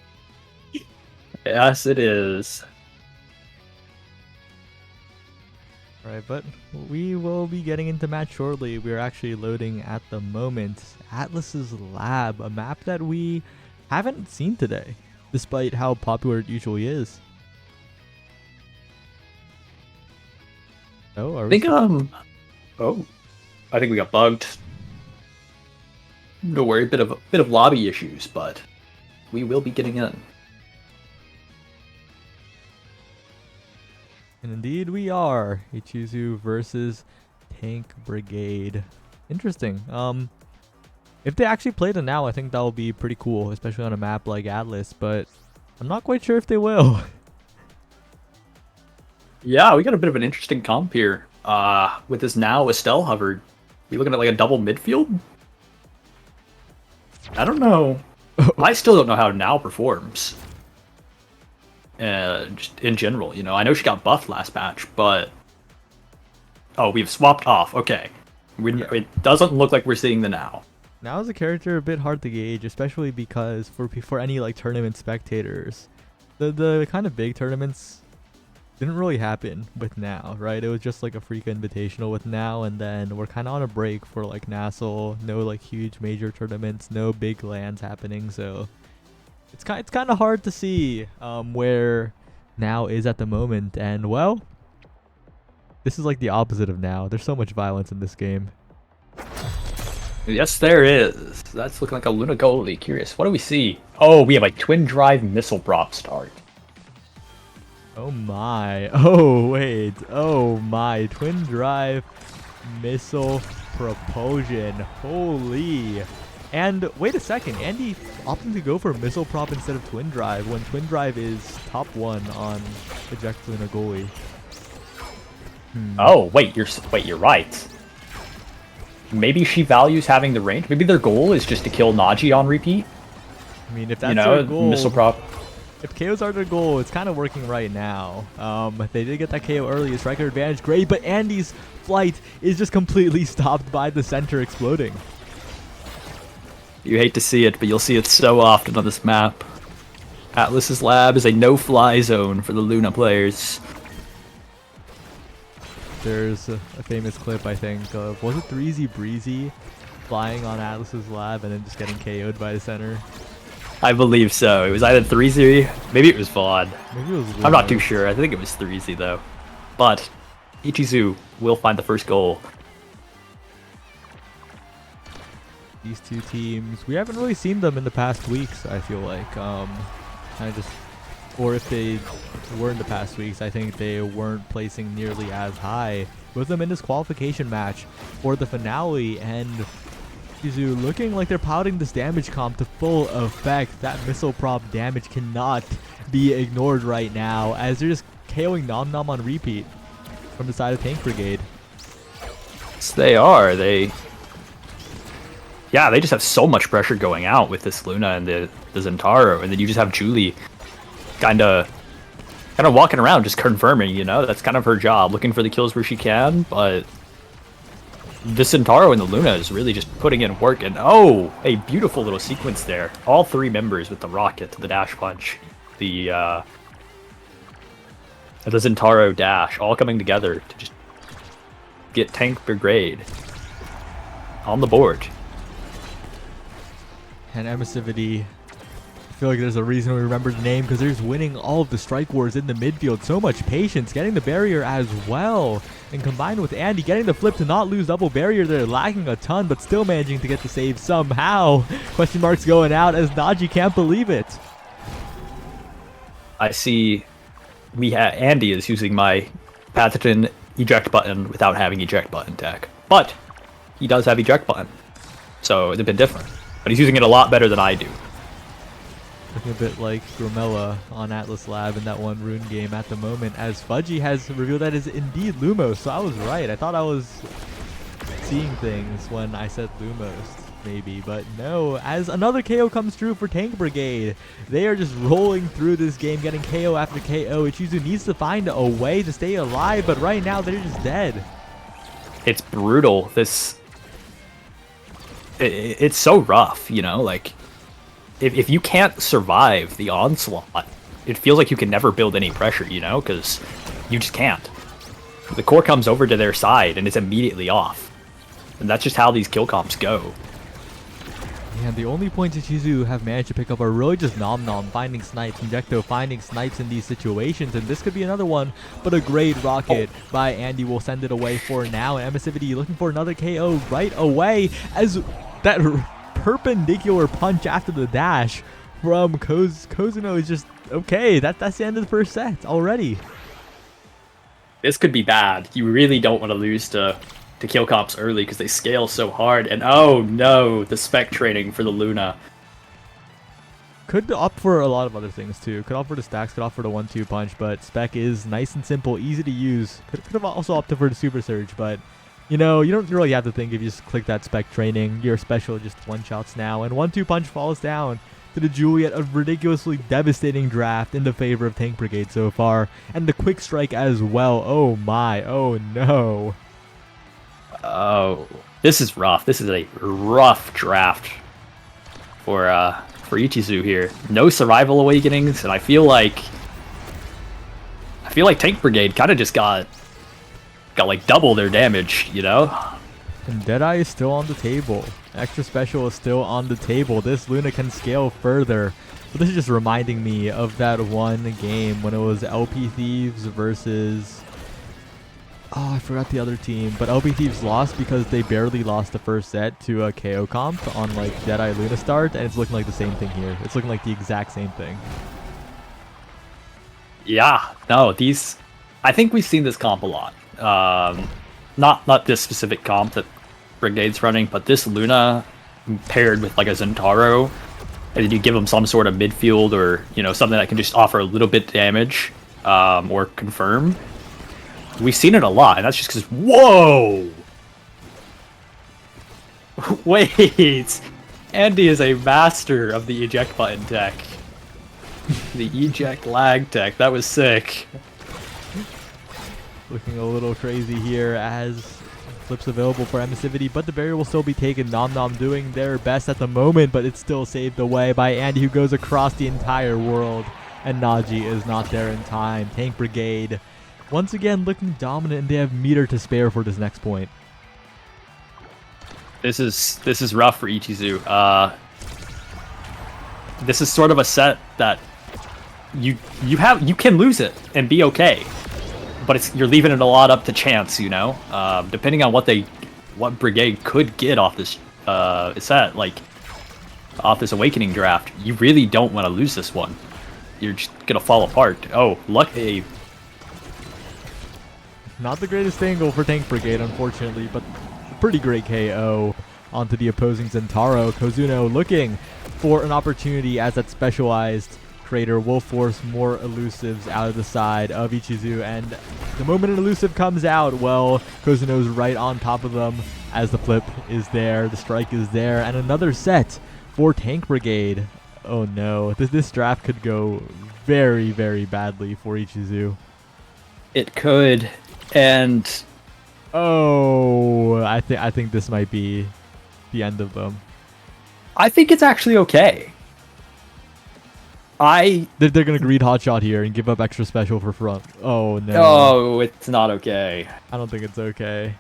Yes, it is. Alright, but we will be getting into match shortly. We're actually loading at the moment. Atlas's Lab, a map that we haven't seen today, despite how popular it usually is. Oh, are we? I think we got bugged. Don't worry, bit of lobby issues, but we will be getting in. And indeed we are. Ichizu versus Tank Brigade. Interesting. If they actually played it now, I think that would be pretty cool, especially on a map like Atlas, but I'm not quite sure if they will. Yeah, we got a bit of an interesting comp here. With this now Estelle hovered. We looking at like a double midfield? I don't know. I still don't know how now performs. Just in general, you know. I know she got buffed last match, but oh, we've swapped off. Okay, it doesn't look like we're seeing the now. Now is a character a bit hard to gauge, especially because for any like tournament spectators, the kind of big tournaments didn't really happen with now, right? It was just like a freak invitational with now, and then we're kind of on a break for like Nassel. No like huge major tournaments, no big lands happening, so it's kind of hard to see where now is at the moment. And well, this is like the opposite of now. There's so much violence in this game. Yes, there is. That's looking like a Luna goalie. Curious, what do we see? Oh, we have a twin drive missile prop start. Oh my. Oh wait. Oh my. Twin drive missile propulsion. Holy. And wait a second. Andy opting to go for missile prop instead of twin drive when twin drive is top 1 on eject Luna goalie. Oh, wait, you're right. Maybe she values having the range. Maybe their goal is just to kill Naji on repeat. I mean, if that's You know, their goal, missile prop. If KOs are their goal, it's kind of working right now. They did get that KO early. Striker advantage, great, but Andy's flight is just completely stopped by the center exploding. You hate to see it, but you'll see it so often on this map. Atlas's lab is a no-fly zone for the Luna players. There's a famous clip, I think, of, was it 3Z Breezy flying on Atlas's lab and then just getting KO'd by the center? I believe so. It was either 3Z, maybe it was Vaughn. Maybe it was I'm not too Lumos. sure. I think it was 3Z though. But Ichizu will find the first goal. These two teams, we haven't really seen them in the past weeks, I feel like. Or if they were in the past weeks, I think they weren't placing nearly as high with them in this qualification match for the finale. And Ichizu looking like they're piloting this damage comp to full effect. That missile prop damage cannot be ignored right now, as they're just KOing Nom Nom on repeat from the side of Tank Brigade. Yes, they are. Yeah, they just have so much pressure going out with this Luna and the Zentaro, and then you just have Julie kind of walking around just confirming, you know, that's kind of her job, looking for the kills where she can, but the Centauro and the Luna is really just putting in work, and oh, a beautiful little sequence there. All three members with the rocket, the dash punch, the Centauro dash, all coming together to just get Tank Brigade on the board. And Emissivity, I feel like there's a reason we remember the name, because they're just winning all of the strike wars in the midfield. So much patience, getting the barrier as well. And combined with Andy getting the flip to not lose double barrier, they're lacking a ton, but still managing to get the save somehow. Question marks going out as Naji can't believe it. I see Andy is using my pathogen eject button without having eject button tech. But he does have eject button. So it's a bit different. But he's using it a lot better than I do. Looking a bit like Gromella on Atlas Lab in that one rune game at the moment, as Fudgy has revealed that is indeed Lumos. So I was right. I thought I was seeing things when I said Lumos, maybe. But no, as another KO comes through for Tank Brigade. They are just rolling through this game, getting KO after KO. Ichizu needs to find a way to stay alive, but right now they're just dead. It's brutal. It's so rough, you know, like if you can't survive the onslaught, it feels like you can never build any pressure, you know, because you just can't. The core comes over to their side and it's immediately off. And that's just how these kill comps go. And the only points Ichizu have managed to pick up are really just Nom Nom finding snipes, Injecto finding snipes in these situations, and this could be another one, but a great rocket by Andy will send it away for now, and Emissivity looking for another KO right away, as that perpendicular punch after the dash from Kozuno is just, okay, that's the end of the first set already. This could be bad. You really don't want to lose to kill comps early because they scale so hard, and oh no, the spec training for the Luna. Could opt for a lot of other things too. Could opt for the stacks, could opt for the 1-2 punch, but spec is nice and simple, easy to use. Could have also opted for the super surge, but you know, you don't really have to think if you just click that spec training. Your special just one-shots now, and 1-2 punch falls down to the Juliet, a ridiculously devastating draft in the favor of Tank Brigade so far, and the quick strike as well. Oh my, oh no. Oh, this is rough. This is a rough draft for Ichizu here. No survival awakenings, and I feel like Tank Brigade kind of just got like double their damage, you know? And Deadeye is still on the table. Extra special is still on the table. This Luna can scale further. But this is just reminding me of that one game when it was LP Thieves versus... oh, I forgot the other team. But LP Thieves lost because they barely lost the first set to a KO comp on like Deadeye Luna start. And it's looking like the same thing here. It's looking like the exact same thing. Yeah, no, these... I think we've seen this comp a lot. Not this specific comp that Brigade's running, but this Luna paired with like a Zentaro, and then you give them some sort of midfield or, you know, something that can just offer a little bit damage or confirm. We've seen it a lot, and that's just because, whoa! Wait, Andy is a master of the eject button tech. The eject lag tech, that was sick. Looking a little crazy here as flips available for emissivity, but the barrier will still be taken. Nom Nom doing their best at the moment, but it's still saved away by Andy, who goes across the entire world. And Naji is not there in time. Tank Brigade once again looking dominant, and they have meter to spare for this next point. This is rough for Ichizu. This is sort of a set that you can lose it and be okay, but you're leaving it a lot up to chance, you know. Depending on what Brigade could get off this set, like off this Awakening draft, you really don't want to lose this one. You're just gonna fall apart. Oh, lucky. Not the greatest angle for Tank Brigade, unfortunately, but pretty great KO onto the opposing Zentaro. Kozuno looking for an opportunity as that specialized crater will force more elusives out of the side of Ichizu, and the moment an elusive comes out, well, Kozuno's right on top of them as the flip is there, the strike is there, and another set for Tank Brigade. Oh no, this draft could go very, very badly for Ichizu. It could, and oh, I think this might be the end of them. I think it's actually okay. They're gonna greed hotshot here and give up extra special for front. Oh no. Oh, it's not okay. I don't think it's okay.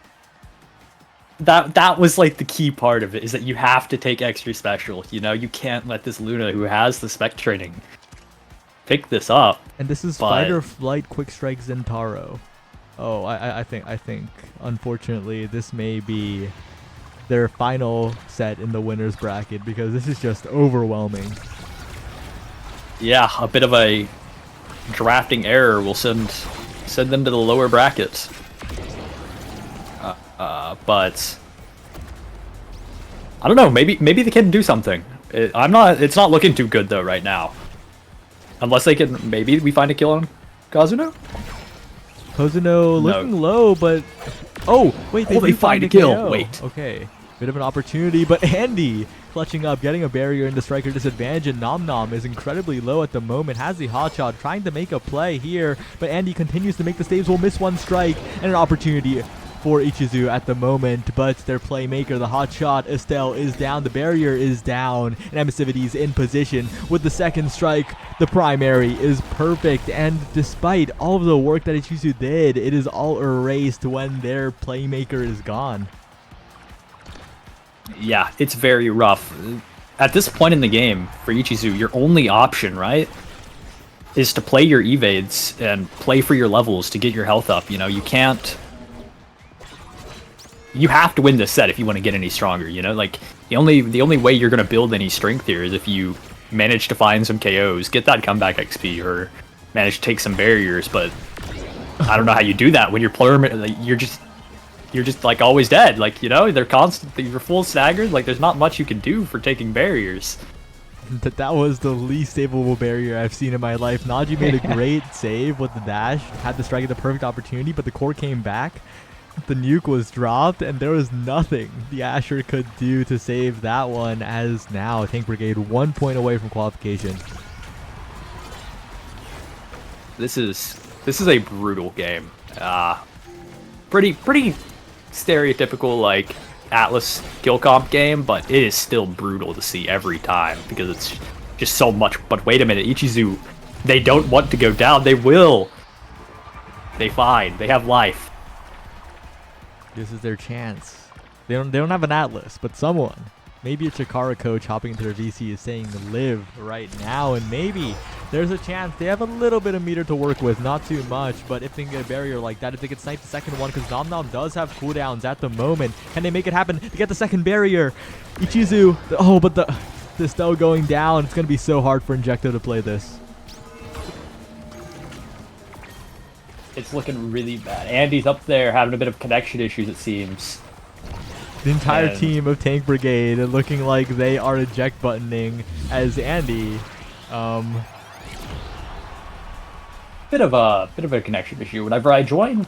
That was like the key part of it, is that you have to take extra special. You know, you can't let this Luna, who has the spec training, pick this up. And this is fight or flight quick strike Zentaro. Oh, I think unfortunately this may be their final set in the winner's bracket, because this is just overwhelming. Yeah, a bit of a drafting error will send them to the lower brackets. But I don't know. Maybe they can do something. It's not looking too good though right now. Unless they can. Maybe we find a kill on Kazuno. Kozuno looking low, but oh wait, they find a kill. KO. Wait. Okay, bit of an opportunity, but Andy clutching up, getting a barrier into striker disadvantage, and Nom Nom is incredibly low at the moment. Has the hotshot, trying to make a play here, but Andy continues to make the saves. Will miss one strike and an opportunity for Ichizu at the moment, but their playmaker, the hot shot, Estelle, is down, the barrier is down, and Emissivity is in position with the second strike. The primary is perfect, and despite all of the work that Ichizu did, it is all erased when their playmaker is gone. Yeah, it's very rough. At this point in the game, for Ichizu, your only option, right, is to play your evades and play for your levels to get your health up. You know, you can't... You have to win this set if you want to get any stronger, you know? Like, the only way you're going to build any strength here is if you manage to find some KOs, get that comeback XP, or manage to take some barriers, but I don't know how you do that when you're just like always dead. Like, you know, they're constant, you're full staggered, like there's not much you can do for taking barriers. That was the least savable barrier I've seen in my life. Naji made a great save with the dash, had the strike at the perfect opportunity, but the core came back. The nuke was dropped, and there was nothing the Asher could do to save that one, as now Tank Brigade 1 point away from qualification. This is a brutal game. Pretty stereotypical, like, Atlas kill comp game, but it is still brutal to see every time because it's just so much. But wait a minute, Ichizu, they don't want to go down. They will. They have life. This is their chance. They don't have an Atlas, but someone, maybe a Chikara coach hopping into their VC, is saying live right now, and maybe there's a chance. They have a little bit of meter to work with, not too much, but if they can get a barrier like that, if they can snipe the second one, because Nom Nom does have cooldowns at the moment, can they make it happen to get the second barrier? Ichizu, oh, but the Stell going down. It's going to be so hard for Injecto to play this. It's looking really bad. Andy's up there having a bit of connection issues, it seems. The entire team of Tank Brigade looking like they are eject buttoning as Andy. Bit of a connection issue. Whenever I joined,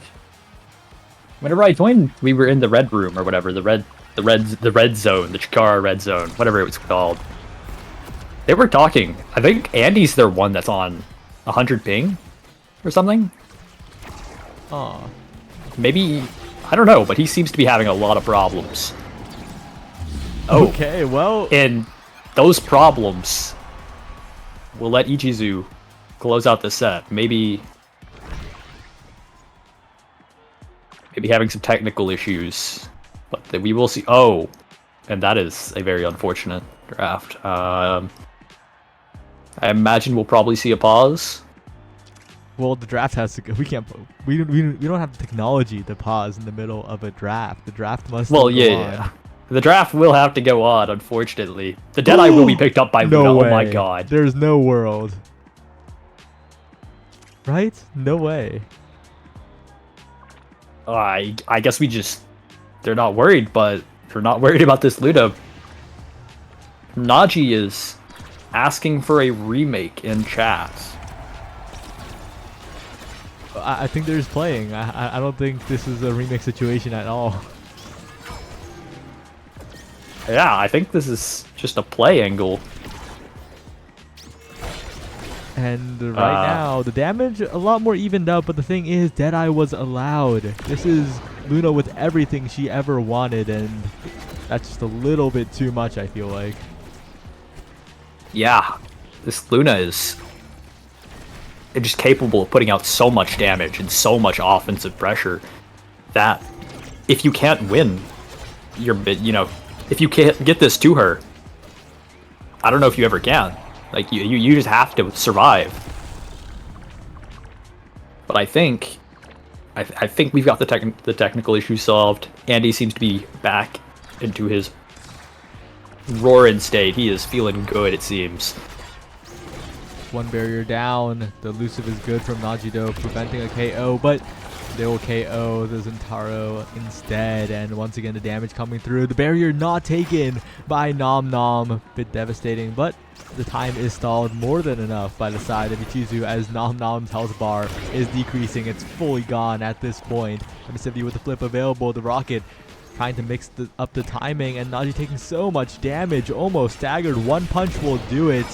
we were in the red room or whatever, the red zone, the Chikara red zone, whatever it was called. They were talking. I think Andy's their one that's on 100 ping or something. Oh, Maybe, I don't know, but he seems to be having a lot of problems. Oh, okay. Well, and those problems will let Ichizu close out the set. Maybe having some technical issues, but we will see. Oh, and that is a very unfortunate draft. I imagine we'll probably see a pause. well, the draft has to go. We can't. We don't have the technology to pause in the middle of a draft. The draft must. Well, still go yeah. on. The draft will have to go on, unfortunately. The Deadeye will be picked up by No Luna. way. Oh my god. There's no world. Right? No way. I guess we just... They're not worried, but they're not worried about this Luna. Naji is asking for a remake in chat. I think they're just playing. I don't think this is a remix situation at all. Yeah, I think this is just a play angle. And right now, the damage a lot more evened up, but the thing is, Deadeye was allowed. This is Luna with everything she ever wanted, and that's just a little bit too much, I feel like. Yeah, this Luna is just capable of putting out so much damage and so much offensive pressure that if you can't win, if you can't get this to her, I don't know if you ever can. Like, you just have to survive. But I think we've got the technical issue solved. Andy seems to be back into his roaring state. He is feeling good, it seems. One barrier down. The elusive is good from Najido, preventing a KO, but they will KO the Zentaro instead. And once again, the damage coming through. The barrier not taken by Nom Nom. Bit devastating, but the time is stalled more than enough by the side of Ichizu as Nom Nom's health bar is decreasing. It's fully gone at this point. Mississippi with the flip available. The rocket trying to mix up the timing, and Naji taking so much damage, almost staggered. One punch will do it.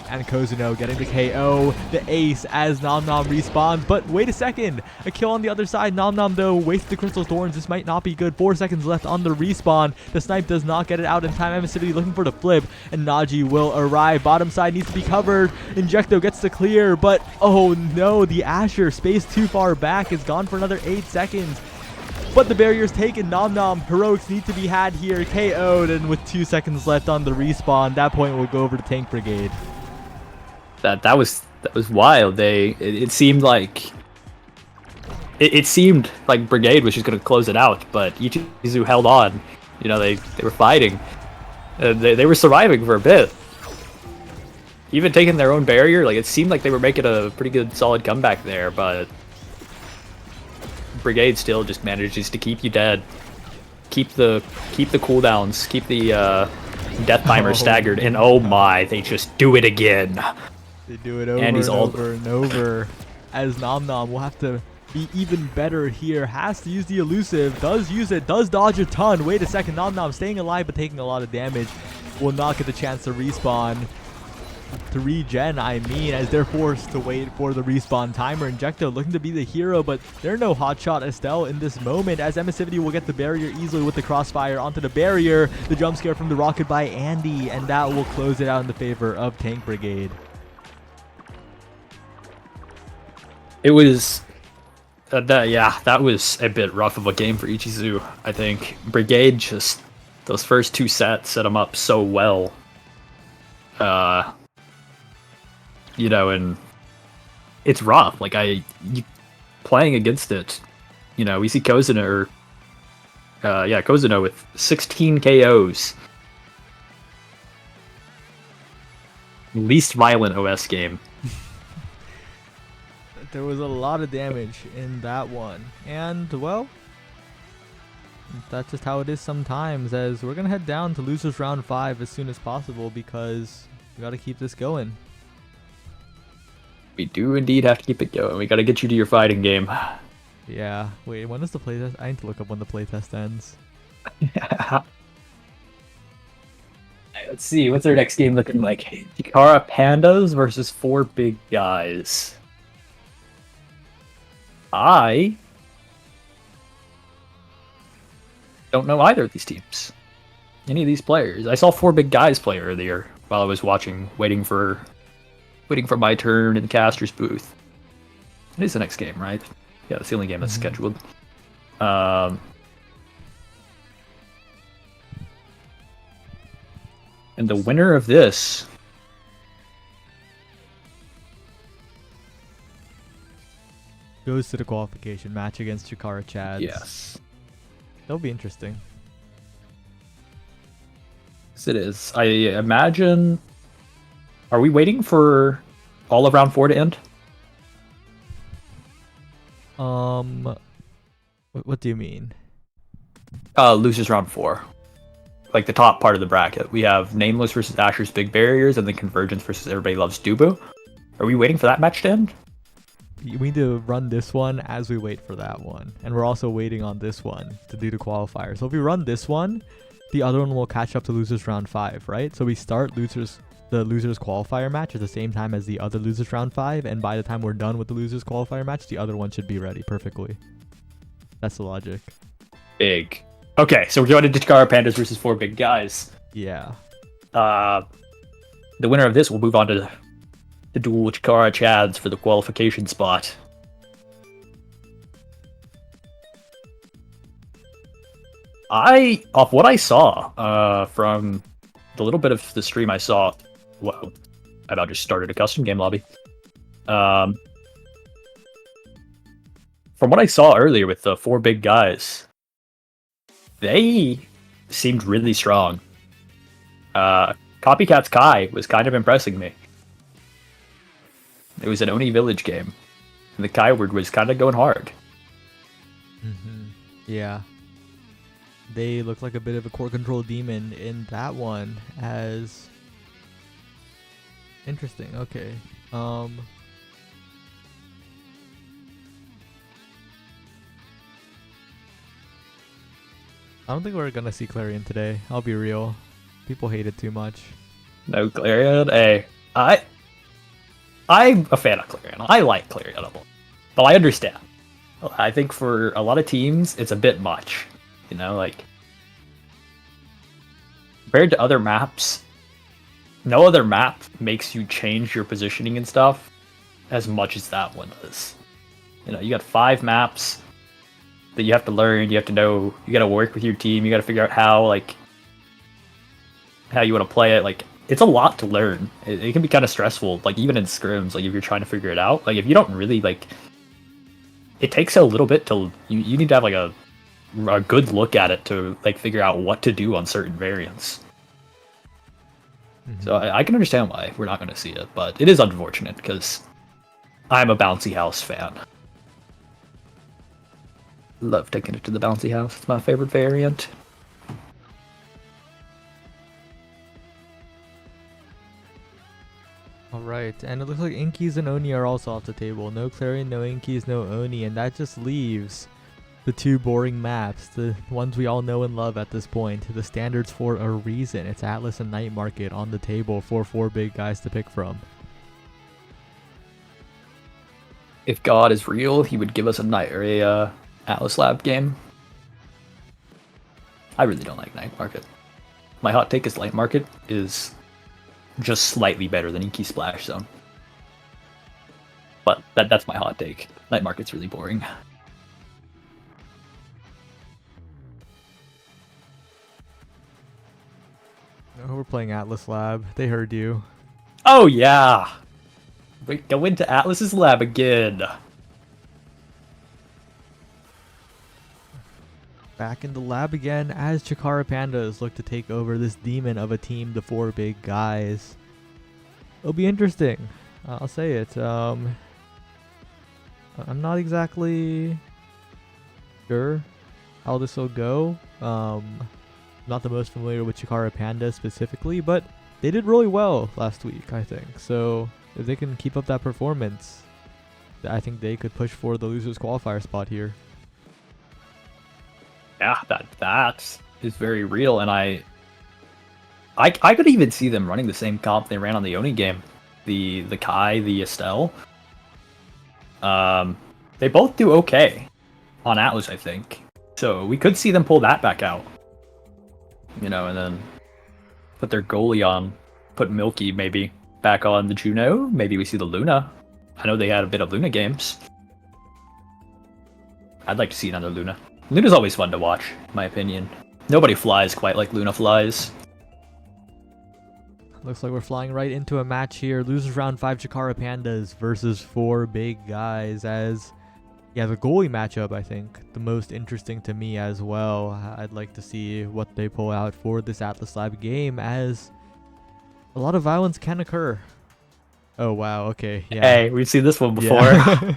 And Kozuno getting the KO, the ace as Nom Nom respawns. But wait a second, a kill on the other side. Nom Nom though wastes the Crystal Thorns. This might not be good. 4 seconds left on the respawn. The snipe does not get it out in time. Emissivity looking for the flip, and Naji will arrive. Bottom side needs to be covered. Injecto gets the clear, but oh no, the Asher space too far back is gone for another 8 seconds. But the barrier's taken. Nom Nom, heroics need to be had here. KO'd, and with 2 seconds left on the respawn, that point will go over to Tank Brigade. That was wild. It seemed like Brigade was just gonna close it out, but Ichizu held on. You know, they were fighting. They were surviving for a bit. Even taking their own barrier, like it seemed like they were making a pretty good solid comeback there, but Brigade still just manages to keep you dead. Keep the cooldowns, keep the death timer staggered, and oh my, they just do it again. They do it over and over and over. As Nom Nom will have to be even better here. Has to use the elusive. Does use it. Does dodge a ton. Wait a second. Nom Nom staying alive but taking a lot of damage. Will not get the chance to respawn. To regen, I mean, as they're forced to wait for the respawn timer. Injecto looking to be the hero, but they're no hotshot Estelle in this moment, as Emissivity will get the barrier easily with the crossfire onto the barrier. The jump scare from the rocket by Andy, and that will close it out in the favor of Tank Brigade. It was, that was a bit rough of a game for Ichizu. I think Brigade just, those first 2 sets set him up so well. You know, and it's rough. Like playing against it, you know, we see Kozuno, Kozuno with 16 KOs. Least violent OS game. There was a lot of damage in that one. And, well, that's just how it is sometimes, as we're going to head down to losers round 5 as soon as possible because we got to keep this going. We do indeed have to keep it going. We got to get you to your fighting game. Yeah. Wait, when is the playtest? I need to look up when the playtest ends. let's see. What's our next game looking like? Chikara Pandas versus 4 Big Guys. I don't know either of these teams. Any of these players. I saw 4 Big Guys play earlier while I was watching, waiting for my turn in the caster's booth. It is the next game, right? Yeah, that's the only game that's scheduled. And the winner of this Goes to the qualification match against Chikara Chads. yes. That'll be interesting. Yes, it is. I imagine. Are we waiting for all of round 4 to end? What do you mean? Losers round 4. Like the top part of the bracket. We have Nameless versus Asher's Big Barriers, and then Convergence versus Everybody Loves Dubu. Are we waiting for that match to end? We need to run this one as we wait for that one. And we're also waiting on this one to do the qualifier. So if we run this one, the other one will catch up to losers round 5, right? So we start the losers qualifier match at the same time as the other losers round 5, and by the time we're done with the losers qualifier match, the other one should be ready perfectly. That's the logic. Big. Okay, so we're going to Chikara Pandas versus 4 Big Guys. Yeah. The winner of this will move on to the duel with Chikara Chads for the qualification spot. Off what I saw from the little bit of the stream I saw, well, I about just started a custom game lobby. From what I saw earlier with the 4 Big Guys, they seemed really strong. Copycat's Kai was kind of impressing me. It was an Oni Village game, and the Kai word was kind of going hard. Yeah. They look like a bit of a core control demon in that one as interesting. Okay. I don't think we're gonna see Clarion today. I'll be real. People hate it too much. No Clarion. Hey, I'm a fan of Clarion. I like Clarion a lot, but I understand. I think for a lot of teams, it's a bit much. You know, like compared to other maps, no other map makes you change your positioning and stuff as much as that one does. You know, you got 5 maps that you have to learn. You have to know. You got to work with your team. You got to figure out how you want to play it. Like, it's a lot to learn. It can be kind of stressful. Like, even in scrims, like if you're trying to figure it out. Like, if you don't really like, it takes a little bit to. You need to have like a good look at it to like figure out what to do on certain variants. So I can understand why we're not going to see it, but it is unfortunate because I'm a bouncy house fan. Love taking it to the bouncy house. It's my favorite variant. Alright, and it looks like Inkies and Oni are also off the table. No Clarion, no Inkies, no Oni, and that just leaves the 2 boring maps, the ones we all know and love at this point. The standards for a reason. It's Atlas and Night Market on the table for 4 Big Guys to pick from. If God is real, he would give us a Atlas Lab game. I really don't like Night Market. My hot take is Night Market is just slightly better than Inky Splash Zone. But that's my hot take. Night Market's really boring. Oh, we're playing Atlas Lab. They heard you. Oh yeah! We go into Atlas's lab again. Back in the lab again as Chikara Pandas look to take over this demon of a team, the 4 Big Guys. It'll be interesting. I'll say it. I'm not exactly sure how this will go. Not the most familiar with Chikara Pandas specifically, but they did really well last week, I think. So if they can keep up that performance, I think they could push for the losers qualifier spot here. Yeah, that is very real, and I could even see them running the same comp they ran on the Oni game, the Kai, the Estelle. They both do okay on Atlas, I think. So we could see them pull that back out, and then put their goalie on, put Milky maybe back on the Juno. Maybe we see the Luna. I know they had a bit of Luna games. I'd like to see another Luna. Luna's always fun to watch, in my opinion. Nobody flies quite like Luna flies. Looks like we're flying right into a match here. Losers round 5 Chikara Pandas versus 4 big guys. As the goalie matchup, I think, the most interesting to me as well. I'd like to see what they pull out for this Atlas Lab game, as a lot of violence can occur. Oh wow, okay, yeah. Hey, we've seen this one before. Yeah.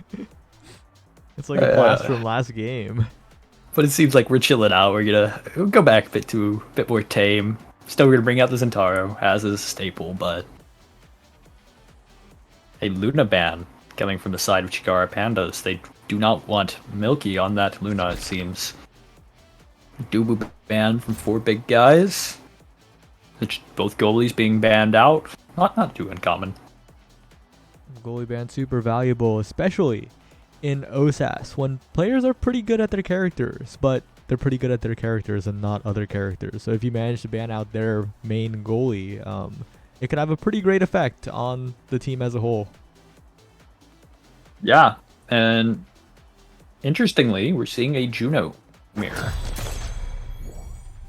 It's like a blast from last game. But it seems like we're chilling out. We'll go back a bit more tame. Still gonna bring out the Zentaro as is staple, but a Luna ban coming from the side of Chikara Pandas. They do not want Milky on that Luna, it seems. Dubu ban from 4 big guys. Both goalies being banned out. Not too uncommon. Goalie ban super valuable, especially in Osas, when players are pretty good at their characters, but they're pretty good at their characters and not other characters. So if you manage to ban out their main goalie, it could have a pretty great effect on the team as a whole. Yeah, and interestingly, we're seeing a Juno mirror.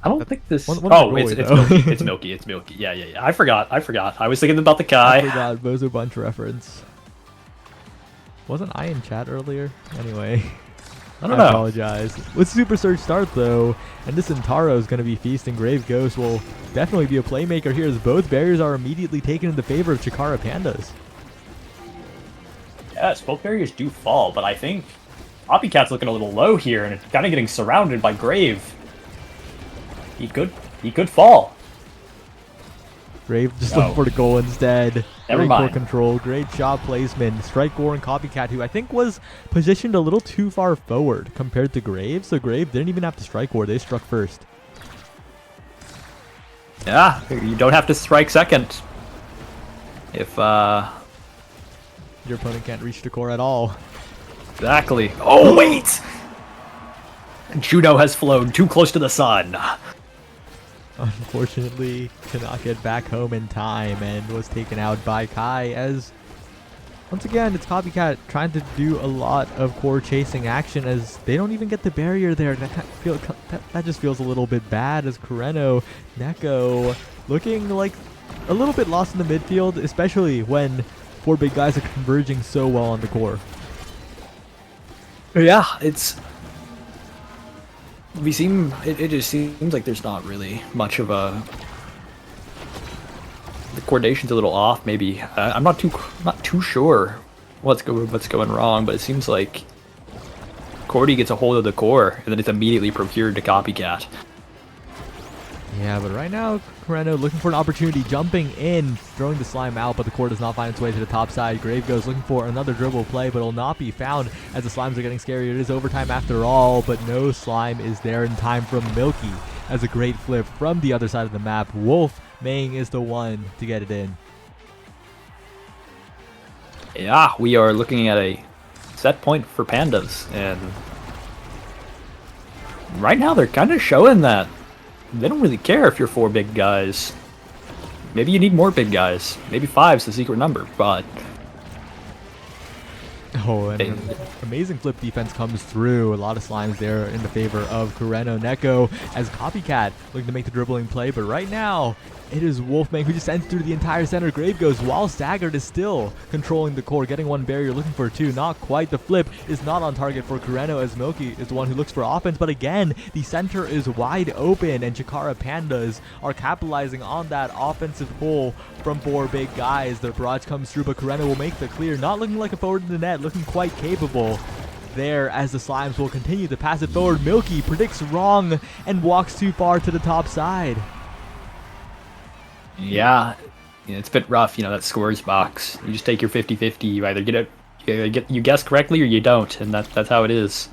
I don't think this. One It's goalie, Milky. Milky. It's Milky. Yeah. I forgot. I was thinking about the Kai. I forgot Bozo Bunch reference. Wasn't I in chat earlier? Anyway, I don't know. Apologize. With Super Surge start though, and this Zentaro is going to be feasting. Grave Ghost will definitely be a playmaker here, as both barriers are immediately taken in the favor of Chikara Pandas. Yes, both barriers do fall, but I think Copycat's looking a little low here, and it's kind of getting surrounded by Grave. He could fall. Grave just looking for the goal instead. Never Great mind. core control, great shot placement. Strike Gore and Copycat, who I think was positioned a little too far forward compared to Grave, so Grave didn't even have to strike Gore, they struck first. Yeah, you don't have to strike second. If, Your opponent can't reach the core at all. Exactly. Oh, wait! Juno has flown too close to the sun. Unfortunately, cannot get back home in time and was taken out by Kai, as once again it's Copycat trying to do a lot of core chasing action, as they don't even get the barrier there. That just feels a little bit bad, as Kureno, Neko looking like a little bit lost in the midfield, especially when 4 big guys are converging so well on the core. Yeah, it just seems like there's not really much of a. The coordination's a little off. Maybe I'm not too sure what's going wrong, but it seems like Cordy gets a hold of the core and then it's immediately procured to Copycat. Yeah, but right now, Kureno looking for an opportunity, jumping in, throwing the slime out, but the core does not find its way to the top side. Grave goes looking for another dribble play, but it will not be found as the slimes are getting scarier. It is overtime after all, but no slime is there in time from Milky, as a great flip from the other side of the map. Wolf Mang is the one to get it in. Yeah, we are looking at a set point for Pandas, and right now they're kind of showing that they don't really care if you're 4 big guys. Maybe you need more big guys. Maybe 5's the secret number, but Oh, and an amazing flip defense comes through. A lot of slimes there in the favor of Kureno. Neko as Copycat looking to make the dribbling play, but right now it is Wolfman who just sends through the entire center. Grave goes while staggered is still controlling the core, getting 1 barrier, looking for 2. Not quite. The flip is not on target for Kureno, as Milky is the one who looks for offense, but again, the center is wide open, and Chikara Pandas are capitalizing on that offensive pull from 4 big guys. The barrage comes through, but Kureno will make the clear. Not looking like a forward in the net, looking quite capable there, as the slimes will continue to pass it forward. Milky predicts wrong and walks too far to the top side. yeah, it's a bit rough, that scores box. You just take your 50-50. You either you guess correctly or you don't, and that's how it is.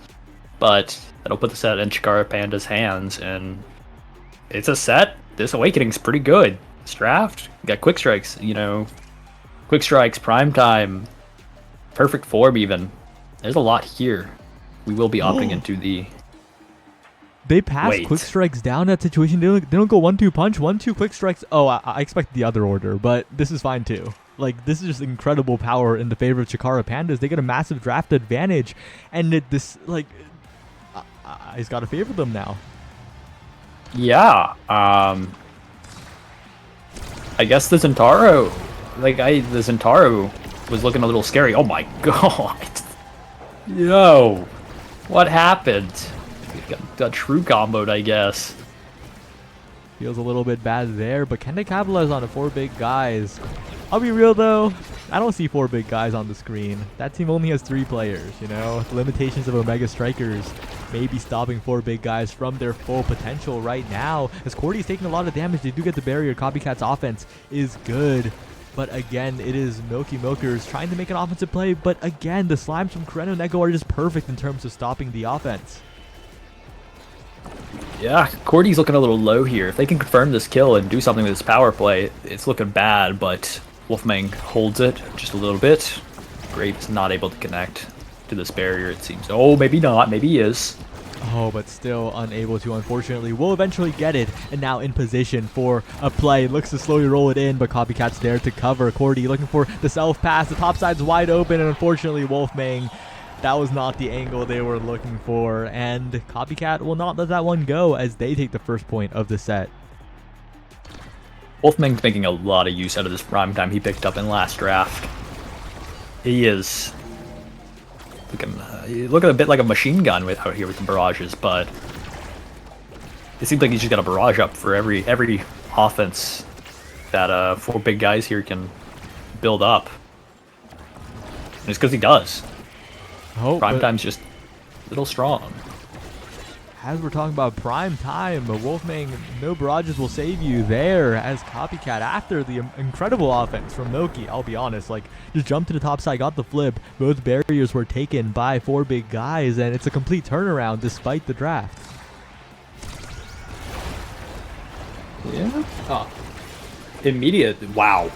But that'll put the set in Chikara Panda's hands, and it's a set this Awakening's pretty good. This draft, you got quick strikes, you know, quick strikes, prime time, perfect form even. There's a lot here. We will be opting into the... They pass Wait. quick strikes down that situation. They don't go 1-2 punch, 1-2 quick strikes. Oh, I expect the other order, but this is fine too. Like, this is just incredible power in the favor of Chikara Pandas. They get a massive draft advantage, and I just gotta favor them now. Yeah, I guess the Zentaro, the Zentaro was looking a little scary. Oh my god. Yo, what happened? Got true comboed, I guess. Feels a little bit bad there, but can they capitalize on it? 4 big guys. I'll be real though, I don't see 4 big guys on the screen. That team only has 3 players, you know? The limitations of Omega Strikers may be stopping 4 big guys from their full potential right now. As Cordy's taking a lot of damage, they do get the barrier. Copycat's offense is good. But again, it is Milky Milkers trying to make an offensive play. But again, the slimes from Kureno Neko are just perfect in terms of stopping the offense. Yeah, Cordy's looking a little low here. If they can confirm this kill and do something with this power play, it's looking bad, but Wolfmang holds it just a little bit. Grave's not able to connect to this barrier, it seems. Oh, maybe not. Maybe he is. Oh, but still unable to, unfortunately. Will eventually get it, and now in position for a play. Looks to slowly roll it in, but Copycat's there to cover. Cordy looking for the self-pass. The top side's wide open, and unfortunately, Wolfmang, that was not the angle they were looking for. And Copycat will not let that one go as they take the first point of the set. Wolfmang's making a lot of use out of this prime time he picked up in last draft. He is looking a bit like a machine gun out here with the barrages, but it seems like he's just got a barrage up for every offense that 4 big guys here can build up. And it's because he does. Oh, Prime time's just a little strong. As we're talking about prime time, Wolfmang, no barrages will save you there as Copycat, after the incredible offense from Milky, I'll be honest, like, just jumped to the top side, got the flip. Both barriers were taken by 4 big guys, and it's a complete turnaround despite the draft. Yeah. Oh. Immediate. Wow.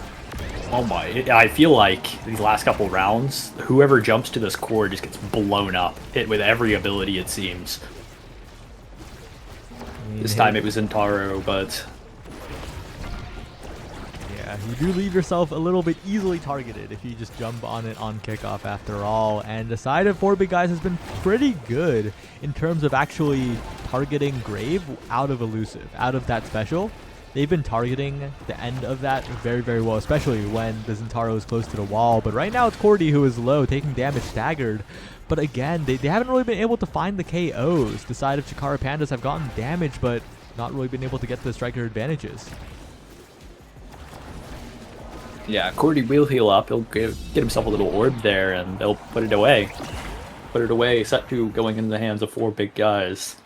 Oh my. I feel like these last couple rounds, whoever jumps to this core just gets blown up. Hit with every ability, it seems. This time it was Zentaro, but... Yeah, you do leave yourself a little bit easily targeted if you just jump on it on kickoff after all. And the side of 4 big guys has been pretty good in terms of actually targeting Grave out of Elusive, out of that special. They've been targeting the end of that very, very well, especially when the Zentaro is close to the wall. But right now it's Cordy who is low, taking damage, staggered. But again, they haven't really been able to find the KOs. The side of Chikara Pandas have gotten damage, but not really been able to get the striker advantages. Yeah, Cordy will heal up. He'll get himself a little orb there, and they'll put it away. Put it away. Set 2 going into the hands of 4 big guys.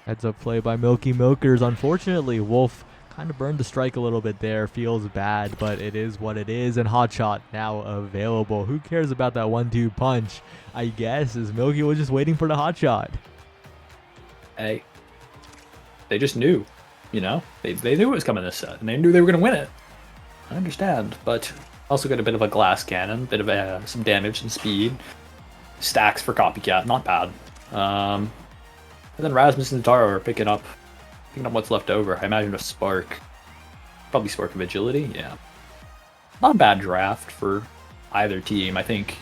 Heads up play by Milky Milkers. Unfortunately, Wolf kind of burned the strike a little bit there. Feels bad, but it is what it is. And Hotshot now available. Who cares about that 1-2 punch? I guess, as Milky was just waiting for the Hotshot. Hey. They just knew, you know? They knew it was coming this set, and they knew they were going to win it. I understand, but also got a bit of a glass cannon, bit of some damage and speed. Stacks for Copycat, not bad. And then Rasmus and Taro are picking up what's left over. I imagine a Spark. Probably Spark of Agility, yeah. Not a bad draft for either team. I think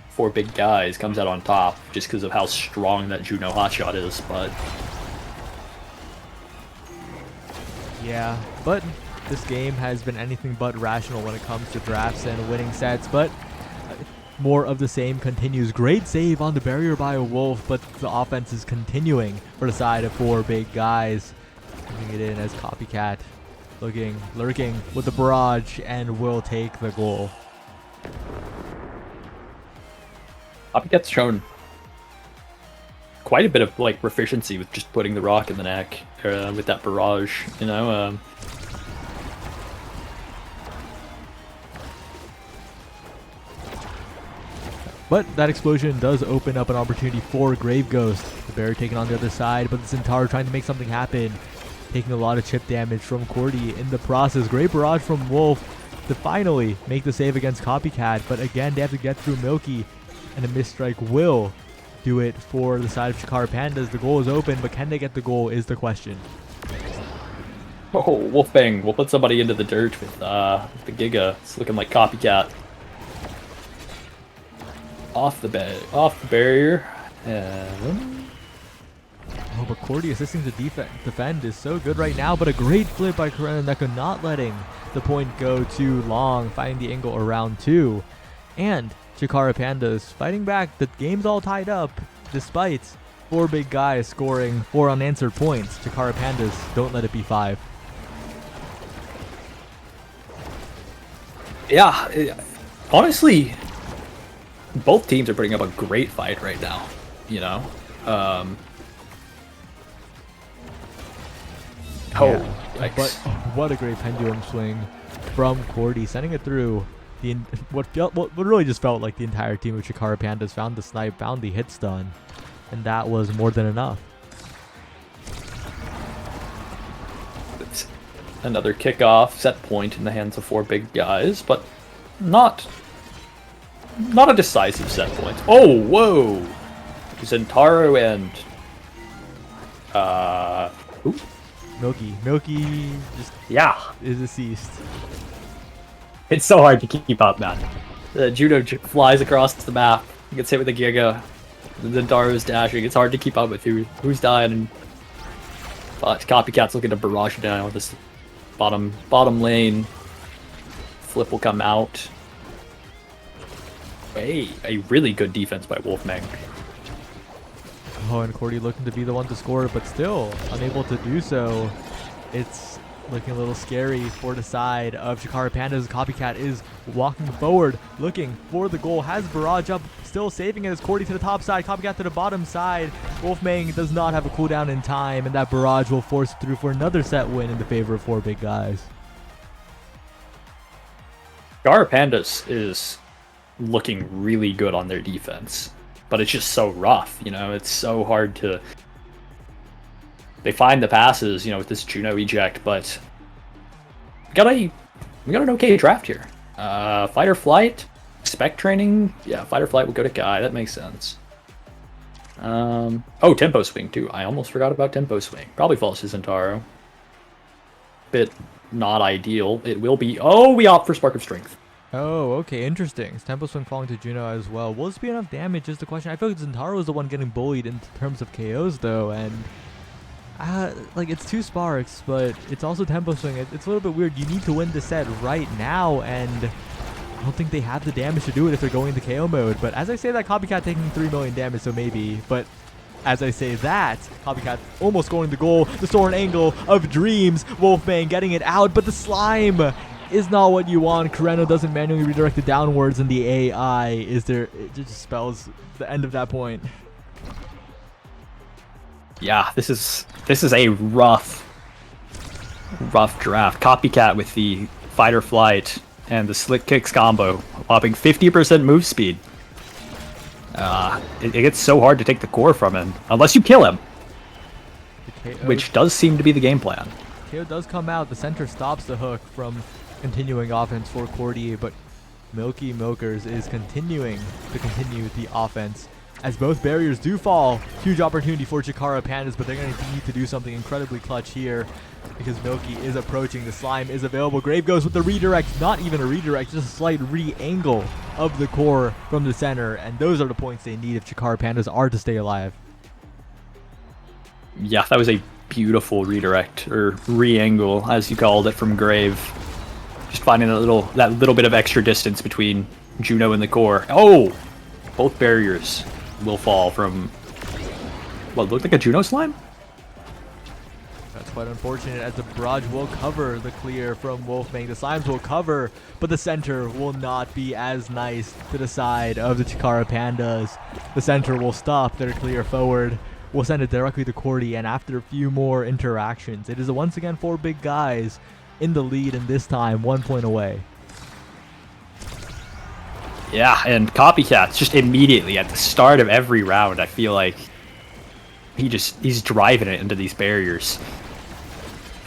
4 big guys comes out on top just because of how strong that Juno Hotshot is, but... Yeah, but this game has been anything but rational when it comes to drafts and winning sets, but more of the same continues. Great save on the barrier by a Wolf, but the offense is continuing for the side of 4 big guys. Putting it in as Copycat lurking with the barrage and will take the goal. Copycat's shown quite a bit of like proficiency with just putting the rock in the neck with that barrage, you know. But that explosion does open up an opportunity for Grave Ghost. The barrier taken on the other side, but the Centaur trying to make something happen. taking a lot of chip damage from Cordy in the process. Great barrage from Wolf to finally make the save against Copycat, but again, they have to get through Milky, and a misstrike will do it for the side of Chikara Pandas. The goal is open, but can they get the goal is the question. Oh, Wolfbang will put somebody into the dirt with the Giga. It's looking like Copycat. Off the barrier. Oh, but Cordy assisting to defend is so good right now, but a great flip by Karen Neko, not letting the point go too long, finding the angle around 2. And Chikara Pandas fighting back. The game's all tied up, despite 4 big guys scoring 4 unanswered points. Chikara Pandas don't let it be 5. Yeah, honestly, both teams are putting up a great fight right now, you know? Yeah, Yikes. but what a great pendulum swing from Cordy, sending it through the what really just felt like the entire team of Chikara Pandas found the snipe, found the hit stun, and that was more than enough. It's another kickoff set point in the hands of 4 big guys, but not a decisive set point. Oh, whoa! Zentaro and ooh. Milky just is deceased. It's so hard to keep up, man. Judo flies across the map, gets hit with a Giga. Zentaro's dashing. It's hard to keep up with who's dying. And Copycat's looking to barrage it down with this bottom lane. Flip will come out. Hey, a really good defense by Wolfgang. Oh, and Cordy looking to be the one to score, but still unable to do so. It's looking a little scary for the side of Chikara Pandas. Copycat is walking forward, looking for the goal, has barrage up, still saving it as Cordy to the top side, Copycat to the bottom side. Wolfgang does not have a cooldown in time, and that barrage will force it through for another set win in the favor of 4 big guys. Chikara Pandas is looking really good on their defense, but it's just so rough, you know. It's so hard to. They find the passes, you know, with this Juno eject, but we got an okay draft here. Fight or flight, spec training, yeah, fight or flight will go to Guy. That makes sense. Oh, tempo swing too. I almost forgot about tempo swing. Probably falls to Zentaro. Bit not ideal. It will be. Oh, we opt for Spark of Strength. Oh, okay, interesting. Tempo swing falling to Juno as well. Will this be enough damage is the question. I feel like Zentaro is the one getting bullied in terms of KOs though, and like it's 2 sparks, but it's also tempo swing. It's a little bit weird. You need to win the set right now, and I don't think they have the damage to do it if they're going into KO mode. But as I say that, Copycat taking 3 million damage, so maybe. But as I say that, Copycat almost scoring the goal. The Soren angle of dreams. Wolfgang getting it out, but the slime is not what you want. Kureno doesn't manually redirect it downwards, and the AI is there. It just spells the end of that point. Yeah, this is a rough draft. Copycat with the fight or flight and the slick kicks combo, whopping 50% move speed. It gets so hard to take the core from him unless you kill him, which does seem to be the game plan. KO does come out. The center stops the hook from continuing offense for Cordy, but Milky Milkers is continuing the offense. As both barriers do fall, huge opportunity for Chikara Pandas, but they're going to need to do something incredibly clutch here because Milky is approaching. The slime is available. Grave goes with the redirect, not even a redirect, just a slight re-angle of the core from the center, and those are the points they need if Chikara Pandas are to stay alive. Yeah, that was a beautiful redirect, or re-angle, as you called it, from Grave. Just finding that little bit of extra distance between Juno and the core. Oh! Both barriers will fall from what looked like a Juno slime? That's quite unfortunate, as the barrage will cover the clear from Wolfgang. The slimes will cover, but the center will not be as nice to the side of the Chikara Pandas. The center will stop their clear forward. We'll send it directly to Cordy, and after a few more interactions, it is once again 4 big guys in the lead, and this time 1 point away. Yeah, and Copycat's just immediately at the start of every round, I feel like he's driving it into these barriers.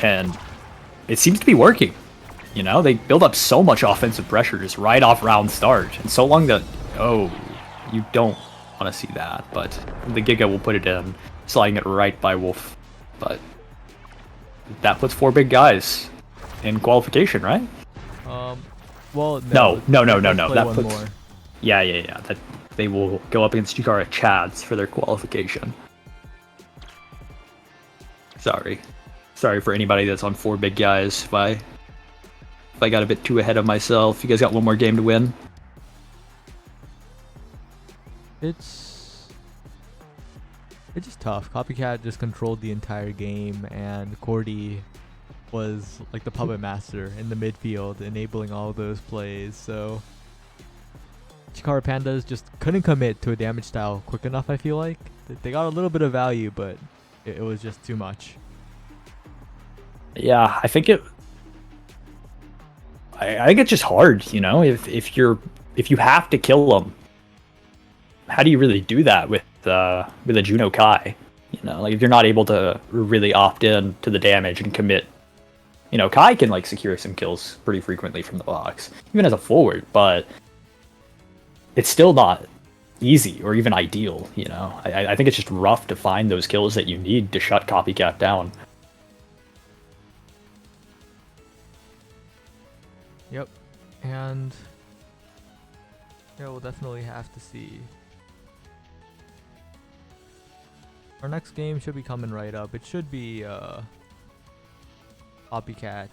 and it seems to be working. You know, they build up so much offensive pressure just right off round start, and so long that you don't want to see that. But the Giga will put it in, sliding it right by Wolf. But that puts 4 big guys in qualification, right? Well, No. Let's play That one puts more. yeah. That they will go up against Chikara Chads for their qualification. Sorry for anybody that's on 4 big guys. If I got a bit too ahead of myself, you guys got one more game to win. It's just tough. Copycat just controlled the entire game, and Cordy was like the puppet master in the midfield, enabling all those plays. So Chikara Pandas just couldn't commit to a damage style quick enough. I feel like they got a little bit of value, but it was just too much. Yeah, I think it's just hard, you know. If you have to kill them, how do you really do that with a Juno Kai? You know, like if you're not able to really opt in to the damage and commit. You know, Kai can like secure some kills pretty frequently from the box, even as a forward, but it's still not easy or even ideal. You know, I think it's just rough to find those kills that you need to shut Copycat down. Yep, and yeah, we'll definitely have to see. Our next game should be coming right up. It should be Copycat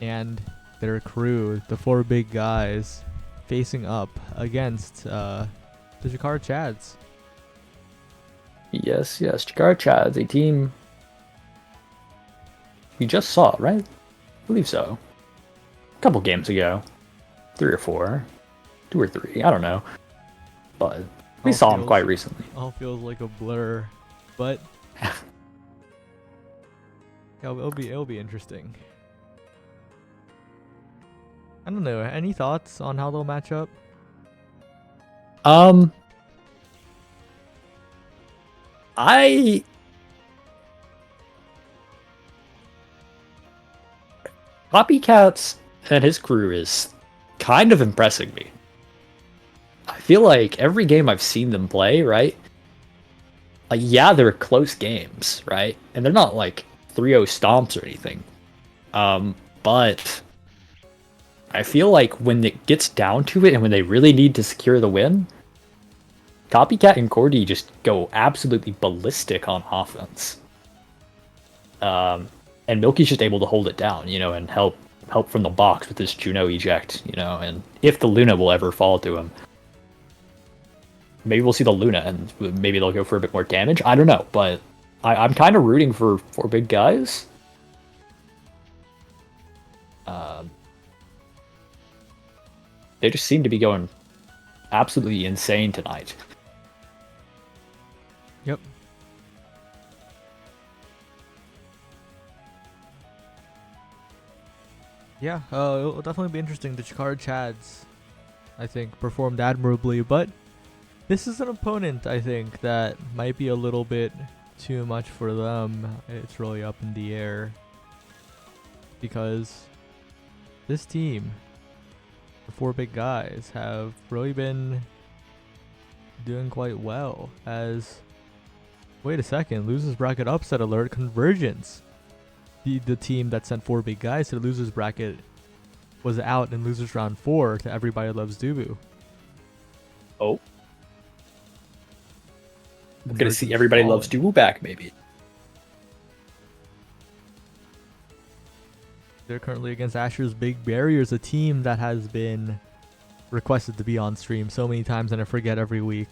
and their crew, the 4 big guys, facing up against the Chikara Chads. Yes, Chikara Chads, a team we just saw, right? I believe so. A couple games ago. 3 or 4. 2 or 3, I don't know. But we saw them quite recently. All feels like a blur, but yeah, it'll be interesting. I don't know. Any thoughts on how they'll match up? Copycats and his crew is kind of impressing me. I feel like every game I've seen them play, right? Like, yeah, they're close games, right? And they're not like 3-0 stomps or anything. But I feel like when it gets down to it and when they really need to secure the win, Copycat and Cordy just go absolutely ballistic on offense. And Milky's just able to hold it down, you know, and help from the box with this Juno eject, you know, and if the Luna will ever fall to him. Maybe we'll see the Luna and maybe they'll go for a bit more damage. I don't know, but I'm kind of rooting for 4 big guys. They just seem to be going absolutely insane tonight. Yep. Yeah, it'll definitely be interesting. The Chikara Chads, I think, performed admirably, but this is an opponent, I think, that might be a little bit too much for them. It's really up in the air. Because this team, the 4 big guys, have really been doing quite well. As, wait a second, losers bracket upset alert, Convergence. The team that sent 4 big guys to the losers bracket was out in losers round 4 to Everybody Loves Dubu. Oh. We're going to see Everybody Loves Dubu back, maybe. They're currently against Asher's Big Barriers, a team that has been requested to be on stream so many times and I forget every week.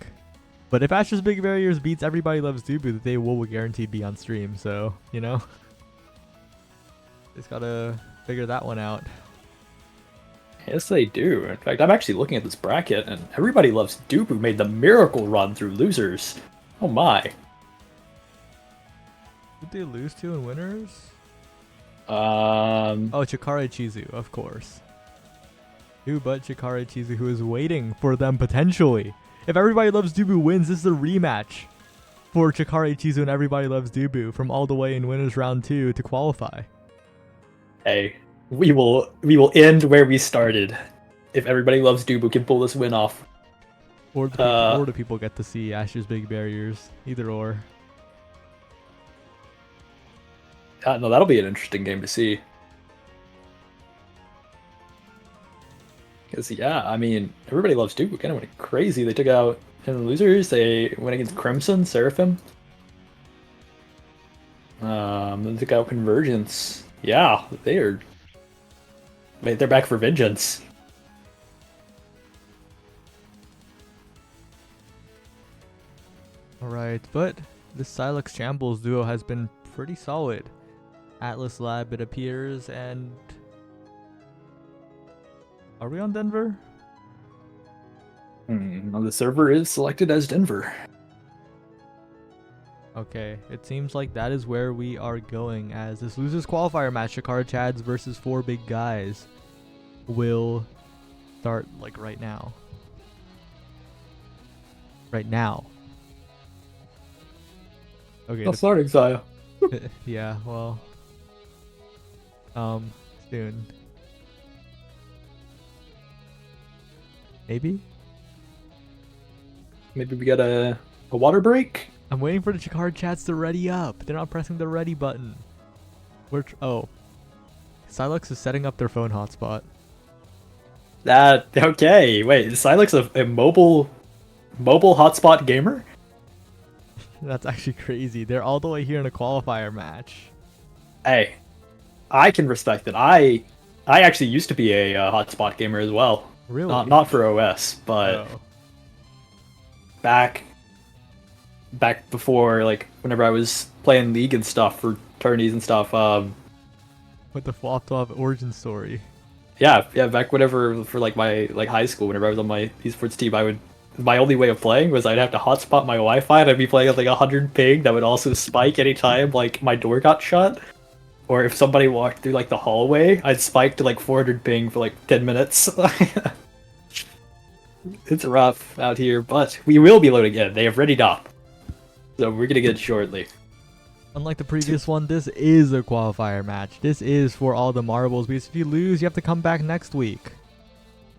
But if Asher's Big Barriers beats Everybody Loves Dubu, they will guaranteed be on stream, so, you know. Just gotta figure that one out. Yes, they do. In fact, I'm actually looking at this bracket, and Everybody Loves Dubu made the miracle run through losers. Oh my. Who'd they lose to in winners? Oh, Chikara Chizu, of course. Who but Chikara Chizu, who is waiting for them potentially. If Everybody Loves Dubu wins, this is a rematch for Chikara Chizu and Everybody Loves Dubu from all the way in winners round 2 to qualify. Hey, we will end where we started. If everybody loves Dubu can pull this win off. Or the people get to see Asher's big barriers. Either or. No, that'll be an interesting game to see. Because, yeah, I mean, everybody loves Dubu. Kind of went crazy. They took out in the losers. They went against Crimson, Seraphim. Then took out Convergence. Yeah, they're back for vengeance. Alright, but this Silex Shambles duo has been pretty solid. Atlas Lab, it appears, and... Are we on Denver? The server is selected as Denver. Okay, it seems like that is where we are going, as this losers qualifier match, Shakara Chads versus 4 big guys, will start like right now. Right now. Okay. Not starting, Saya. Yeah, well. Soon. Maybe? Maybe we got a water break? I'm waiting for the Chikara chats to ready up. They're not pressing the ready button. Oh. Silex is setting up their phone hotspot. Okay. Wait, is Silex a mobile hotspot gamer? That's actually crazy. They're all the way here in a qualifier match. Hey, I can respect it. I actually used to be a hotspot gamer as well. Really? Not for OS, but Oh. back before, like, whenever I was playing League and stuff for tourneys and stuff. With the flop-top origin story. Yeah, back whenever for like my high school, whenever I was on my esports team, my only way of playing was I'd have to hotspot my Wi-Fi and I'd be playing at like 100 ping that would also spike anytime like my door got shut. Or if somebody walked through like the hallway, I'd spike to like 400 ping for like 10 minutes. It's rough out here, but we will be loading in. They have readied up. So we're gonna get it shortly. Unlike the previous one, this is a qualifier match. This is for all the marbles, because if you lose, you have to come back next week.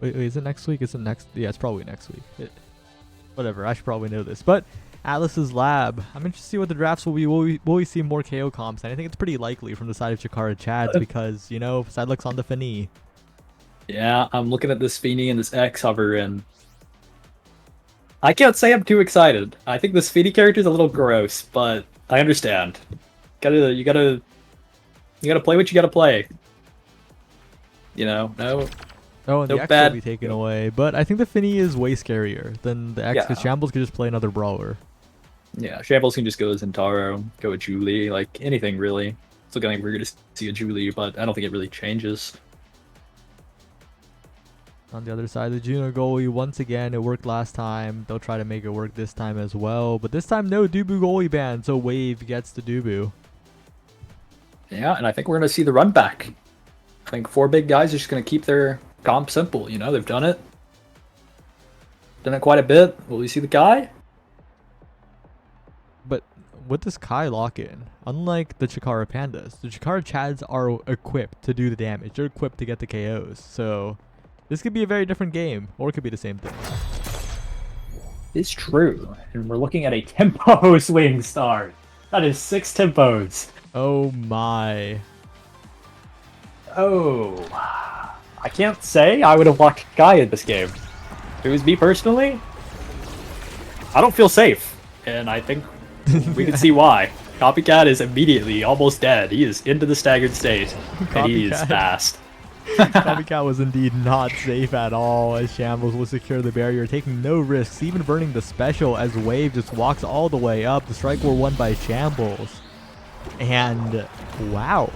Wait, is it next week? Is it next? Yeah, it's probably next week. Whatever, I should probably know this. But Atlas's Lab, I'm interested to see what the drafts will be. Will we see more KO comps? And I think it's pretty likely from the side of Chikara Chads because, you know, Sideluck's on the Fini. Yeah, I'm looking at this Fini and this X hover, and I can't say I'm too excited. I think this Fini character is a little gross, but I understand. You gotta play what you gotta play. You know, no. Oh, and no the X bad- will be taken away. But I think the Fini is way scarier than the X because Yeah. Shambles could just play another brawler. Yeah, Shambles can just go as Zentaro, go with Julie, like anything really. It's looking like we're gonna see a Julie, but I don't think it really changes. On the other side, the Juno goalie, once again, it worked last time. They'll try to make it work this time as well. But this time, no Dubu goalie ban, so Wave gets the Dubu. Yeah, and I think we're gonna see the run back. I think 4 big guys are just gonna keep their comp simple. You know, they've done it quite a bit. Will we see the guy? But with this Kai lock-in, unlike the Chikara Pandas, the Chikara Chads are equipped to do the damage. They're equipped to get the KOs. So this could be a very different game, or it could be the same thing. It's true, and we're looking at a tempo swing start. That is 6 tempos. Oh my. Oh, I can't say I would have locked Guy in this game. If it was me personally, I don't feel safe, and I think we can see why. Copycat is immediately almost dead. He is into the staggered state, and he is Copycat. fast. Copycat was indeed not safe at all as Shambles will secure the barrier, taking no risks, even burning the special as Wave just walks all the way up. The strike war won by Shambles. And wow.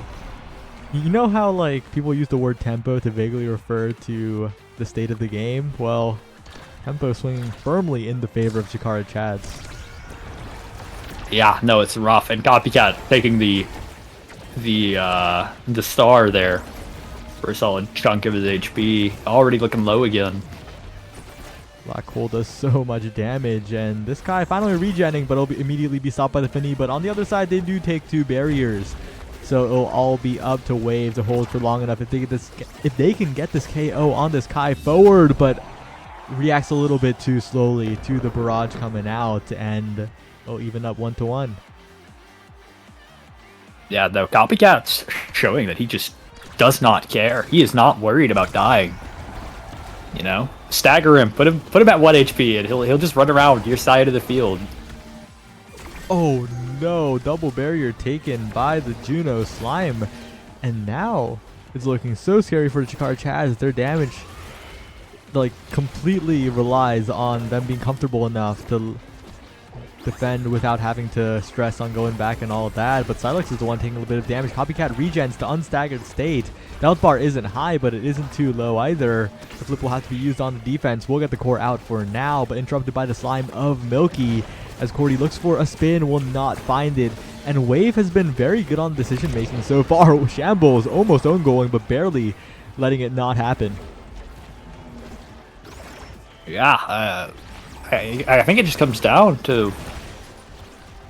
You know how like people use the word tempo to vaguely refer to the state of the game? Well, tempo swinging firmly in the favor of Chikara Chads. Yeah, no, it's rough, and Copycat taking the star there for a solid chunk of his HP. Already looking low again. Black Hole does so much damage, and this guy finally regenning, but it'll immediately be stopped by the Fini. But on the other side, they do take 2 barriers. So it'll all be up to Wave to hold for long enough if they can get this KO on this Kai forward, but reacts a little bit too slowly to the barrage coming out, and it'll even up 1-1. Yeah, the Copycat's showing that he just does not care. He is not worried about dying. You know, stagger him, put him at 1 HP, and he'll just run around your side of the field. Oh no, double barrier taken by the Juno Slime, and now it's looking so scary for the Chikara Chaz. Their damage like completely relies on them being comfortable enough to defend without having to stress on going back and all of that. But Silex is the one taking a little bit of damage. Copycat regens to unstaggered state. The health bar isn't high, but it isn't too low either. The flip will have to be used on the defense. We'll get the core out for now, but interrupted by the slime of Milky as Cordy looks for a spin, will not find it. And Wave has been very good on decision making so far. Shambles almost own goaling, but barely letting it not happen. Yeah, I think it just comes down to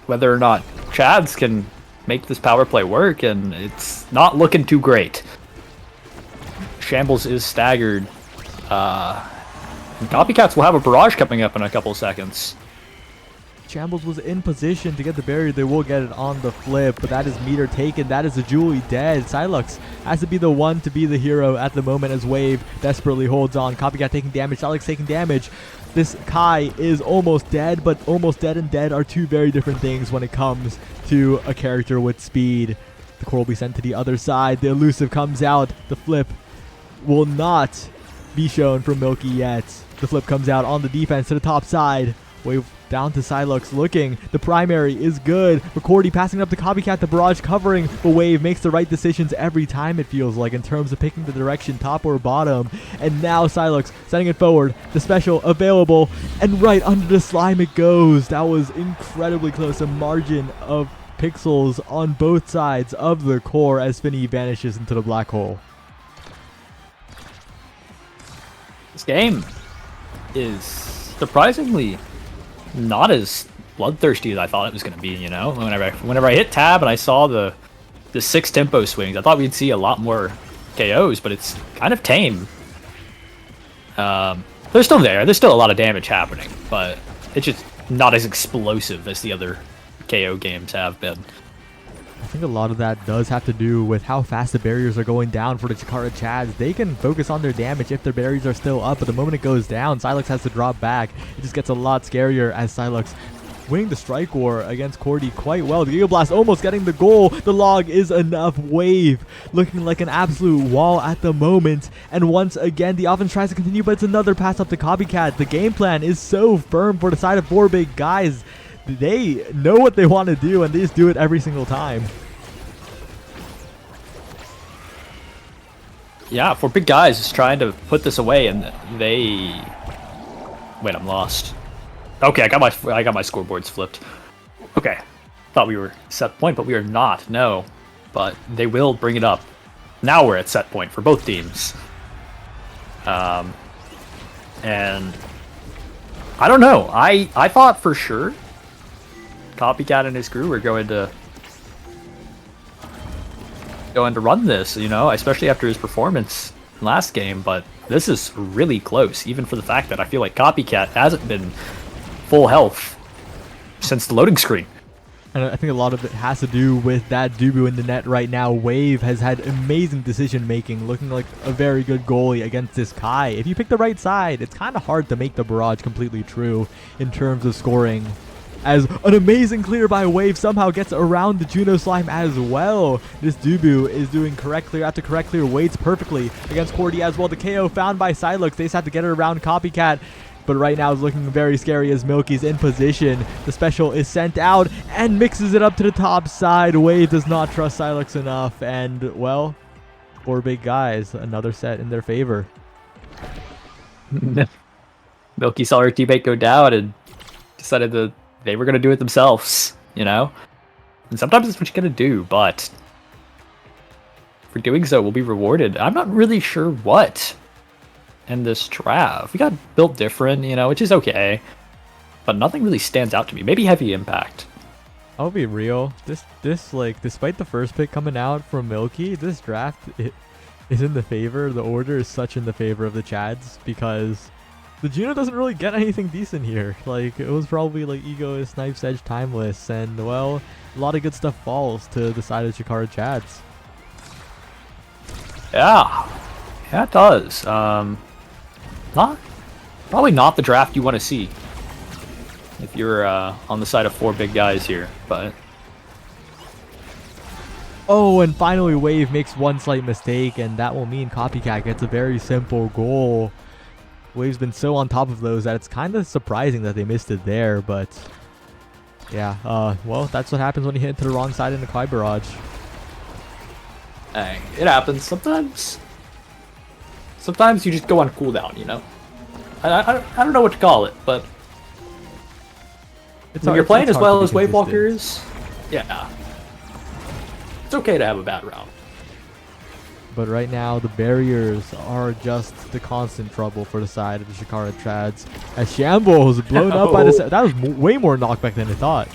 whether or not Chads can make this power play work, and it's not looking too great. Shambles is staggered. Copycats will have a barrage coming up in a couple seconds. Shambles was in position to get the barrier. They will get it on the flip, but that is meter taken. That is a Julie dead. Silux has to be the one to be the hero at the moment as Wave desperately holds on. Copycat taking damage. Silux taking damage. This Kai is almost dead, but almost dead and dead are two very different things when it comes to a character with speed. The core will be sent to the other side. The elusive comes out. The flip will not be shown from Milky yet. The flip comes out on the defense to the top side. Wave down to Silux looking. The primary is good. McCordy passing up to Copycat, the barrage covering, but Wave makes the right decisions every time, it feels like, in terms of picking the direction, top or bottom. And now Silux sending it forward. The special available, and right under the slime it goes. That was incredibly close. A margin of pixels on both sides of the core as Finny vanishes into the black hole. This game is surprisingly not as bloodthirsty as I thought it was going to be, you know? Whenever I hit tab and I saw the 6 tempo swings, I thought we'd see a lot more KOs, but it's kind of tame. They're still there. There's still a lot of damage happening, but it's just not as explosive as the other KO games have been. I think a lot of that does have to do with how fast the barriers are going down for the Chikara Chads. They can focus on their damage if their barriers are still up, but the moment it goes down, Silux has to drop back. It just gets a lot scarier as Silux winning the strike war against Cordy quite well. The Giga Blast almost getting the goal. The log is enough. Wave looking like an absolute wall at the moment. And once again, the offense tries to continue, but it's another pass up to Copycat. The game plan is so firm for the side of 4 big guys. They know what they want to do, and they just do it every single time. Yeah, 4 big guys is trying to put this away, and they... Wait, I'm lost. Okay, I got my scoreboards flipped. Okay, thought we were set point, but we are not. No, but they will bring it up. Now we're at set point for both teams. And I don't know. I thought for sure Copycat and his crew were going to run this, you know, especially after his performance last game, but this is really close, even for the fact that I feel like Copycat hasn't been full health since the loading screen. And I think a lot of it has to do with that Dubu in the net right now. Wave has had amazing decision making, looking like a very good goalie against this Kai. If you pick the right side, it's kind of hard to make the barrage completely true in terms of scoring. As an amazing clear by Wave somehow gets around the Juno Slime as well. This Dubu is doing correct clear after correct clear, waits perfectly against Cordy as well. The KO found by Silux. They just have to get it around Copycat. But right now is looking very scary as Milky's in position. The special is sent out and mixes it up to the top side. Wave does not trust Silux enough. And, well, 4 big guys. Another set in their favor. Milky saw her teammate go down and decided that they were going to do it themselves, you know? And sometimes that's what you're going to do, but for doing so, we'll be rewarded. I'm not really sure what in this Trav. We got built different, you know, which is okay, but nothing really stands out to me. Maybe heavy impact. I'll be real. This like, despite the first pick coming out from Milky, this draft is in the favor. The order is such in the favor of the Chads because the Juno doesn't really get anything decent here. Like, it was probably like Ego, Snipes, Edge, Timeless, and well, a lot of good stuff falls to the side of Chikara Chads. Yeah, it does. Probably not the draft you want to see if you're on the side of 4 big guys here, but Oh, and finally Wave makes one slight mistake, and that will mean Copycat gets a very simple goal. Wave's been so on top of those that it's kind of surprising that they missed it there, but yeah, well, that's what happens when you hit to the wrong side in the Kai Barrage. hey, it happens sometimes. Sometimes you just go on cooldown, you know? I don't know what to call it, but when you're playing as well as Wave Walkers, yeah, it's okay to have a bad round. But right now, the barriers are just the constant trouble for the side of the Chikara Chads. As Shambles blown up by the... That was way more knockback than I thought.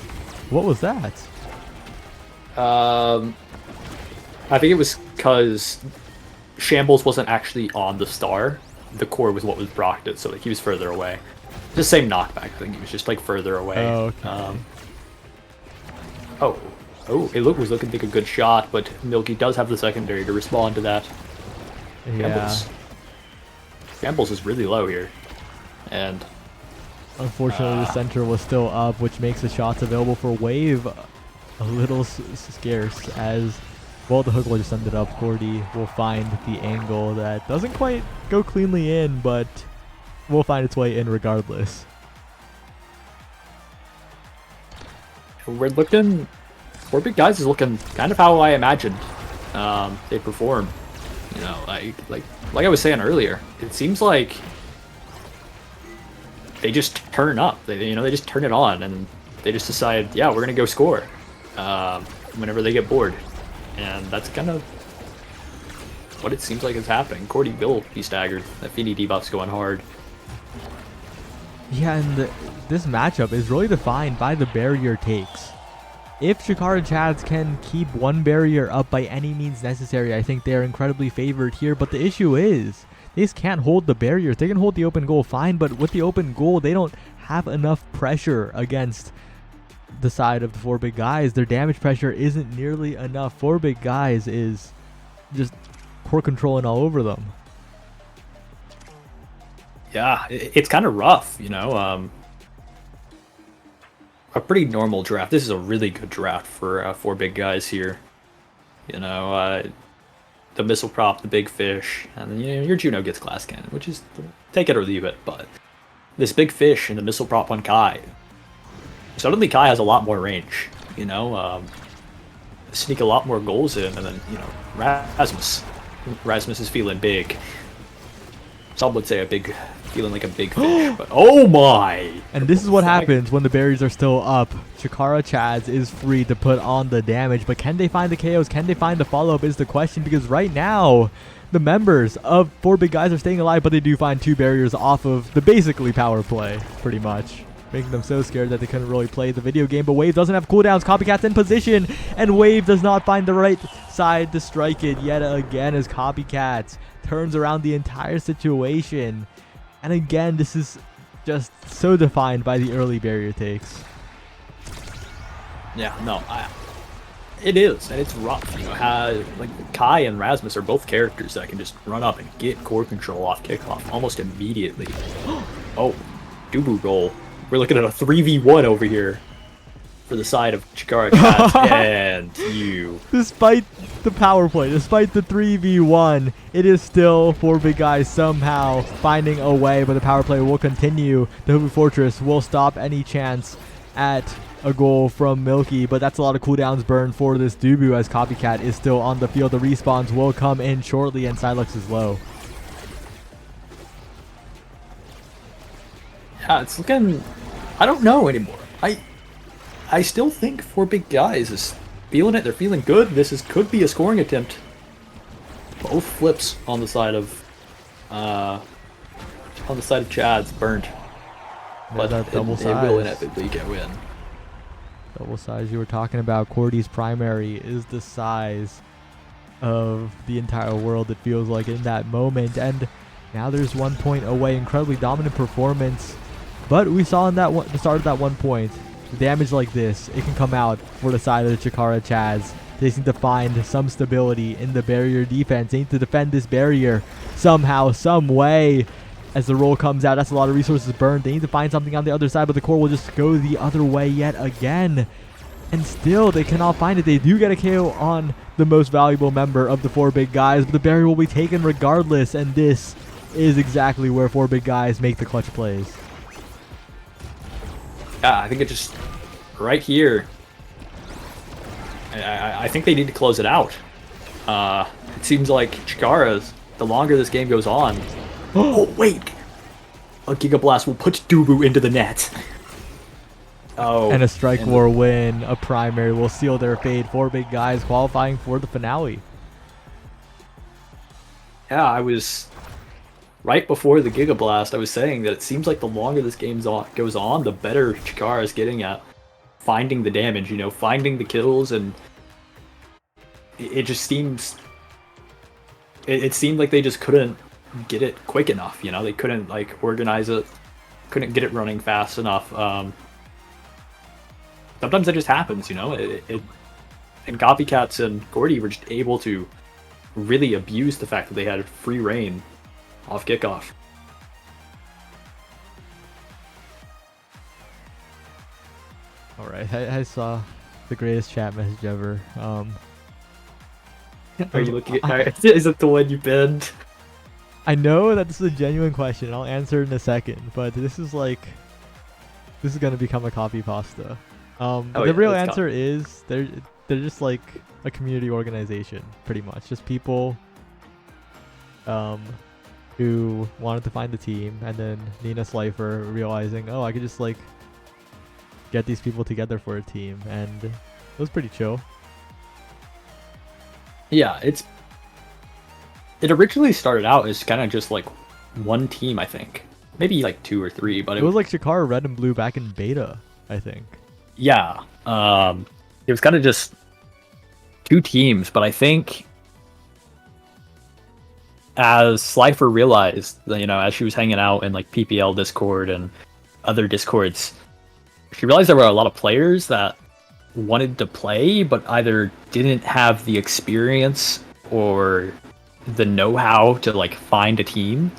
What was that? I think it was because Shambles wasn't actually on the star. The core was what was blocked it, so like he was further away. Just same knockback. I think he was just like further away. Oh, okay. It was looking like a good shot, but Milky does have the secondary to respond to that. Yeah. Shambles is really low here, and Unfortunately, the center was still up, which makes the shots available for Wave a little scarce, as well the hook will just ended up. Cordy will find the angle that doesn't quite go cleanly in, but will find its way in regardless. we're looking. 4 big guys is looking kind of how I imagined they perform. You know, like I was saying earlier, it seems like they just turn up. They just turn it on and they just decide, yeah, we're gonna go score whenever they get bored, and that's kind of what it seems like is happening. Cordy will be staggered. That Feeny debuff's going hard. Yeah, and this matchup is really defined by the barrier takes. If Chikara Chads can keep one barrier up by any means necessary, I think they're incredibly favored here. But the issue is, they just can't hold the barriers. They can hold the open goal fine, but with the open goal, they don't have enough pressure against the side of the 4 big guys. Their damage pressure isn't nearly enough. 4 big guys is just core controlling all over them. Yeah, it's kind of rough, you know. A pretty normal draft. This is a really good draft for 4 big guys here. You know, the missile prop, the big fish, and then your Juno gets glass cannon, which is take it or leave it. But this big fish and the missile prop on Kai, suddenly Kai has a lot more range. You know, sneak a lot more goals in, and then Rasmus is feeling big. Some would say feeling like a big fish, but oh my! And this is what happens when the barriers are still up. Chikara Chads is free to put on the damage, but can they find the KOs? Can they find the follow-up is the question, because right now, the members of 4 big guys are staying alive, but they do find 2 barriers off of the basically power play, pretty much. Making them so scared that they couldn't really play the video game, but Wave doesn't have cooldowns. Copycat's in position, and Wave does not find the right side to strike it yet again as Copycat turns around the entire situation. And again, this is just so defined by the early barrier takes. Yeah, no, it is, and it's rough. You know, like Kai and Rasmus are both characters that can just run up and get core control off kickoff almost immediately. Oh, Dubu roll. We're looking at a 3v1 over here for the side of Chikara Cats and you. Despite the power play, despite the 3v1, it is still 4 big guys somehow finding a way, but the power play will continue. The Hubu Fortress will stop any chance at a goal from Milky, but that's a lot of cooldowns burned for this Dubu as Copycat is still on the field. The respawns will come in shortly, and Silux is low. Yeah, it's looking... I don't know anymore. I still think 4 big guys is feeling it. They're feeling good. This could be a scoring attempt. Both flips on the side of Chad's burnt, but that double it will size. inevitably get win. Double size you were talking about. Cordy's primary is the size of the entire world, it feels like, in that moment. And now there's 1 point away. Incredibly dominant performance. But we saw in that the start of that 1 point, damage like this, it can come out for the side of the Chikara Chaz. They just need to find some stability in the barrier defense. They need to defend this barrier somehow, some way. As the roll comes out, that's a lot of resources burned. They need to find something on the other side, but the core will just go the other way yet again. And still, they cannot find it. They do get a KO on the most valuable member of the 4 big guys, but the barrier will be taken regardless. And this is exactly where 4 big guys make the clutch plays. Yeah, I think it just right here. I think they need to close it out. It seems like Chikara's, the longer this game goes on. Oh wait, a Giga Blast will put Dubu into the net. Oh, And a Strike War win, a primary will seal their fate. 4 big guys qualifying for the finale. yeah, I was right before the Giga Blast. I was saying that it seems like the longer this game goes on, the better Chikara is getting at finding the damage. You know, finding the kills, and it just seems. It seemed like they just couldn't get it quick enough. You know, they couldn't like organize it, couldn't get it running fast enough. Sometimes it just happens. You know, and Copycats and Gordy were just able to really abuse the fact that they had free reign off kickoff. All right, I saw the greatest chat message ever. Are you looking at? Is it the one you pinned? I know that this is a genuine question. I'll answer it in a second, but this is gonna become a copy pasta. Oh, The yeah, real let's answer is they're just like a community organization, pretty much. Just people who wanted to find the team, and then Nina Slifer realizing, oh, I could just like get these people together for a team, and it was pretty chill. Yeah, it originally started out as kind of just like one team, I think. Maybe like 2 or 3, but It was like Chikara Red and Blue back in beta, I think. yeah. It was kind of just 2 teams, but I think as Slifer realized, you know, as she was hanging out in like PPL Discord and other Discords, she realized there were a lot of players that wanted to play but either didn't have the experience or the know-how to like find a team.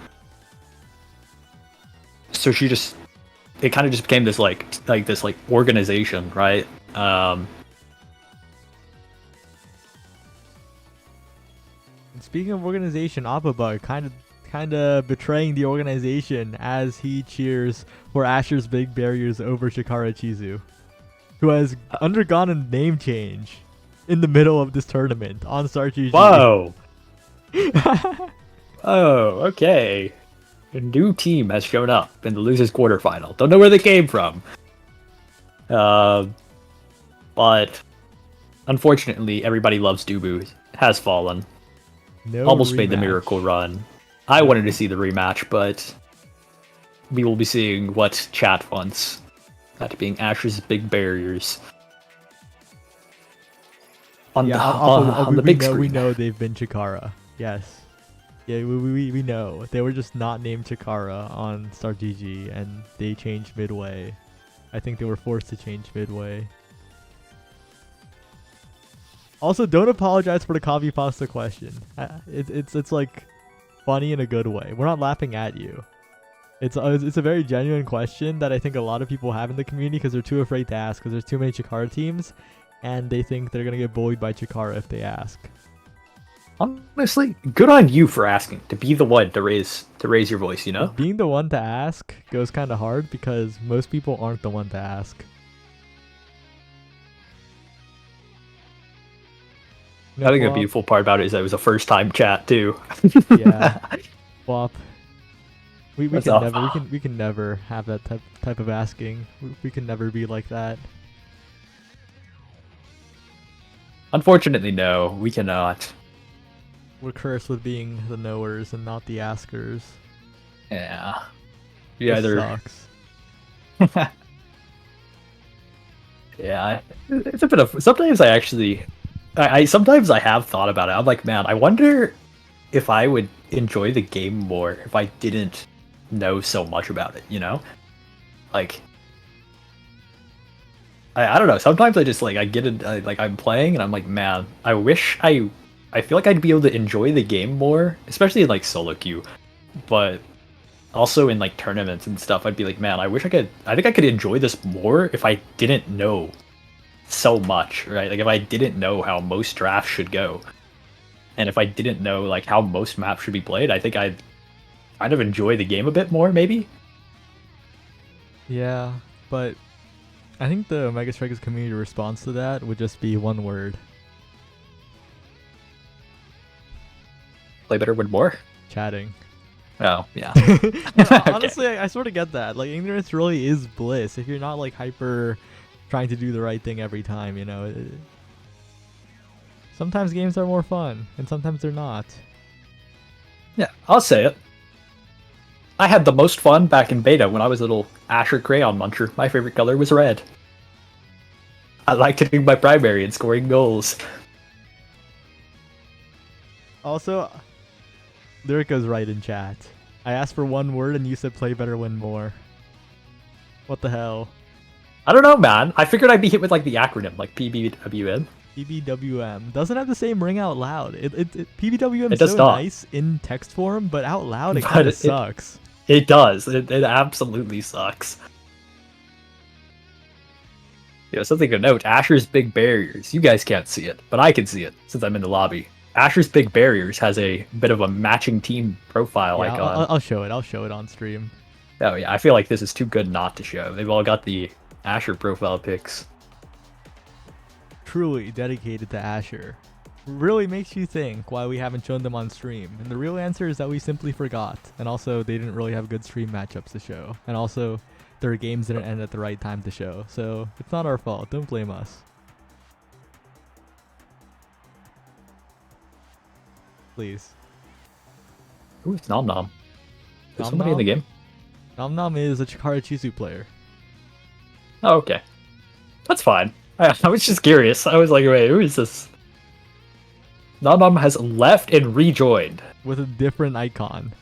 So it kind of just became this like organization, right? And speaking of organization, Appabug kind of betraying the organization as he cheers for Asher's Big Barriers over Chikara Chizu, who has undergone a name change in the middle of this tournament on StarGG. Whoa! Oh, okay. A new team has shown up in the losers quarterfinal. Don't know where they came from. But unfortunately, everybody loves Dubu. Has fallen. No Almost made the rematch. miracle run. I wanted to see the rematch, but we will be seeing what chat wants. That being Asher's Big Barriers. On the big screen. We know they've been Chikara. Yes. Yeah, we know. They were just not named Chikara on StarGG, and they changed midway. I think they were forced to change midway. Also, don't apologize for the coffee pasta question. It's like funny in a good way. We're not laughing at you. It's a very genuine question that I think a lot of people have in the community because they're too afraid to ask because there's too many Chikara teams, and they think they're gonna get bullied by Chikara if they ask. Honestly, good on you for asking, to be the one to raise your voice, you know? Being the one to ask goes kind of hard because most people aren't the one to ask. I think the beautiful part about it is that it was a first time chat too. Yeah. Flop. We What's can up? never we can never have that type of asking. We can never be like that. Unfortunately, no, we cannot. We're cursed with being the knowers and not the askers. Yeah. This You either sucks. Yeah, it's a bit of. Sometimes I actually, I sometimes I have thought about it. I'm like, man, I wonder if I would enjoy the game more if I didn't know so much about it. You know, like I don't know. Sometimes I just like I get it. Like I'm playing and I'm like, man, I wish I feel like I'd be able to enjoy the game more, especially in like solo queue, but also in like tournaments and stuff. I'd be like, man, I wish I could. I think I could enjoy this more if I didn't know so much, right? Like if I didn't know how most drafts should go, and if I didn't know like how most maps should be played, I think I'd kind of enjoy the game a bit more, maybe. Yeah, but I think the Mega Strikers community response to that would just be one word: Play better with more. chatting. Oh yeah. Honestly, I sort of get that. Like, ignorance really is bliss if you're not like hyper trying to do the right thing every time. You know, sometimes games are more fun, and sometimes they're not. Yeah, I'll say it. I had the most fun back in beta when I was a little Asher Crayon Muncher. My favorite color was red. I liked hitting my primary and scoring goals. Also, Lyrica's right in chat. I asked for one word and you said play better, win more. What the hell? I don't know, man. I figured I'd be hit with like the acronym, like PBWN. PBWM doesn't have the same ring out loud. PBWM It is does so not. nice in text form, but out loud it But kind of sucks. It does. It absolutely sucks. You know, something to note, Asher's Big Barriers. You guys can't see it, but I can see it since I'm in the lobby. Asher's Big Barriers has a bit of a matching team profile Yeah, icon. I'll show it. I'll show it on stream. Oh yeah, I feel like this is too good not to show. They've all got the Asher profile pics. Truly dedicated to Asher. Really makes you think why we haven't shown them on stream. And the real answer is that we simply forgot. And also, they didn't really have good stream matchups to show. And also, their games didn't end at the right time to show. So, it's not our fault. Don't blame us. Please. Ooh, it's Nom Nom. There's Nom somebody in the Nom? game. Nom Nom is a Chikara Chizu player. Oh, okay. That's fine. I was just curious. I was like, wait, who is this? Nom Nom has left and rejoined. With a different icon.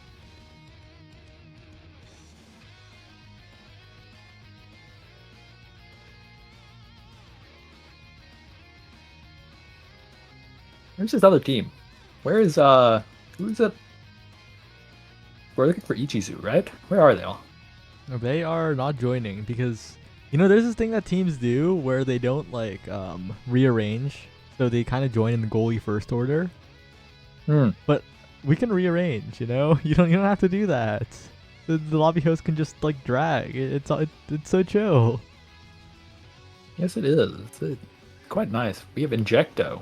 Where's this other team? Where is who is it? We're looking for Ichizu, right? Where are they all? They are not joining because, you know, there's this thing that teams do where they don't like rearrange. So they kind of join in the goalie first order. But we can rearrange, you know? You don't have to do that. The lobby host can just like drag. It's so chill. Yes, it is. It's quite nice. We have Injecto.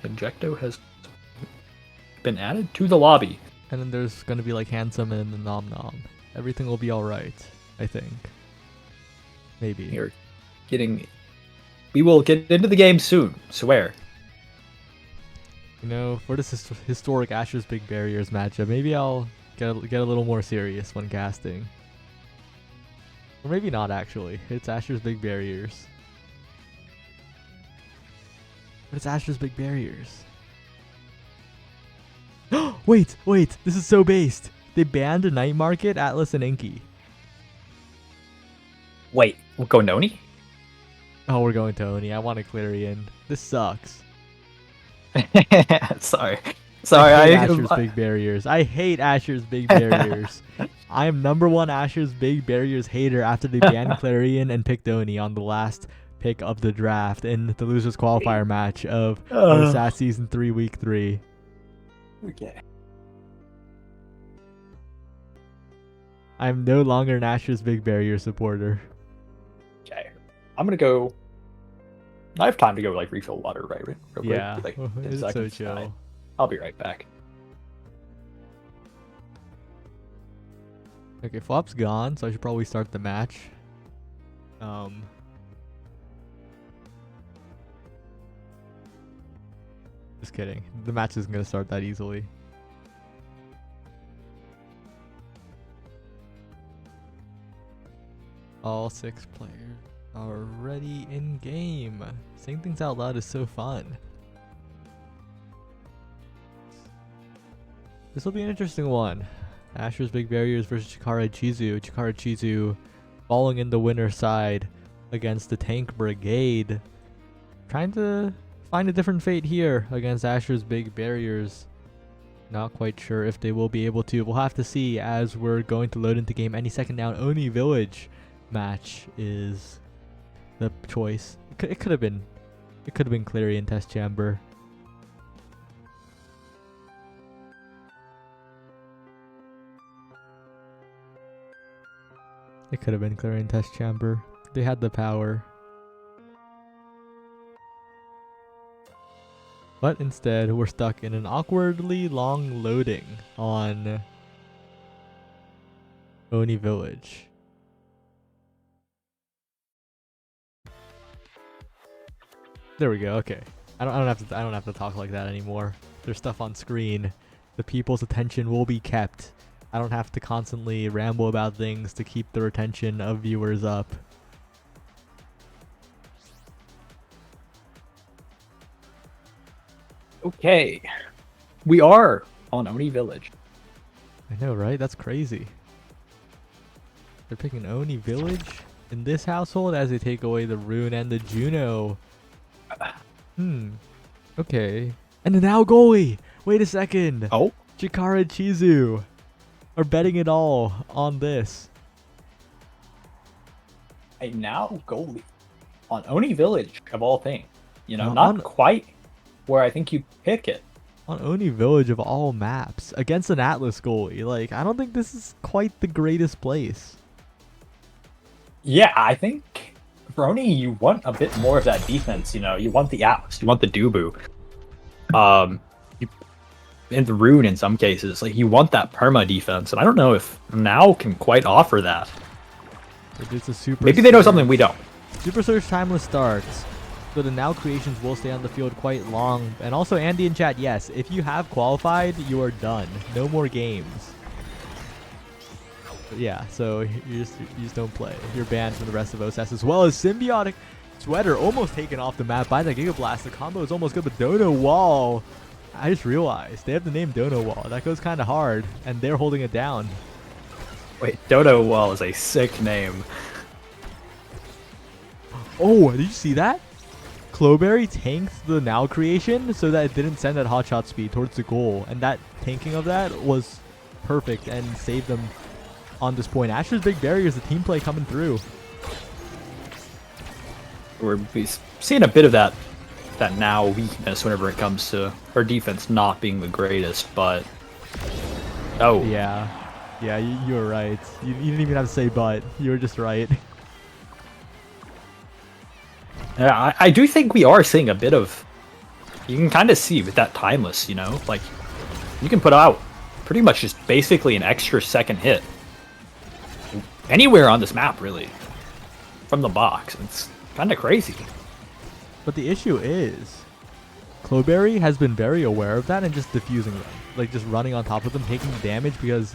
Injecto has been added to the lobby. And then there's gonna be like Handsome and the Nom Nom. Everything will be alright, I think. Maybe. Here, we will get into the game soon. Swear. You know, for this historic Asher's Big Barriers matchup, maybe I'll get a little more serious when casting. Or maybe not, actually. It's Asher's Big Barriers. But it's Asher's Big Barriers. Wait! This is so based! They banned a Night Market, Atlas, and Inky. Wait, we'll go Noni? Oh, we're going Tony. I want a Clarion. This sucks. Sorry. I hate Asher's Big Barriers. I hate Asher's Big Barriers. I am #1 Asher's Big Barriers hater after they banned Clarion and picked Oni on the last pick of the draft in the losers qualifier match of Osas Season 3 Week 3. Okay. I'm no longer an Asher's Big Barrier supporter. Okay. I'm gonna go. I have time to go like refill water, right? Real quick, Yeah, like 10 it's so seconds. chill. Alright. I'll be right back. Okay, Flop's gone, so I should probably start the match. Just kidding. The match isn't gonna start that easily. All 6 players. Already in game. Saying things out loud is so fun. This will be an interesting one. Asher's Big Barriers versus Chikara Chizu. Chikara Chizu falling in the winner's side against the Tank Brigade. Trying to find a different fate here against Asher's Big Barriers. Not quite sure if they will be able to. We'll have to see as we're going to load into game. Any second now. Oni Village match is the choice. It could have been Clarion Test Chamber. It could have been Clarion Test Chamber. They had the power. But instead, we're stuck in an awkwardly long loading on Oni Village. There we go. Okay, I don't have to talk like that anymore. There's stuff on screen. The people's attention will be kept. I don't have to constantly ramble about things to keep the retention of viewers up. Okay, we are on Oni Village. I know, right? That's crazy. They're picking Oni Village in this household as they take away the Rune and the Juno. Okay. And the now goalie. Wait a second. Oh, Chikara Chizu are betting it all on this. a now goalie on Oni Village of all things. You know, Now not quite where I think you pick it. On Oni Village of all maps against an Atlas goalie. Like, I don't think this is quite the greatest place. Yeah, I think for Oni, you want a bit more of that defense. You know, you want the Atlas, you want the Dubu, and the Rune in some cases. Like, you want that perma defense, and I don't know if now can quite offer that. It's a super Maybe they know surge. something we don't. Super Surge timeless starts. So the now creations will stay on the field quite long. And also Andy in chat, yes, if you have qualified, you are done. No more games. But yeah, so you just don't play. You're banned from the rest of Osas, as well as Symbiotic Sweater almost taken off the map by the Giga Blast. The combo is almost good, but Dono Wall. I just realized they have the name Dono Wall. That goes kind of hard, and they're holding it down. Wait, Dodo Wall is a sick name. Oh, did you see that? Clowberry tanked the now creation so that it didn't send that hotshot speed towards the goal, and that tanking of that was perfect and saved them on this point. Asher's Big Barrier is the team play coming through. We're seeing a bit of that now weakness whenever it comes to our defense not being the greatest, but oh Yeah, you were right. You didn't even have to say but. You were just right. yeah, I do think we are seeing a bit of. You can kind of see with that timeless, you know, like you can put out pretty much just basically an extra second hit anywhere on this map, really, from the box. It's kind of crazy. But the issue is, Clowberry has been very aware of that and just diffusing them. Like, just running on top of them, taking damage, because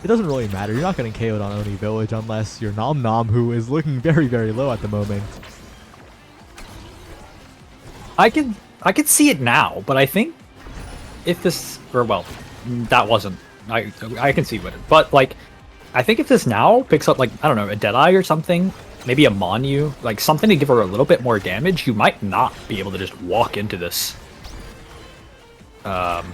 it doesn't really matter. You're not getting KO'd on Oni Village unless you're Nom Nom, who is looking very, very low at the moment. I could see it now, but I think if this, or well, that wasn't. I can see what it, but like, I think if this now picks up, like, I don't know, a Deadeye or something, maybe a Monu, like something to give her a little bit more damage, you might not be able to just walk into this. Walk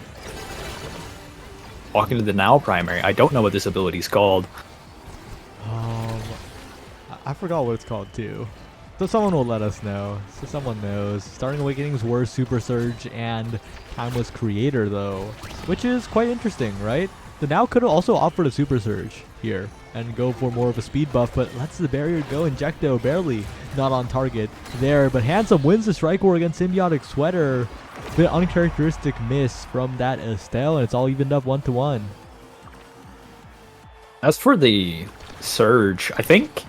into the now primary. I don't know what this ability's called. I forgot what it's called too. So someone will let us know. So someone knows. Starting Awakenings were Super Surge and Timeless Creator though, which is quite interesting, right? The now could have also offered a Super Surge here and go for more of a speed buff, but lets the barrier go. Injecto barely not on target there, but Handsome wins the Strike War against Symbiotic Sweater. Bit uncharacteristic miss from that Estelle, and it's all evened up 1-1. As for the Surge, I think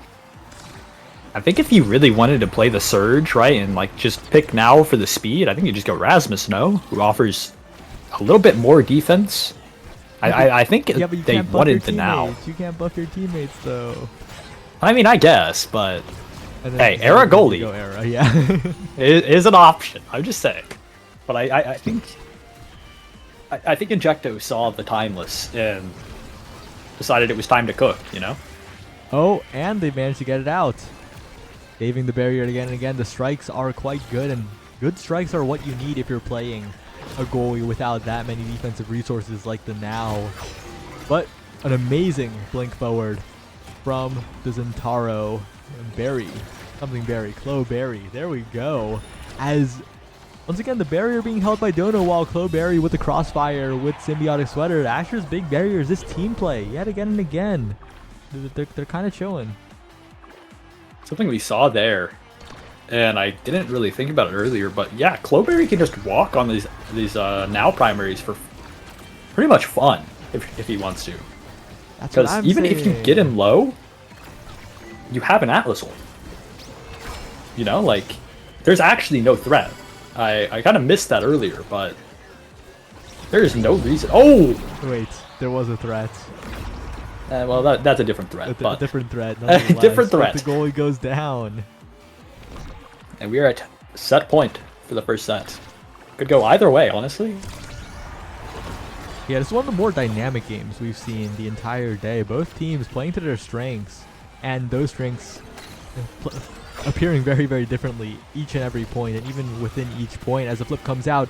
if you really wanted to play the Surge, right, and like just pick now for the speed, I think you just go Rasmus, no? Who offers a little bit more defense. I think Yeah, but you they can't buff wanted your to now. teammates. You can't buff your teammates though. I mean, I guess, but And Hey, then Era go goalie. Era, yeah. It is an option. I'm just saying. But I think Injecto saw the timeless and decided it was time to cook. You know. Oh, and they managed to get it out. Saving the barrier again and again. The strikes are quite good, and good strikes are what you need if you're playing a goalie without that many defensive resources like the now. But an amazing blink forward from the Zentaro. Berry. Something Berry. Clo Berry. There we go. As once again the barrier being held by Dono while Clo Berry with the crossfire with Symbiotic Sweater. Asher's big barriers. This team play yet again and again. They're kind of chilling. Something we saw there, and I didn't really think about it earlier, but yeah, Cloberry can just walk on these now primaries for pretty much fun if he wants to. Because even if you get him low, you have an Atlas ult. You know, like, there's actually no threat. I kind of missed that earlier, but there is no reason. Oh! Wait, there was a threat. Well, that's a different threat. A different threat. Different threat. The goalie goes down. And we are at set point for the first set. Could go either way, honestly. Yeah, this is one of the more dynamic games we've seen the entire day. Both teams playing to their strengths, and those strengths appearing very, very differently each and every point, and even within each point as the flip comes out.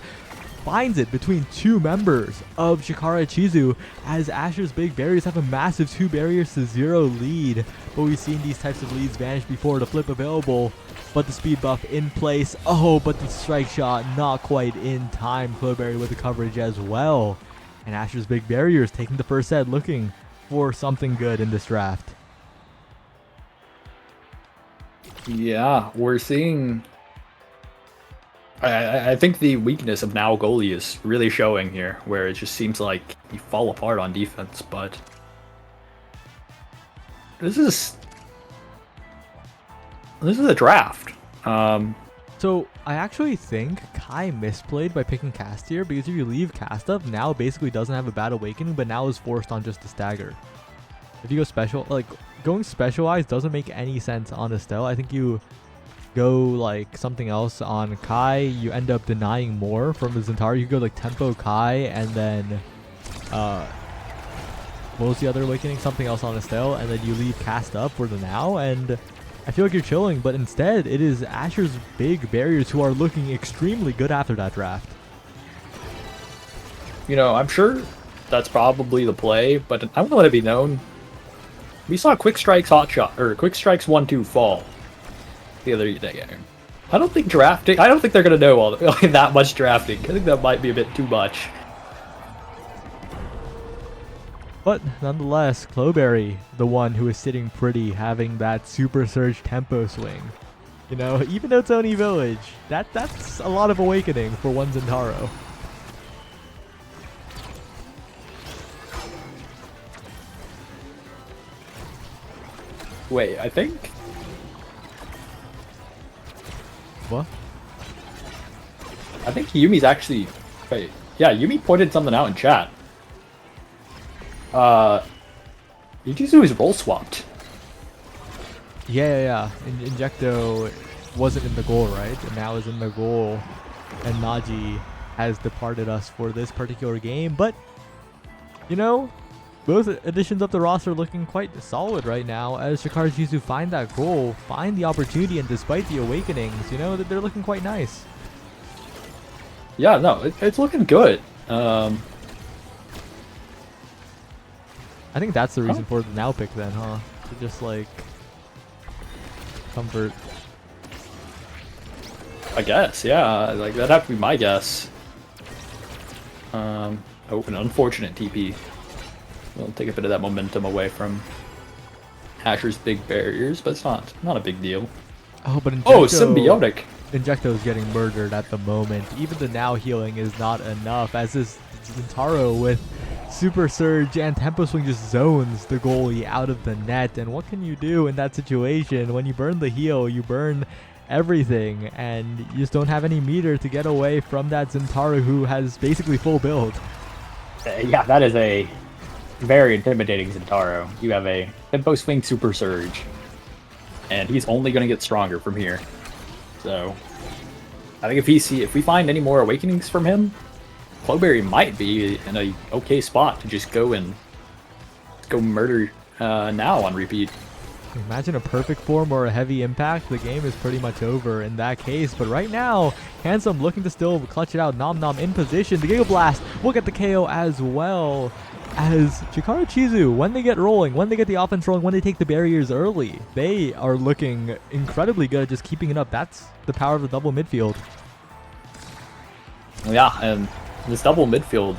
Finds it between two members of Chikara Chizu as Asher's big barriers have a massive 2 barriers to 0 lead. But we've seen these types of leads vanish before, the flip available, but the speed buff in place. Oh, but the strike shot not quite in time. Cloberry with the coverage as well. And Asher's big barriers taking the first set, looking for something good in this draft. Yeah, we're seeing... I think the weakness of now goalie is really showing here, where it just seems like you fall apart on defense, but this is a draft. So I actually think Kai misplayed by picking Cast here, because if you leave Cast up, now basically doesn't have a bad awakening, but now is forced on just the stagger. If you go special, like going specialized doesn't make any sense on Estelle. I think you go like something else on Kai, you end up denying more from the Zentaro. You go like Tempo Kai, and then what was the other awakening? Something else on Estelle, and then you leave Cast up for the now, and I feel like you're chilling, but instead it is Asher's big barriers who are looking extremely good after that draft. You know, I'm sure that's probably the play, but I want to let it be known, we saw Quick Strike's hot shot, or Quick Strike's 1-2 fall the other day. I don't think drafting, I don't think they're going to know all that much drafting. I think that might be a bit too much. But nonetheless, Cloberry, the one who is sitting pretty, having that Super Surge tempo swing. You know, even though it's Oni Village, that's a lot of awakening for one Zentaro. Wait, I think... What? I think Yumi's actually... Wait, yeah, Yumi pointed something out in chat. Yujizu is role swapped. Yeah. Injecto wasn't in the goal, right? And now is in the goal. And Naji has departed us for this particular game. But, you know, both additions of the roster looking quite solid right now as Chikara Chizu find that goal, find the opportunity, and despite the awakenings, you know, they're looking quite nice. Yeah, no, it's looking good. I think that's the reason for the now pick then, huh? To just like comfort. I guess, yeah. Like that'd have to be my guess. Oh, an unfortunate TP. We'll take a bit of that momentum away from Asher's big barriers, but it's not a big deal. Oh, but Symbiotic. Injecto is getting murdered at the moment. Even the now healing is not enough, as this Zentaro with Super Surge and Tempo Swing just zones the goalie out of the net. And what can you do in that situation? When you burn the heal, you burn everything, and you just don't have any meter to get away from that Zentaro who has basically full build. Yeah, that is a very intimidating Zentaro. You have a Tempo Swing Super Surge. and he's only going to get stronger from here. So I think if we find any more awakenings from him, Clowberry might be in a okay spot to just go murder now on repeat. Imagine a perfect form or a heavy impact. The game is pretty much over in that case. But right now, Handsome looking to still clutch it out. Nom Nom in position. The Giga Blast will get the KO as well. As Chikara Chizu, when they get rolling, when they get the offense rolling, when they take the barriers early, they are looking incredibly good at just keeping it up. That's the power of the double midfield. Yeah, and this double midfield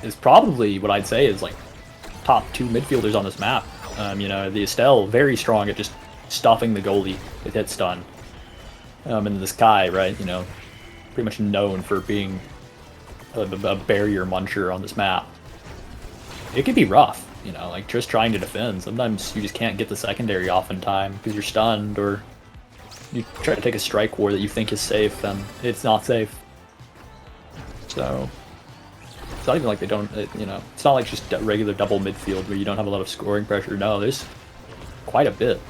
is probably what I'd say is like top 2 midfielders on this map. You know, the Estelle very strong at just stuffing the goalie with hit stun. And this Kai, right? You know, pretty much known for being a barrier muncher on this map. It can be rough, you know, like just trying to defend. Sometimes you just can't get the secondary off in time because you're stunned, or you try to take a strike war that you think is safe and it's not safe. So it's not even like they don't, you know, it's not like just regular double midfield where you don't have a lot of scoring pressure. No, there's quite a bit.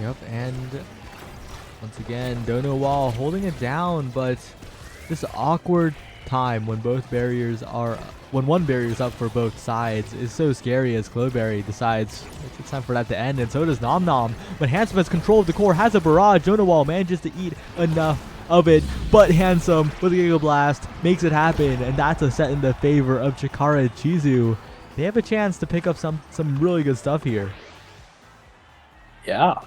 Yep, and once again, Dono Wall holding it down, but this awkward time when one barrier is up for both sides is so scary as Clowberry decides it's time for that to end, and so does Nom Nom. But Handsome has control of the core, has a barrage. Dono Wall manages to eat enough of it, but Handsome with the Giga Blast makes it happen, and that's a set in the favor of Chikara Chizu. They have a chance to pick up some really good stuff here. Yeah.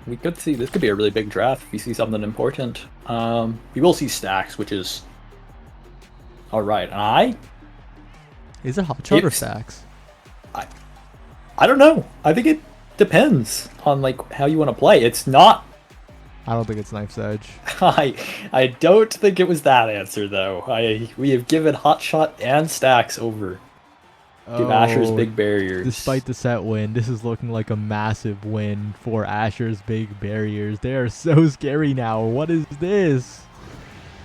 We could see, this could be a really big draft if we see something important. We will see stacks, which is alright. And Is it Hot Shot or stacks? I don't know. I think it depends on like how you want to play. It's not. I don't think it's Knife's Edge. I don't think it was that answer though. We have given Hot Shot and stacks over. Give Asher's Big Barriers. Despite the set win, this is looking like a massive win for Asher's Big Barriers. They are so scary now. What is this?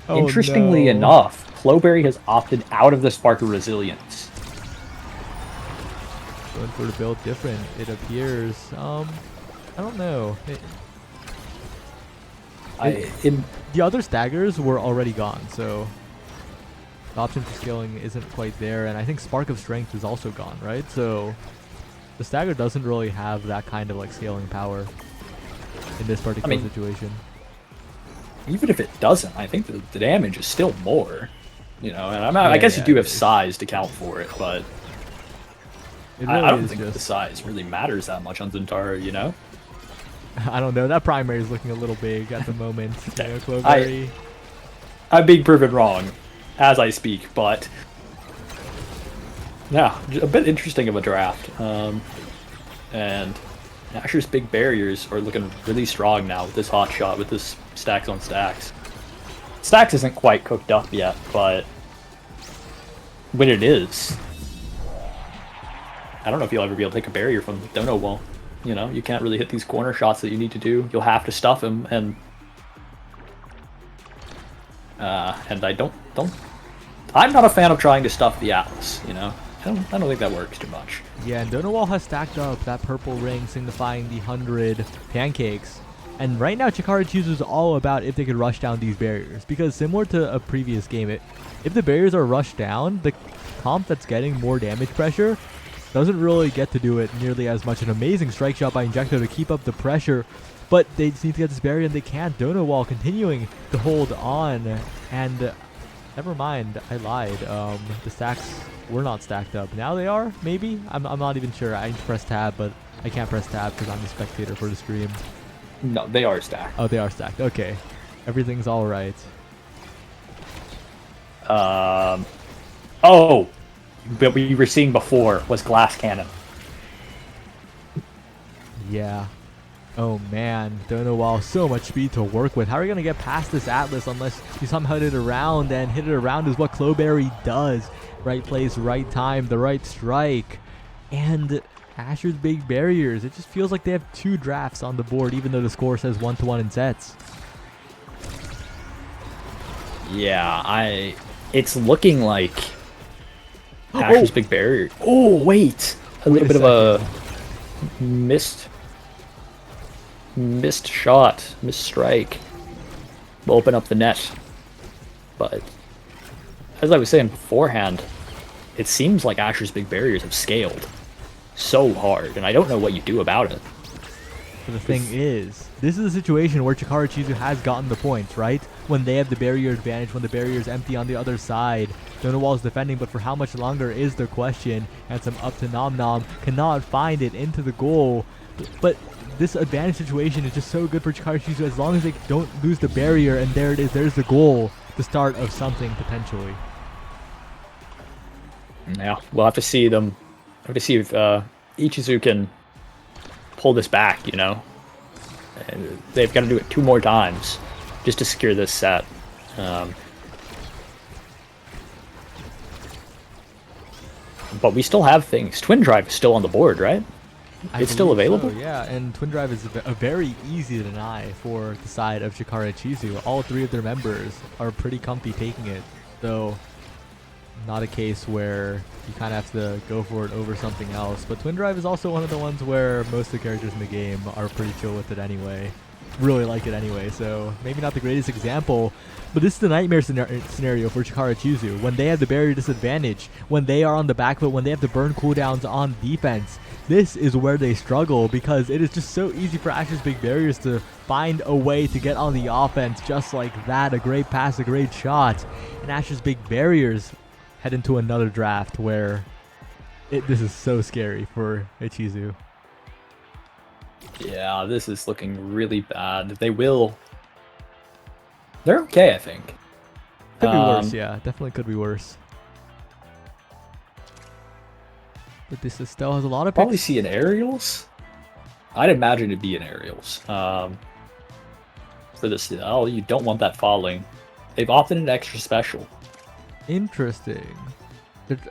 Oh, Interestingly enough, Clowberry has opted out of the Spark of Resilience. Going for the build different, it appears. I don't know. The other staggers were already gone, so the option for scaling isn't quite there, and I think Spark of Strength is also gone, right? So the stagger doesn't really have that kind of like scaling power in this particular situation. Even if it doesn't, I think the damage is still more. You know, and I guess you do have size to count for it, but it really I don't think the size really matters that much on Zentara, you know? I don't know. That primary is looking a little big at the moment. You know, Clowberry. I'm being proven wrong as I speak, but yeah, a bit interesting of a draft. And Asher's Big Barriers are looking really strong now with this Hot Shot, with this stacks on stacks. Stacks isn't quite cooked up yet, but when it is, I don't know if you'll ever be able to take a barrier from Dono Wall. You know, you can't really hit these corner shots that you need to do. You'll have to stuff him, and I'm not a fan of trying to stuff the Atlas, you know? I don't think that works too much. Yeah, and Dono Wall has stacked up that purple ring signifying the 100 pancakes. And right now, Chikara Chizu is all about if they could rush down these barriers. Because similar to a previous game, if the barriers are rushed down, the comp that's getting more damage pressure doesn't really get to do it nearly as much. An amazing strike shot by Injecto to keep up the pressure. But they just need to get this barrier, and they can't. Dono Wall continuing to hold on. And never mind, I lied. The stacks were not stacked up. Now they are, maybe? I'm not even sure. I press tab, but I can't press tab because I'm the spectator for the stream. No, they are stacked. Oh, they are stacked. Okay. Everything's all right. Oh! What we were seeing before was Glass Cannon. Yeah. Oh man, Dono Wall, so much speed to work with. How are you going to get past this Atlas unless you somehow hit it around? And hit it around is what Clowberry does. Right place, right time, the right strike. And Asher's Big Barriers. It just feels like they have 2 drafts on the board, even though the score says 1-1 in sets. Yeah, it's looking like Asher's Big Barrier. Oh, wait! A little bit of a Missed shot, missed strike. Will open up the net. But as I was saying beforehand, it seems like Asher's big barriers have scaled so hard, and I don't know what you do about it. But the thing is, this is a situation where Chikara Chizu has gotten the points, right? When they have the barrier advantage, when the barrier is empty on the other side. Donawall's defending, but for how much longer is the question. And some up to Nom Nom, cannot find it into the goal. But this advantage situation is just so good for Chikara Chizu as long as they don't lose the barrier, and there it is, there's the goal, the start of something potentially. Yeah, we'll have to see them. Have to see if Ichizu can pull this back, you know? And they've got to do it 2 more times just to secure this set. But we still have things. Twin Drive is still on the board, right? It's still available? So, yeah, and Twin Drive is a very easy deny for the side of Chikara Chizu. All 3 of their members are pretty comfy taking it, though not a case where you kind of have to go for it over something else. But Twin Drive is also one of the ones where most of the characters in the game are pretty chill with it anyway. Really like it anyway, so maybe not the greatest example, but this is the nightmare scenario for Chikara Chizu. When they have the barrier disadvantage, when they are on the back foot, when they have to burn cooldowns on defense, this is where they struggle because it is just so easy for Asher's big barriers to find a way to get on the offense just like that. A great pass, a great shot, and Asher's big barriers head into another draft where this is so scary for Ichizu. Yeah, this is looking really bad. They're okay, I think. Could be worse, yeah. Definitely could be worse. But this is still has a lot of probably picks. see an aerials. I'd imagine it'd be an aerials. For this, oh, you don't want that falling. They've opted an extra special. Interesting.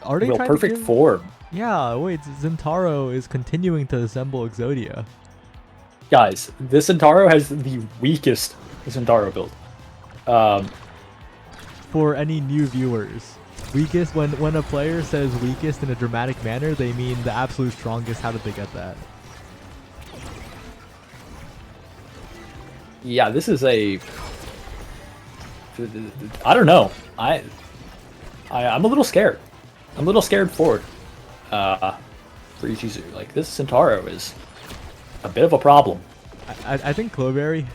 Are they Real trying perfect to give... form. Yeah, wait, Zentaro is continuing to assemble Exodia. Guys, this Zentaro has the weakest Zentaro build. For any new viewers, weakest, when a player says weakest in a dramatic manner, they mean the absolute strongest. How did they get that? Yeah, this is a... I don't know. I'm a little scared. I'm a little scared for it. For Ichizu. Like, this Centauro is a bit of a problem. I think Cloberry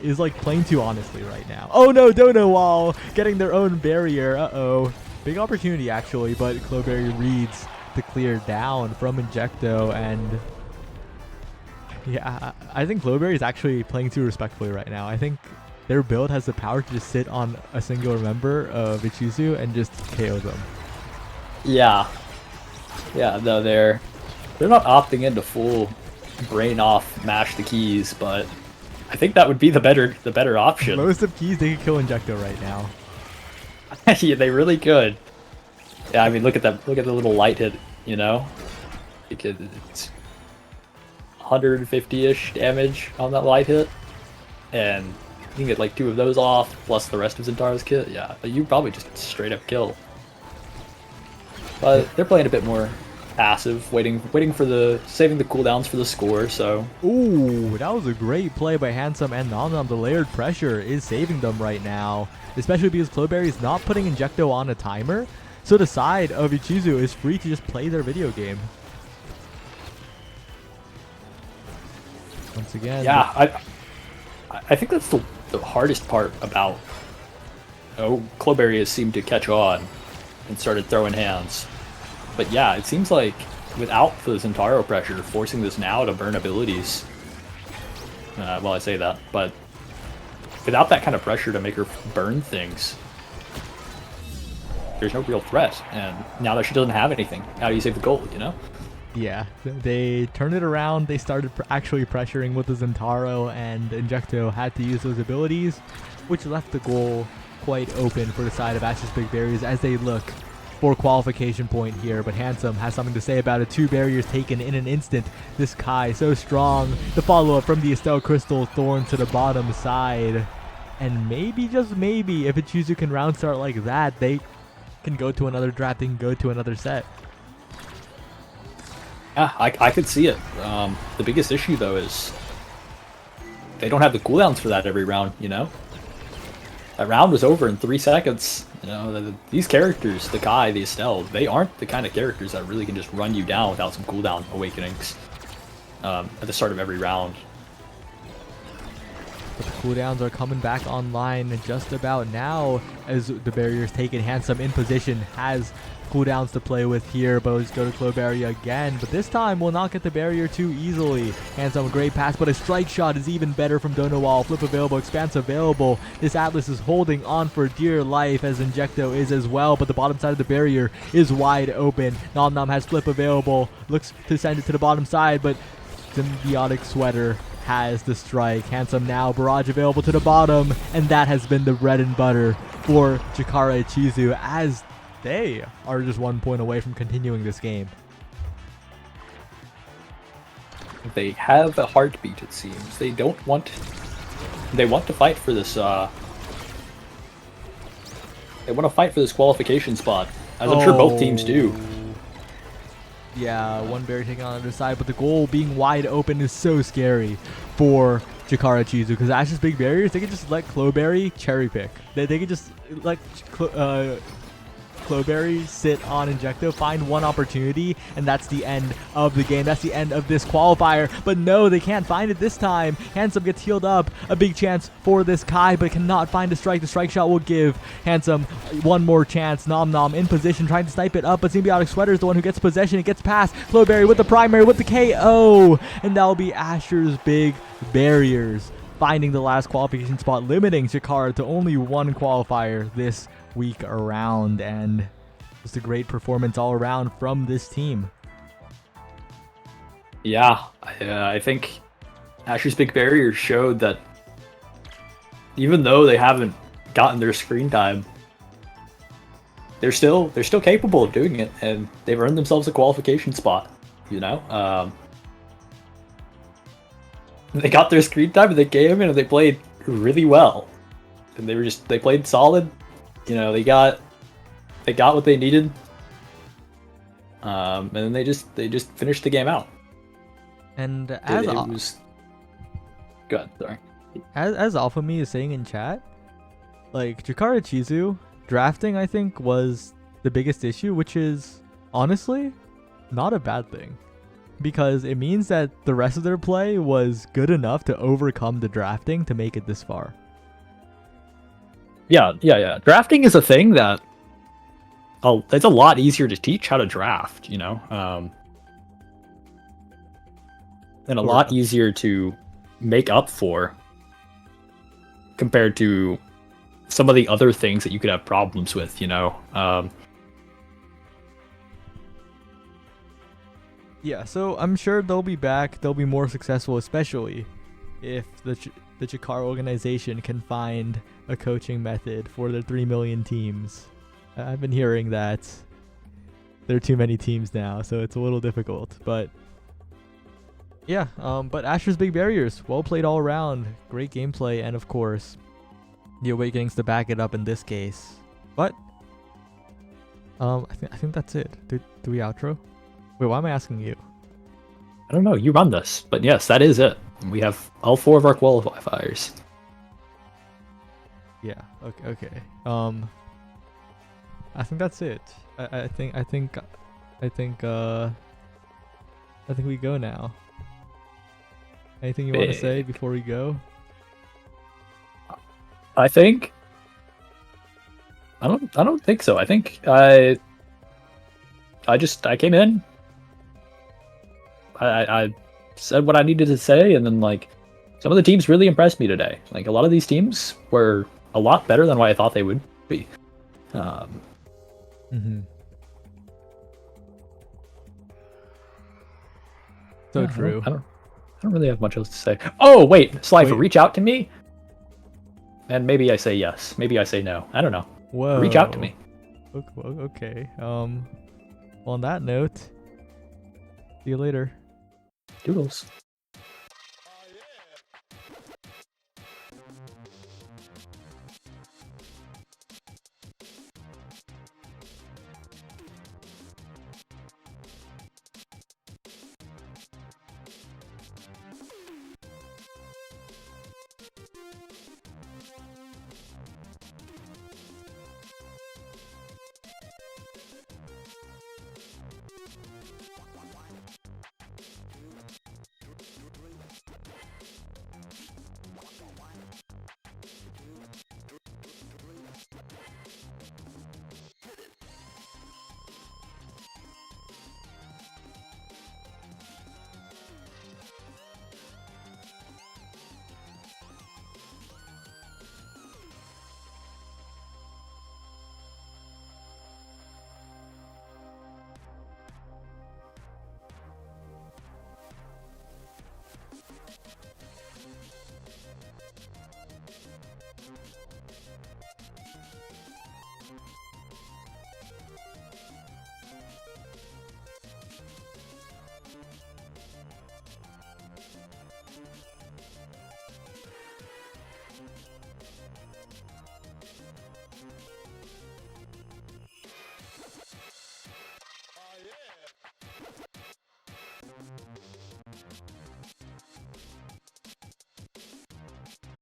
is like playing too honestly right now. Oh no, Dono Wall getting their own barrier. Uh-oh. Big opportunity actually, but Cloberry reads to clear down from Injecto, and yeah, I think Cloberry is actually playing too respectfully right now. I think their build has the power to just sit on a single member of Ichizu and just KO them. Yeah. Yeah, no, they're not opting into full brain off, mash the keys, but I think that would be the better option. Most of keys they could kill Injecto right now. Yeah, they really could. Yeah, I mean, look at that. Look at the little light hit. You know, it's 150-ish damage on that light hit, and you can get like 2 of those off plus the rest of Zentaro's kit. Yeah, but you probably just straight up kill. But they're playing a bit more passive, waiting for saving the cooldowns for the score. So ooh, that was a great play by Handsome and Nom Nom. The layered pressure is saving them right now, especially because Cloberry is not putting Injecto on a timer, so the side of Ichizu is free to just play their video game. Once again, yeah, I think that's the hardest part about Cloberry has seemed to catch on and started throwing hands. But yeah, it seems like without the Zentaro pressure, forcing this now to burn abilities. Well, I say that, but without that kind of pressure to make her burn things, there's no real threat. And now that she doesn't have anything, how do you save the gold, you know? yeah, they turned it around. They started actually pressuring with the Zentaro, and Injecto had to use those abilities, which left the goal quite open for the side of Ash's Big Barriers as they look for qualification point here. But Handsome has something to say about it. 2 barriers taken in an instant. This Kai so strong. The follow-up from the Estelle Crystal Thorn to the bottom side. And maybe, just maybe, if Ichizu can round start like that, they can go to another draft. They can go to another set. Yeah, I could see it. The biggest issue though is they don't have the cooldowns for that every round. You know, that round was over in 3 seconds. You know, these characters, the Kai, the Estelle, they aren't the kind of characters that really can just run you down without some cooldown awakenings at the start of every round. But the cooldowns are coming back online just about now as the barrier's taken. Handsome in position, has cooldowns to play with here, but let's go to Cloberry again. But this time will not get the barrier too easily. Handsome, a great pass, but a strike shot is even better from Donowal. Flip available, expanse available. This Atlas is holding on for dear life, as Injecto is as well, but the bottom side of the barrier is wide open. Nom Nom has flip available, looks to send it to the bottom side, but Symbiotic Sweater has the strike. Handsome now, barrage available to the bottom, and that has been the bread and butter for Chikara Ichizu, as they are just 1 point away from continuing this game. They have a heartbeat, it seems. They want to fight for this. They want to fight for this qualification spot, as I'm sure both teams do. Yeah, one barrier taken on the other side, but the goal being wide open is so scary for Chikara Ichizu, because Ash's big barriers, they can just let Cloberry cherry pick. They can just let Cloberry sit on Injecto, find one opportunity, and that's the end of the game. That's the end of this qualifier. But no, they can't find it this time. Handsome gets healed up. A big chance for this Kai, but cannot find a strike. The strike shot will give Handsome one more chance. Nom Nom in position, trying to snipe it up, but Symbiotic Sweater is the one who gets possession. It gets past Cloberry with the primary, with the KO, and that'll be Asher's big barriers, finding the last qualification spot, limiting Chikara to only one qualifier this week around. And just a great performance all around from this team. Yeah, I think Asher's big barrier showed that even though they haven't gotten their screen time, they're still capable of doing it, and they've earned themselves a qualification spot. You know, they got their screen time in the game, and they played really well, and they played solid. You know, they got what they needed, and then they just finished the game out. And It as was good. Sorry. as Alpha Me is saying in chat, like Chikara Ichizu drafting, I think, was the biggest issue, which is honestly not a bad thing, because it means that the rest of their play was good enough to overcome the drafting to make it this far. Yeah. Drafting is a thing that it's a lot easier to teach how to draft, you know, and a lot easier to make up for compared to some of the other things that you could have problems with, you know. Yeah, so I'm sure they'll be back. They'll be more successful, especially if the Chikara organization can find a coaching method for their 3 million teams. I've been hearing that there are too many teams now, so it's a little difficult. But yeah, but Asher's big barriers, well played all around, great gameplay, and of course, the Awakenings to back it up in this case. But I think that's it. Do we outro? Wait, why am I asking you? I don't know. You run this, but yes, that is it. We have all 4 of our qualifiers. Yeah. Okay. I think that's it. I think we go now. Anything you want to say before we go? I don't think so. I think I came in. I said what I needed to say, and then like some of the teams really impressed me today. Like a lot of these teams were a lot better than what I thought they would be. So true. I don't really have much else to say. Oh wait, Slifer, reach out to me, and maybe I say yes, maybe I say no. I don't know. Whoa. Reach out to me. Okay. On that note, see you later. Doodles.